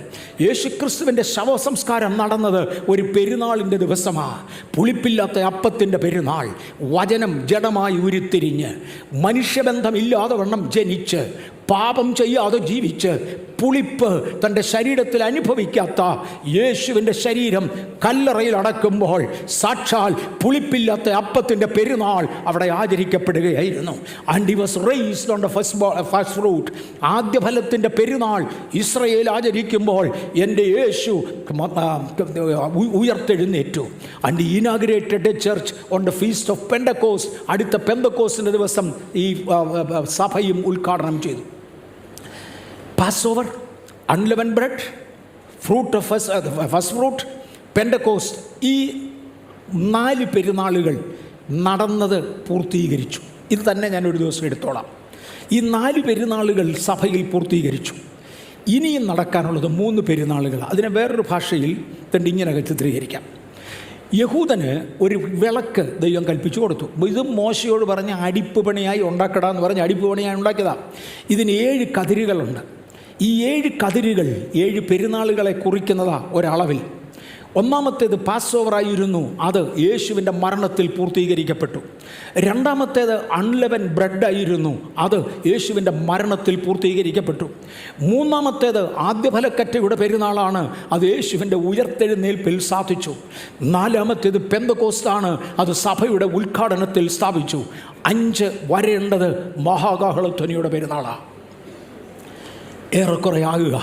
യേശുക്രിസ്തുവിൻ്റെ ശവസംസ്കാരം നടന്നത് ഒരു പെരുന്നാളിൻ്റെ ദിവസമാണ്. പുളിപ്പില്ലാത്ത അപ്പത്തിൻ്റെ പെരുന്നാൾ. വചനം ജഡമായി ഉരുത്തിരിഞ്ഞ് മനുഷ്യബന്ധമില്ലാതെ വണ്ണം ജനിച്ച് പാപം ചെയ്യാതെ ജീവിച്ച് പുളിപ്പ് തൻ്റെ ശരീരത്തിൽ അനുഭവിക്കാത്ത യേശുവിൻ്റെ ശരീരം കല്ലറയിൽ അടക്കുമ്പോൾ സാക്ഷാൽ പുളിപ്പില്ലാത്ത അപ്പത്തിൻ്റെ പെരുന്നാൾ അവിടെ ആചരിക്കപ്പെടുകയായിരുന്നു. And he was raised on the first fruit. ആദ്യഫലത്തിൻ്റെ പെരുന്നാൾ ഇസ്രയേൽ ആചരിക്കുമ്പോൾ എൻ്റെ യേശു ഉയർത്തെഴുന്നേറ്റു. And inaugurated a church on the feast of Pentecost. അടുത്ത പെന്തക്കോസ്റ്റിൻ്റെ ദിവസം ഈ സഭയും ഉദ്ഘാടനം ചെയ്തു. Passover, unleaven bread, fruit of first fruit, Pentecost. ഈ 4 പെരുന്നാളുകൾ നടന്നത് പൂർത്തീകരിച്ചു. ഇത് തന്നെ ഞാനൊരു ദിവസം എടുത്തോളാം. ഈ 4 പെരുന്നാളുകൾ സഭയിൽ പൂർത്തീകരിച്ചു. ഇനിയും നടക്കാനുള്ളത് 3 പെരുന്നാളുകൾ. അതിനെ വേറൊരു ഭാഷയിൽ തന്നെ ഇങ്ങനെ ചിത്രീകരിക്കാം. യഹൂദന് ഒരു വിളക്ക് ദൈവം കൽപ്പിച്ചു കൊടുത്തു. ഇത് മോശയോട് പറഞ്ഞ അടിപ്പ് പണിയായി ഉണ്ടാക്കടാന്ന് പറഞ്ഞ് അടിപ്പ് പണിയായി ഉണ്ടാക്കിയതാണ്. ഇതിന് 7 കതിരുകളുണ്ട്. ഈ 7 കതിരുകൾ 7 പെരുന്നാളുകളെ കുറിക്കുന്നതാണ് ഒരളവിൽ. ഒന്നാമത്തേത് പാസ് ഓവറായിരുന്നു. അത് യേശുവിൻ്റെ മരണത്തിൽ പൂർത്തീകരിക്കപ്പെട്ടു. രണ്ടാമത്തേത് അൺലെവൻ ബ്രെഡായിരുന്നു. അത് യേശുവിൻ്റെ മരണത്തിൽ പൂർത്തീകരിക്കപ്പെട്ടു. മൂന്നാമത്തേത് ആദ്യഫലക്കറ്റയുടെ പെരുന്നാളാണ്. അത് യേശുവിൻ്റെ ഉയർത്തെഴുന്നേൽപ്പിൽ സാധിച്ചു. നാലാമത്തേത് പെന്തക്കോസ്താണ്. അത് സഭയുടെ ഉദ്ഘാടനത്തിൽ സ്ഥാപിച്ചു. 5 വരേണ്ടത് മഹാകാഹളധ്വനിയുടെ പെരുന്നാളാണ്. ഏറെക്കുറെ ആകുക.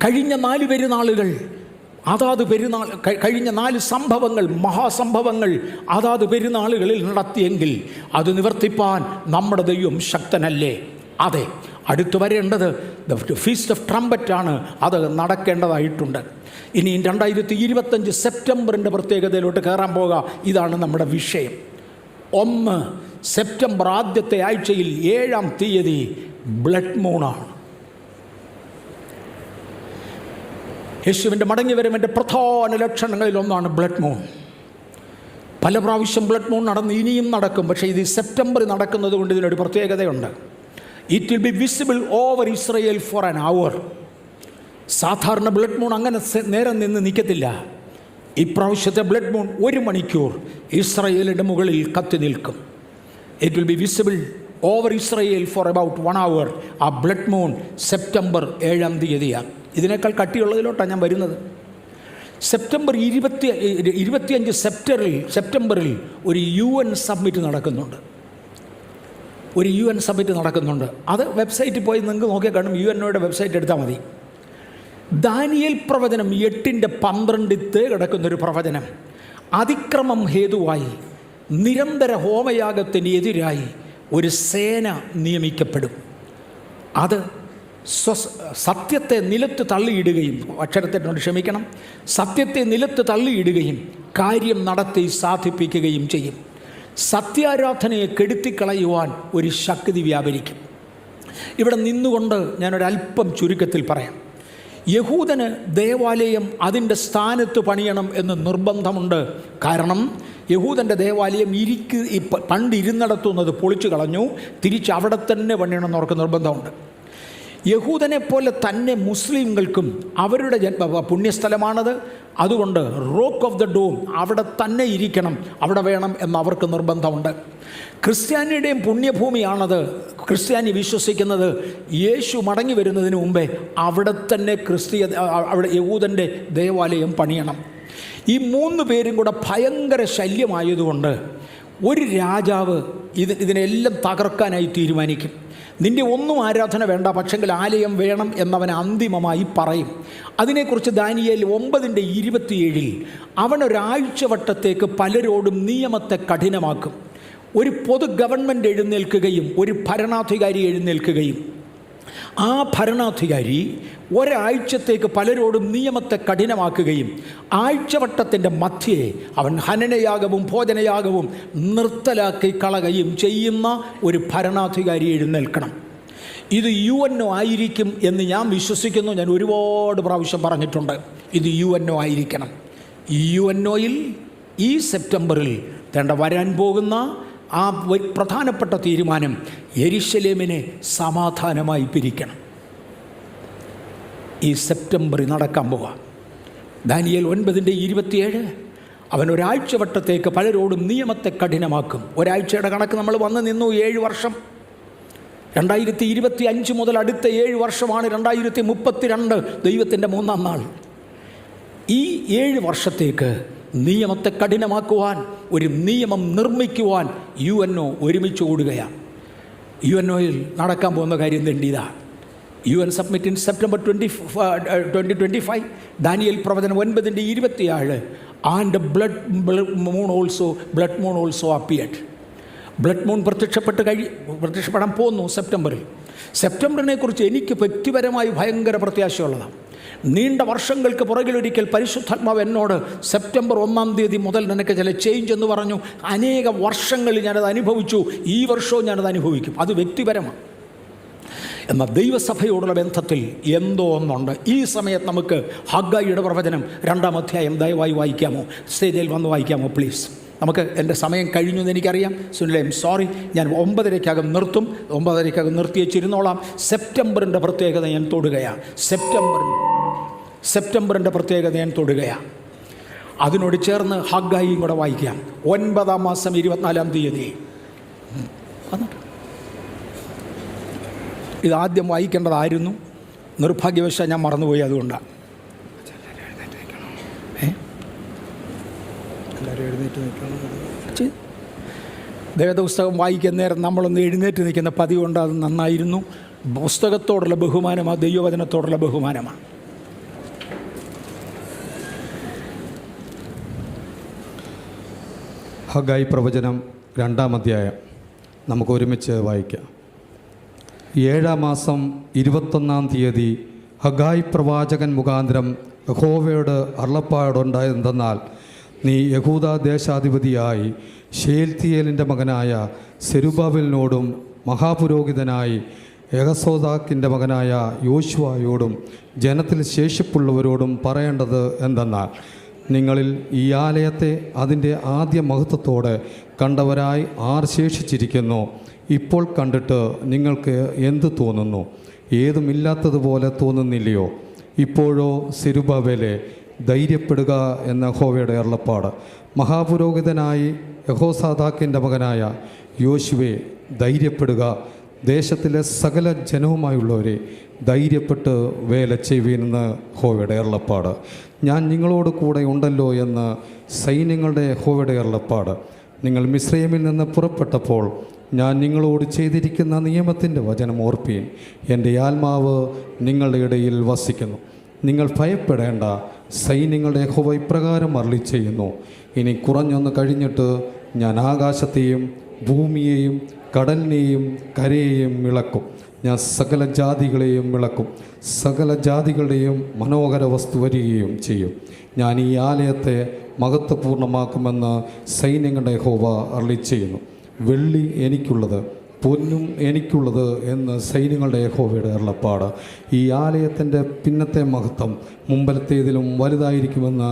കഴിഞ്ഞ 4 പെരുന്നാളുകൾ അതാത് പെരുന്നാൾ കഴിഞ്ഞ 4 സംഭവങ്ങൾ, മഹാസംഭവങ്ങൾ അതാത് പെരുന്നാളുകളിൽ നടത്തിയെങ്കിൽ അത് നിവർത്തിപ്പാൻ നമ്മുടെ ദൈവം ശക്തനല്ലേ? അതെ. അടുത്തു വരേണ്ടത് ഫീസ്റ്റ് ഓഫ് ട്രംപറ്റാണ്. അത് നടക്കേണ്ടതായിട്ടുണ്ട്. ഇനി 2025 സെപ്റ്റംബറിൻ്റെ പ്രത്യേകതയിലോട്ട് കയറാൻ പോകുക. ഇതാണ് നമ്മുടെ വിഷയം. 1 സെപ്റ്റംബർ ആദ്യത്തെ ആഴ്ചയിൽ 7-ാം തീയതി ബ്ലഡ് മൂണാണ്. യേശുവിൻ്റെ മടങ്ങിവരവിൻ്റെ പ്രധാന ലക്ഷണങ്ങളിൽ ഒന്നാണ് ബ്ലഡ് മൂൺ. പല പ്രാവശ്യം ബ്ലഡ് മൂൺ നടന്ന് ഇനിയും നടക്കും. പക്ഷേ ഇത് സെപ്റ്റംബറിൽ നടക്കുന്നത് കൊണ്ട് ഇതിനൊരു പ്രത്യേകതയുണ്ട്. It will be visible over Israel for an hour. സാധാരണ ബ്ലഡ് മൂൺ അങ്ങനെ നേരം നിന്ന് നിൽക്കത്തില്ല. ഇപ്രാവശ്യത്തെ ബ്ലഡ് മൂൺ 1 മണിക്കൂർ ഇസ്രയേലിൻ്റെ മുകളിൽ കത്തി നിൽക്കും. It will be visible over Israel for about 1 അവർ. ആ ബ്ലഡ് മൂൺ സെപ്റ്റംബർ 7-ാം തീയതിയാണ്. ഇതിനേക്കാൾ കട്ടിയുള്ളതിലോട്ടാണ് ഞാൻ വരുന്നത്. സെപ്റ്റംബർ 25 സെപ്റ്റംബറിൽ ഒരു UN സബ്മിറ്റ് നടക്കുന്നുണ്ട്. അത് വെബ്സൈറ്റിൽ പോയി നിങ്ങൾക്ക് നോക്കിയാൽ കാണും. UNOയുടെ വെബ്സൈറ്റ് എടുത്താൽ മതി. ദാനിയേൽ പ്രവചനം 8:12 കിടക്കുന്നൊരു പ്രവചനം. അതിക്രമം ഹേതുവായി നിരന്തര ഹോമയാഗത്തിന് എതിരായി ഒരു സേന നിയമിക്കപ്പെടും. അത് സത്യത്തെ നിലത്ത് തള്ളിയിടുകയും, അക്ഷരത്തിനോട് ക്ഷമിക്കണം, സത്യത്തെ നിലത്ത് തള്ളിയിടുകയും കാര്യം നടത്തി സാധിപ്പിക്കുകയും ചെയ്യും. സത്യാരാധനയെ കെടുത്തിക്കളയുവാൻ ഒരു ശക്തി വ്യാപരിക്കും. ഇവിടെ നിന്നുകൊണ്ട് ഞാനൊരല്പം ചുരുക്കത്തിൽ പറയാം. യഹൂദന് ദേവാലയം അതിൻ്റെ സ്ഥാനത്ത് പണിയണം എന്ന് നിർബന്ധമുണ്ട്. കാരണം യഹൂദൻ്റെ ദേവാലയം പണ്ട് ഇരുന്നിടത്തുന്നത് പൊളിച്ചു കളഞ്ഞു. തിരിച്ച് അവിടെ തന്നെ പണിയണമെന്ന് അവർക്ക് നിർബന്ധമുണ്ട്. യഹൂദനെ പോലെ തന്നെ മുസ്ലിങ്ങൾക്കും അവരുടെ പുണ്യസ്ഥലമാണത്. അതുകൊണ്ട് റോക്ക് ഓഫ് ദ ഡോം അവിടെ തന്നെ ഇരിക്കണം, അവിടെ വേണം എന്ന് അവർക്ക് നിർബന്ധമുണ്ട്. ക്രിസ്ത്യാനിയുടെയും പുണ്യഭൂമിയാണത്. ക്രിസ്ത്യാനി വിശ്വസിക്കുന്നത് യേശു മടങ്ങി വരുന്നതിന് മുമ്പേ അവിടെ തന്നെ അവിടെ യഹൂദൻ്റെ ദേവാലയം പണിയണം. ഈ 3 പേരും കൂടെ ഭയങ്കര ശല്യമായതുകൊണ്ട് ഒരു രാജാവ് ഇതിനെല്ലാം തകർക്കാനായി തീരുമാനിക്കും. നിൻ്റെ ഒന്നും ആരാധന വേണ്ട, പക്ഷെങ്കിൽ ആലയം വേണം എന്നവൻ അന്തിമമായി പറയും. അതിനെക്കുറിച്ച് ദാനിയേൽ 9:27 അവനൊരാഴ്ച വട്ടത്തേക്ക് പലരോടും നിയമത്തെ കഠിനമാക്കും. ഒരു പൊതു ഗവൺമെൻറ് എഴുന്നേൽക്കുകയും ഒരു ഭരണാധികാരി എഴുന്നേൽക്കുകയും ആ ഭരണാധികാരി ഒരാഴ്ചത്തേക്ക് പലരോടും നിയമത്തെ കഠിനമാക്കുകയും ആഴ്ചവട്ടത്തിൻ്റെ മധ്യേ അവൻ ഹനനയാഗവും ഭോജനയാഗവും നിർത്തലാക്കി കളയുകയും ചെയ്യുന്ന ഒരു ഭരണാധികാരി എഴുന്നേൽക്കണം. ഇത് UNO ആയിരിക്കും എന്ന് ഞാൻ വിശ്വസിക്കുന്നു. ഞാൻ ഒരുപാട് പ്രാവശ്യം പറഞ്ഞിട്ടുണ്ട്, ഇത് UNO ആയിരിക്കണം. UNOയിൽ ഈ സെപ്റ്റംബറിൽ വരാൻ പോകുന്ന ആ പ്രധാനപ്പെട്ട തീരുമാനം യെരുശലേമിനെ സമാധാനമായി പിരിക്കണം. ഈ സെപ്റ്റംബറിൽ നടക്കാൻ പോവാം. ദാനിയേൽ 9:27 അവൻ ഒരാഴ്ച വട്ടത്തേക്ക് പലരോടും നിയമത്തെ കഠിനമാക്കും. ഒരാഴ്ചയുടെ കണക്ക് നമ്മൾ വന്ന് നിന്നു 7 വർഷം. 2025 മുതൽ അടുത്ത 7 വർഷമാണ് 2032, ദൈവത്തിൻ്റെ 3-ാം നാൾ. ഈ 7 വർഷത്തേക്ക് നിയമത്തെ കഠിനമാക്കുവാൻ, ഒരു നിയമം നിർമ്മിക്കുവാൻ UNO ഒരുമിച്ച് കൂടുകയാണ്. UNOയിൽ നടക്കാൻ പോകുന്ന കാര്യം തെണ്ടിയതാണ്. UN submit in September 2025. Daniel പ്രവചനം 9:27 and blood moon also appeared. Blood moon പ്രത്യക്ഷപ്പെടാൻ പോകുന്നു സെപ്റ്റംബറിനെ കുറിച്ച് എനിക്ക് വ്യക്തിപരമായി ഭയങ്കര പ്രത്യാശയുള്ളതാണ്. നീണ്ട വർഷങ്ങൾക്ക് പുറകിലൊരിക്കൽ പരിശുദ്ധാത്മാവ് എന്നോട് സെപ്റ്റംബർ 1-ാം തീയതി മുതൽ നിനക്ക് ചില ചേഞ്ച് എന്ന് പറഞ്ഞു. അനേക വർഷങ്ങളിൽ ഞാനത് അനുഭവിച്ചു. ഈ വർഷവും ഞാനത് അനുഭവിക്കും. അത് വ്യക്തിപരമാണ്. എന്നാൽ ദൈവസഭയോടുള്ള ബന്ധത്തിൽ എന്തോ ഒന്നുണ്ട്. ഈ സമയത്ത് നമുക്ക് ഹഗ്ഗായിയുടെ പ്രവചനം 2-ാം അധ്യായം ദയവായി വായിക്കാമോ? സ്റ്റേജിൽ വന്ന് വായിക്കാമോ പ്ലീസ്? നമുക്ക് എൻ്റെ സമയം കഴിഞ്ഞു എന്ന് എനിക്കറിയാം. സുനിൽ, സോറി, ഞാൻ 9:30 നിർത്തും. 9:30 നിർത്തി വെച്ചിരുന്നോളാം. സെപ്റ്റംബറിൻ്റെ പ്രത്യേകത ഞാൻ തൊടുകയാണ്. സെപ്റ്റംബറിൻ്റെ പ്രത്യേകത ഞാൻ തൊടുകയാണ്. അതിനോട് ചേർന്ന് ഹഗ്ഗായിയും കൂടെ വായിക്കാം. 9-ാം മാസം 24-ാം തീയതി. ഇതാദ്യം വായിക്കേണ്ടതായിരുന്നു, നിർഭാഗ്യവശാൽ ഞാൻ മറന്നുപോയി. അതുകൊണ്ടാണ് വേദപുസ്തകം വായിക്കുന്ന നേരം നമ്മളൊന്ന് എഴുന്നേറ്റ് നിൽക്കുന്ന പതിവുണ്ട്. അത് നന്നായിരുന്നു. പുസ്തകത്തോടുള്ള ബഹുമാനമാണ്, ദൈവവചനത്തോടുള്ള ബഹുമാനമാണ്. ഹഗ്ഗായി പ്രവചനം 2-ാം അധ്യായം നമുക്ക് ഒരുമിച്ച് വായിക്കാം. 7-ാം മാസം 21-ാം തീയതി ഹഗ്ഗായി പ്രവാചകൻ മുഖാന്തരം യഹോവയുടെ അരുളപ്പാടുണ്ടായതെന്തെന്നാൽ, നീ യഹൂദ ദേശാധിപതിയായി ശേൽത്തിയേലിൻ്റെ മകനായ സെരുബാബേലിനോടും മഹാപുരോഹിതനായി യഹസോദാക്കിൻ്റെ മകനായ യോശുവയോടും ജനത്തിൽ ശേഷിപ്പുള്ളവരോടും പറയേണ്ടത് എന്തെന്നാൽ, നിങ്ങളിൽ ഈ ആലയത്തെ അതിൻ്റെ ആദ്യ മഹത്വത്തോടെ കണ്ടവരായി ആർ ശേഷിച്ചിരിക്കുന്നു? ഇപ്പോൾ കണ്ടിട്ട് നിങ്ങൾക്ക് എന്ത് തോന്നുന്നു? ഏതുമില്ലാത്തതുപോലെ തോന്നുന്നില്ലയോ? ഇപ്പോഴോ സെരുബാബേലേ, ധൈര്യപ്പെടുക എന്ന യഹോവയുടെ അരുളപ്പാട്. മഹാപുരോഹിതനായി യഹോസാദാക്കിൻ്റെ മകനായ യോശുവേ, ധൈര്യപ്പെടുക. ദേശത്തിലെ സകല ജനവുമായുള്ളവരെ ധൈര്യപ്പെട്ട് വേല ചെയ്യുവീനെന്ന് യഹോവയുടെ അരുളപ്പാട്. ഞാൻ നിങ്ങളോട് കൂടെ ഉണ്ടല്ലോ എന്ന് സൈന്യങ്ങളുടെ യഹോവയുടെ അരുളപ്പാട്. നിങ്ങൾ മിസ്രയീമിൽ നിന്ന് പുറപ്പെട്ടപ്പോൾ ഞാൻ നിങ്ങളോട് ചെയ്തിരിക്കുന്ന നിയമത്തിൻ്റെ വചനം ഓർപ്പീൻ. എൻ്റെ ആത്മാവ് നിങ്ങളുടെ ഇടയിൽ വസിക്കുന്നു. നിങ്ങൾ ഭയപ്പെടേണ്ട. സൈന്യങ്ങളുടെ യഹോവ ഇപ്രകാരം അരുളി ചെയ്യുന്നു, ഇനി കുറഞ്ഞൊന്ന് കഴിഞ്ഞിട്ട് ഞാൻ ആകാശത്തെയും ഭൂമിയെയും കടലിനെയും കരയെയും ഇളക്കും. ഞാൻ സകല ജാതികളെയും ഇളക്കും. സകല ജാതികളുടെയും മനോഹര വസ്തു വരികയും ചെയ്യും. ഞാൻ ഈ ആലയത്തെ മഹത്വപൂർണ്ണമാക്കുമെന്ന് സൈന്യങ്ങളുടെ യഹോവ അരുളി ചെയ്യുന്നു. വെള്ളി എനിക്കുള്ളത്, പൊന്നും എനിക്കുള്ളത് എന്ന് സൈന്യങ്ങളുടെ യഹോവയുടെ അരുളപ്പാട്. ഈ ആലയത്തിൻ്റെ പിന്നത്തെ മഹത്വം മുമ്പലത്തേതിലും വലുതായിരിക്കുമെന്ന്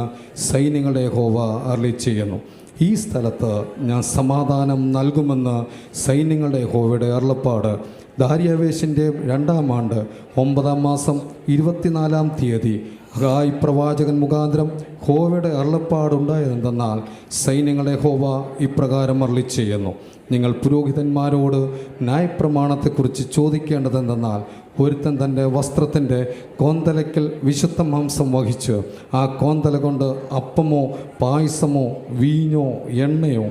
സൈന്യങ്ങളുടെ യഹോവ അരുളി ചെയ്യുന്നു. ഈ സ്ഥലത്ത് ഞാൻ സമാധാനം നൽകുമെന്ന് സൈന്യങ്ങളുടെ യഹോവയുടെ അരുളപ്പാട്. ദാര്യാവേശിൻ്റെ 2-ാം ആണ്ട് 9-ാം മാസം 24-ാം തീയതി ഹഗ്ഗായി പ്രവാചകൻ മുഖാന്തരം യഹോവയുടെ അരുളപ്പാടുണ്ടായതെന്തെന്നാൽ, സൈന്യങ്ങളുടെ യഹോവ ഇപ്രകാരം അരുളി ചെയ്യുന്നു, നിങ്ങൾ പുരോഹിതന്മാരോട് ന്യായപ്രമാണത്തെക്കുറിച്ച് ചോദിക്കേണ്ടതെന്തെന്നാൽ, ഒരുത്തൻ തൻ്റെ വസ്ത്രത്തിൻ്റെ കോന്തലയ്ക്കൽ വിശുദ്ധ മാംസം വഹിച്ച് ആ കോന്തല കൊണ്ട് അപ്പമോ പായസമോ വീഞ്ഞോ എണ്ണയോ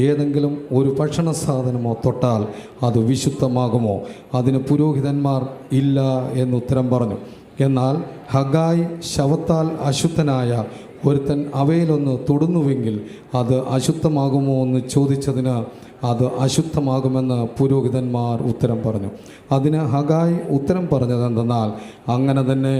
ഏതെങ്കിലും ഒരു ഭക്ഷണ സാധനമോ തൊട്ടാൽ അത് വിശുദ്ധമാകുമോ? അതിന് പുരോഹിതന്മാർ ഇല്ല എന്നുത്തരം പറഞ്ഞു. എന്നാൽ ഹഗായി ശവത്താൽ അശുദ്ധനായ ഒരുത്തൻ അവയിലൊന്ന് തൊടുന്നുവെങ്കിൽ അത് അശുദ്ധമാകുമോ എന്ന് ചോദിച്ചതിന് അത് അശുദ്ധമാകുമെന്ന് പുരോഹിതന്മാർ ഉത്തരം പറഞ്ഞു. അതിന് ഹഗായി ഉത്തരം പറഞ്ഞതെന്തെന്നാൽ, അങ്ങനെ തന്നെ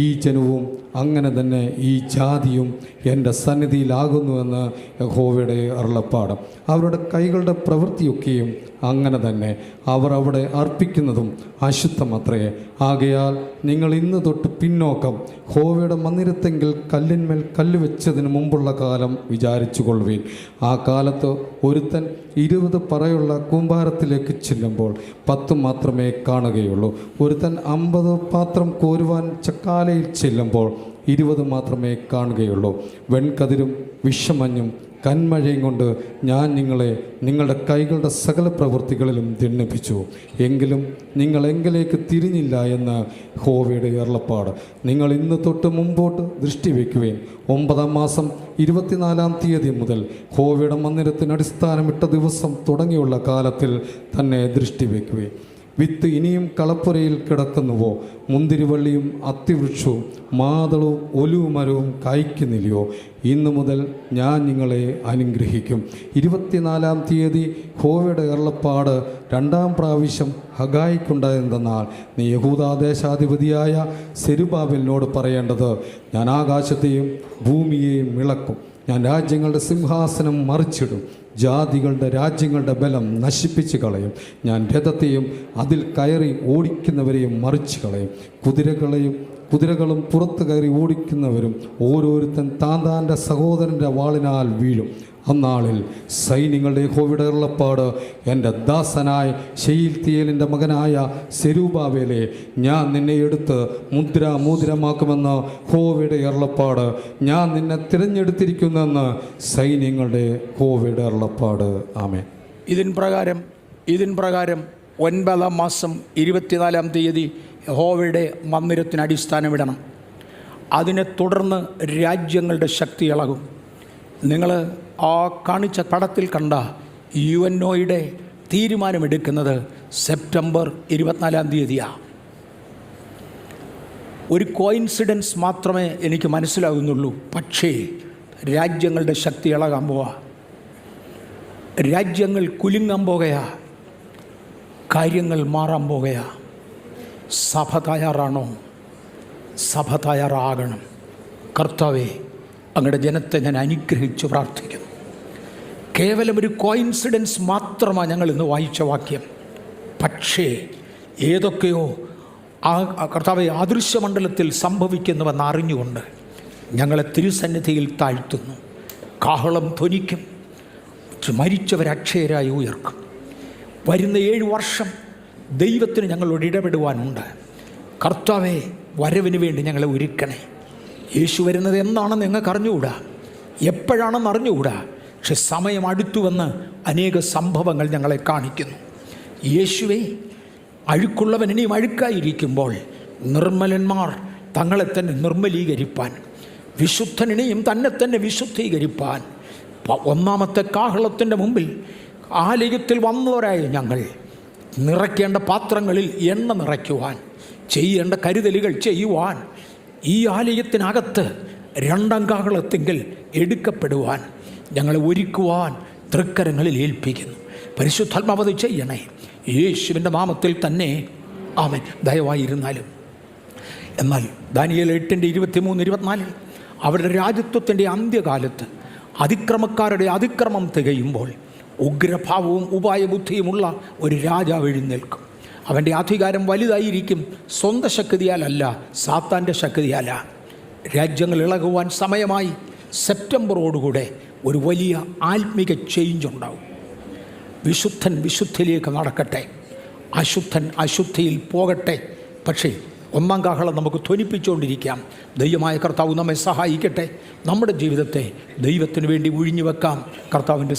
ഈ ജനവും അങ്ങനെ തന്നെ ഈ ജാതിയും എൻ്റെ സന്നിധിയിലാകുന്നുവെന്ന് യഹോവയുടെ അരുളപ്പാട്. അവരുടെ കൈകളുടെ പ്രവൃത്തിയൊക്കെയും അങ്ങനെ തന്നെ, അവർ അവിടെ അർപ്പിക്കുന്നതും അശുദ്ധമത്രേ. ആകയാൽ നിങ്ങൾ ഇന്ന് തൊട്ട് പിന്നോക്കം യഹോവയുടെ മന്ദിരത്തെങ്കിൽ കല്ലിന്മേൽ കല്ല് വെച്ചതിന് മുമ്പുള്ള കാലം വിചാരിച്ചു കൊള്ളുവീൻ. ആ കാലത്ത് ഒരുത്തൻ 20 പറയുള്ള കൂമ്പാരത്തിലേക്ക് ചെല്ലുമ്പോൾ 10 മാത്രമേ കാണുകയുള്ളൂ. ഒരുത്തൻ 50 പാത്രം കോരുവാൻ ചക്കാലയിൽ ചെല്ലുമ്പോൾ 20 മാത്രമേ കാണുകയുള്ളൂ. വെൺകതിരും വിഷമഞ്ഞും കന്മഴയും കൊണ്ട് ഞാൻ നിങ്ങളെ നിങ്ങളുടെ കൈകളുടെ സകല പ്രവൃത്തികളിലും ദണ്ഡിപ്പിച്ചു. എങ്കിലും നിങ്ങൾ എങ്കിലേക്ക് തിരിഞ്ഞില്ല എന്ന് യഹോവയുടെ അരുളപ്പാട്. നിങ്ങൾ ഇന്ന് തൊട്ട് മുമ്പോട്ട് ദൃഷ്ടി വയ്ക്കുവേൻ. 9-ാം മാസം 24-ാം തീയതി മുതൽ യഹോവയുടെ മന്ദിരത്തിന് അടിസ്ഥാനമിട്ട ദിവസം തുടങ്ങിയുള്ള കാലത്തിൽ തന്നെ ദൃഷ്ടി വയ്ക്കുവേൻ. വിത്ത് ഇനിയും കളപ്പുരയിൽ കിടക്കുന്നുവോ? മുന്തിരിവള്ളിയും അത്തിവൃക്ഷവും മാതളവും ഒലിവുമരവും കായ്ക്കുന്നില്ലയോ? ഇന്നു മുതൽ ഞാൻ നിങ്ങളെ അനുഗ്രഹിക്കും. 24-ാം തീയതി യഹോവയുടെ അരുളപ്പാട് 2-ാം പ്രാവശ്യം ഹഗായിക്കുണ്ടായതെന്നാൽ, നീ യഹൂദാദേശാധിപതിയായ സെരുബാബേലിനോട് പറയേണ്ടത്, ഞാൻ ആകാശത്തെയും ഭൂമിയെയും ഇളക്കും. ഞാൻ രാജ്യങ്ങളുടെ സിംഹാസനം മറിച്ചിടും. ജാതികളുടെ രാജ്യങ്ങളുടെ ബലം നശിപ്പിച്ച് കളയും. ഞാൻ രഥത്തെയും അതിൽ കയറി ഓടിക്കുന്നവരെയും മറിച്ച് കളയും. കുതിരകളും പുറത്ത് കയറി ഓടിക്കുന്നവരും ഓരോരുത്തൻ താൻ്റെ സഹോദരൻ്റെ വാളിനാൽ വീഴും. അന്നാളിൽ സൈന്യങ്ങളുടെ യഹോവയുടെ അരുളപ്പാട്, എൻ്റെ ദാസനായ ശെയല്തീയേലിൻ്റെ മകനായ സെരുബാബേലേ, ഞാൻ നിന്നെ എടുത്ത് മോതിരമാക്കുമെന്ന് യഹോവയുടെ അരുളപ്പാട്. ഞാൻ നിന്നെ തിരഞ്ഞെടുത്തിരിക്കുന്നെന്ന് സൈന്യങ്ങളുടെ യഹോവയുടെ അരുളപ്പാട്. ആമേൻ. ഇതിൻ പ്രകാരം 9-ാം മാസം 24-ാം തീയതി യഹോവയുടെ മന്ദിരത്തിന് അടിസ്ഥാനമിടണം. അതിനെ തുടർന്ന് രാജ്യങ്ങളുടെ ശക്തി ഇളകും. നിങ്ങൾ ആ കാണിച്ച പടത്തിൽ കണ്ട UNOയുടെ തീരുമാനമെടുക്കുന്നത് സെപ്റ്റംബർ 24-ാം തീയതിയാണ്. ഒരു കോയിൻസിഡൻസ് മാത്രമേ എനിക്ക് മനസ്സിലാകുന്നുള്ളൂ. പക്ഷേ രാജ്യങ്ങളുടെ ശക്തി ഇളകാൻ പോവാ, രാജ്യങ്ങൾ കുലുങ്ങാൻ പോകുകയാ, കാര്യങ്ങൾ മാറാൻ പോകുകയാ. സഭ തയ്യാറാണോ? സഭ തയ്യാറാകണം. കർത്താവേ, അങ്ങയുടെ ജനത്തെ ഞാൻ അനുഗ്രഹിച്ച് പ്രാർത്ഥിക്കുന്നു. കേവലം ഒരു കോയിൻസിഡൻസ് മാത്രമാണ് ഞങ്ങൾ ഇന്ന് വായിച്ച വാക്യം. പക്ഷേ ഏതൊക്കെയോ കർത്താവെ അദൃശ്യമണ്ഡലത്തിൽ സംഭവിക്കുന്നുവെന്ന് അറിഞ്ഞുകൊണ്ട് ഞങ്ങളെ തിരുസന്നിധിയിൽ താഴ്ത്തുന്നു. കാഹളം ധ്വനിക്കും, മരിച്ചവരക്ഷയരായി ഉയർക്കും. വരുന്ന 7 വർഷം ദൈവത്തിന് ഞങ്ങളോട് ഇടപെടുവാനുണ്ട്. കർത്താവെ, വരവിന് വേണ്ടി ഞങ്ങളെ ഒരുക്കണേ. യേശു വരുന്നത് എന്താണെന്ന് നിങ്ങൾക്ക് അറിഞ്ഞുകൂടാ, എപ്പോഴാണെന്ന് അറിഞ്ഞുകൂടാ. പക്ഷെ സമയം അടുത്തുവെന്ന് അനേക സംഭവങ്ങൾ ഞങ്ങളെ കാണിക്കുന്നു. യേശുവേ, അഴുക്കുള്ളവൻ ഇനിയും അഴുക്കായിരിക്കുമ്പോൾ നിർമ്മലന്മാർ തങ്ങളെ തന്നെ നിർമ്മലീകരിപ്പാൻ, വിശുദ്ധൻ ഇനിയും തന്നെ തന്നെ വിശുദ്ധീകരിപ്പാൻ 1-ാമത്തെ കാഹളത്തിൻ്റെ മുമ്പിൽ ആലയത്തിൽ വന്നവരായ ഞങ്ങൾ നിറയ്ക്കേണ്ട പാത്രങ്ങളിൽ എണ്ണ നിറയ്ക്കുവാൻ, ചെയ്യേണ്ട കരുതലുകൾ ചെയ്യുവാൻ, ഈ ആലയത്തിനകത്ത് 2-ാം കാഹളത്തിങ്കിൽ എടുക്കപ്പെടുവാൻ ഞങ്ങളെ ഒരുക്കുവാൻ തൃക്കരങ്ങളിൽ ഏൽപ്പിക്കുന്നു. പരിശുദ്ധാത്മാവ് ചെയ്യണേ, യേശുവിൻ്റെ നാമത്തിൽ തന്നെ. ആമേൻ. ദയവായിരുന്നാലും. എന്നാൽ ദാനിയേൽ 8:23-24 അവരുടെ രാജത്വത്തിൻ്റെ അന്ത്യകാലത്ത് അതിക്രമക്കാരുടെ അതിക്രമം തികയുമ്പോൾ ഉഗ്രഭാവവും ഉപായബുദ്ധിയുമുള്ള ഒരു രാജാവ് എഴുന്നേൽക്കും. അവൻ്റെ അധികാരം വലുതായിരിക്കും, സ്വന്തം ശക്തിയാലല്ല, സാത്താൻ്റെ ശക്തിയാല. രാജ്യങ്ങൾ ഇളകുവാൻ സമയമായി. സെപ്റ്റംബറോടുകൂടെ ഒരു വലിയ ആത്മീക ചേഞ്ച് ഉണ്ടാവും. വിശുദ്ധൻ വിശുദ്ധിയിലേക്ക് നടക്കട്ടെ, അശുദ്ധൻ അശുദ്ധിയിൽ പോകട്ടെ. പക്ഷേ 1-ാം കാഹളം നമുക്ക് ധ്വനിപ്പിച്ചുകൊണ്ടിരിക്കാം. ദൈവമായ കർത്താവ് നമ്മെ സഹായിക്കട്ടെ. നമ്മുടെ ജീവിതത്തെ ദൈവത്തിന് വേണ്ടി ഒഴിഞ്ഞു വെക്കാം. കർത്താവിൻ്റെ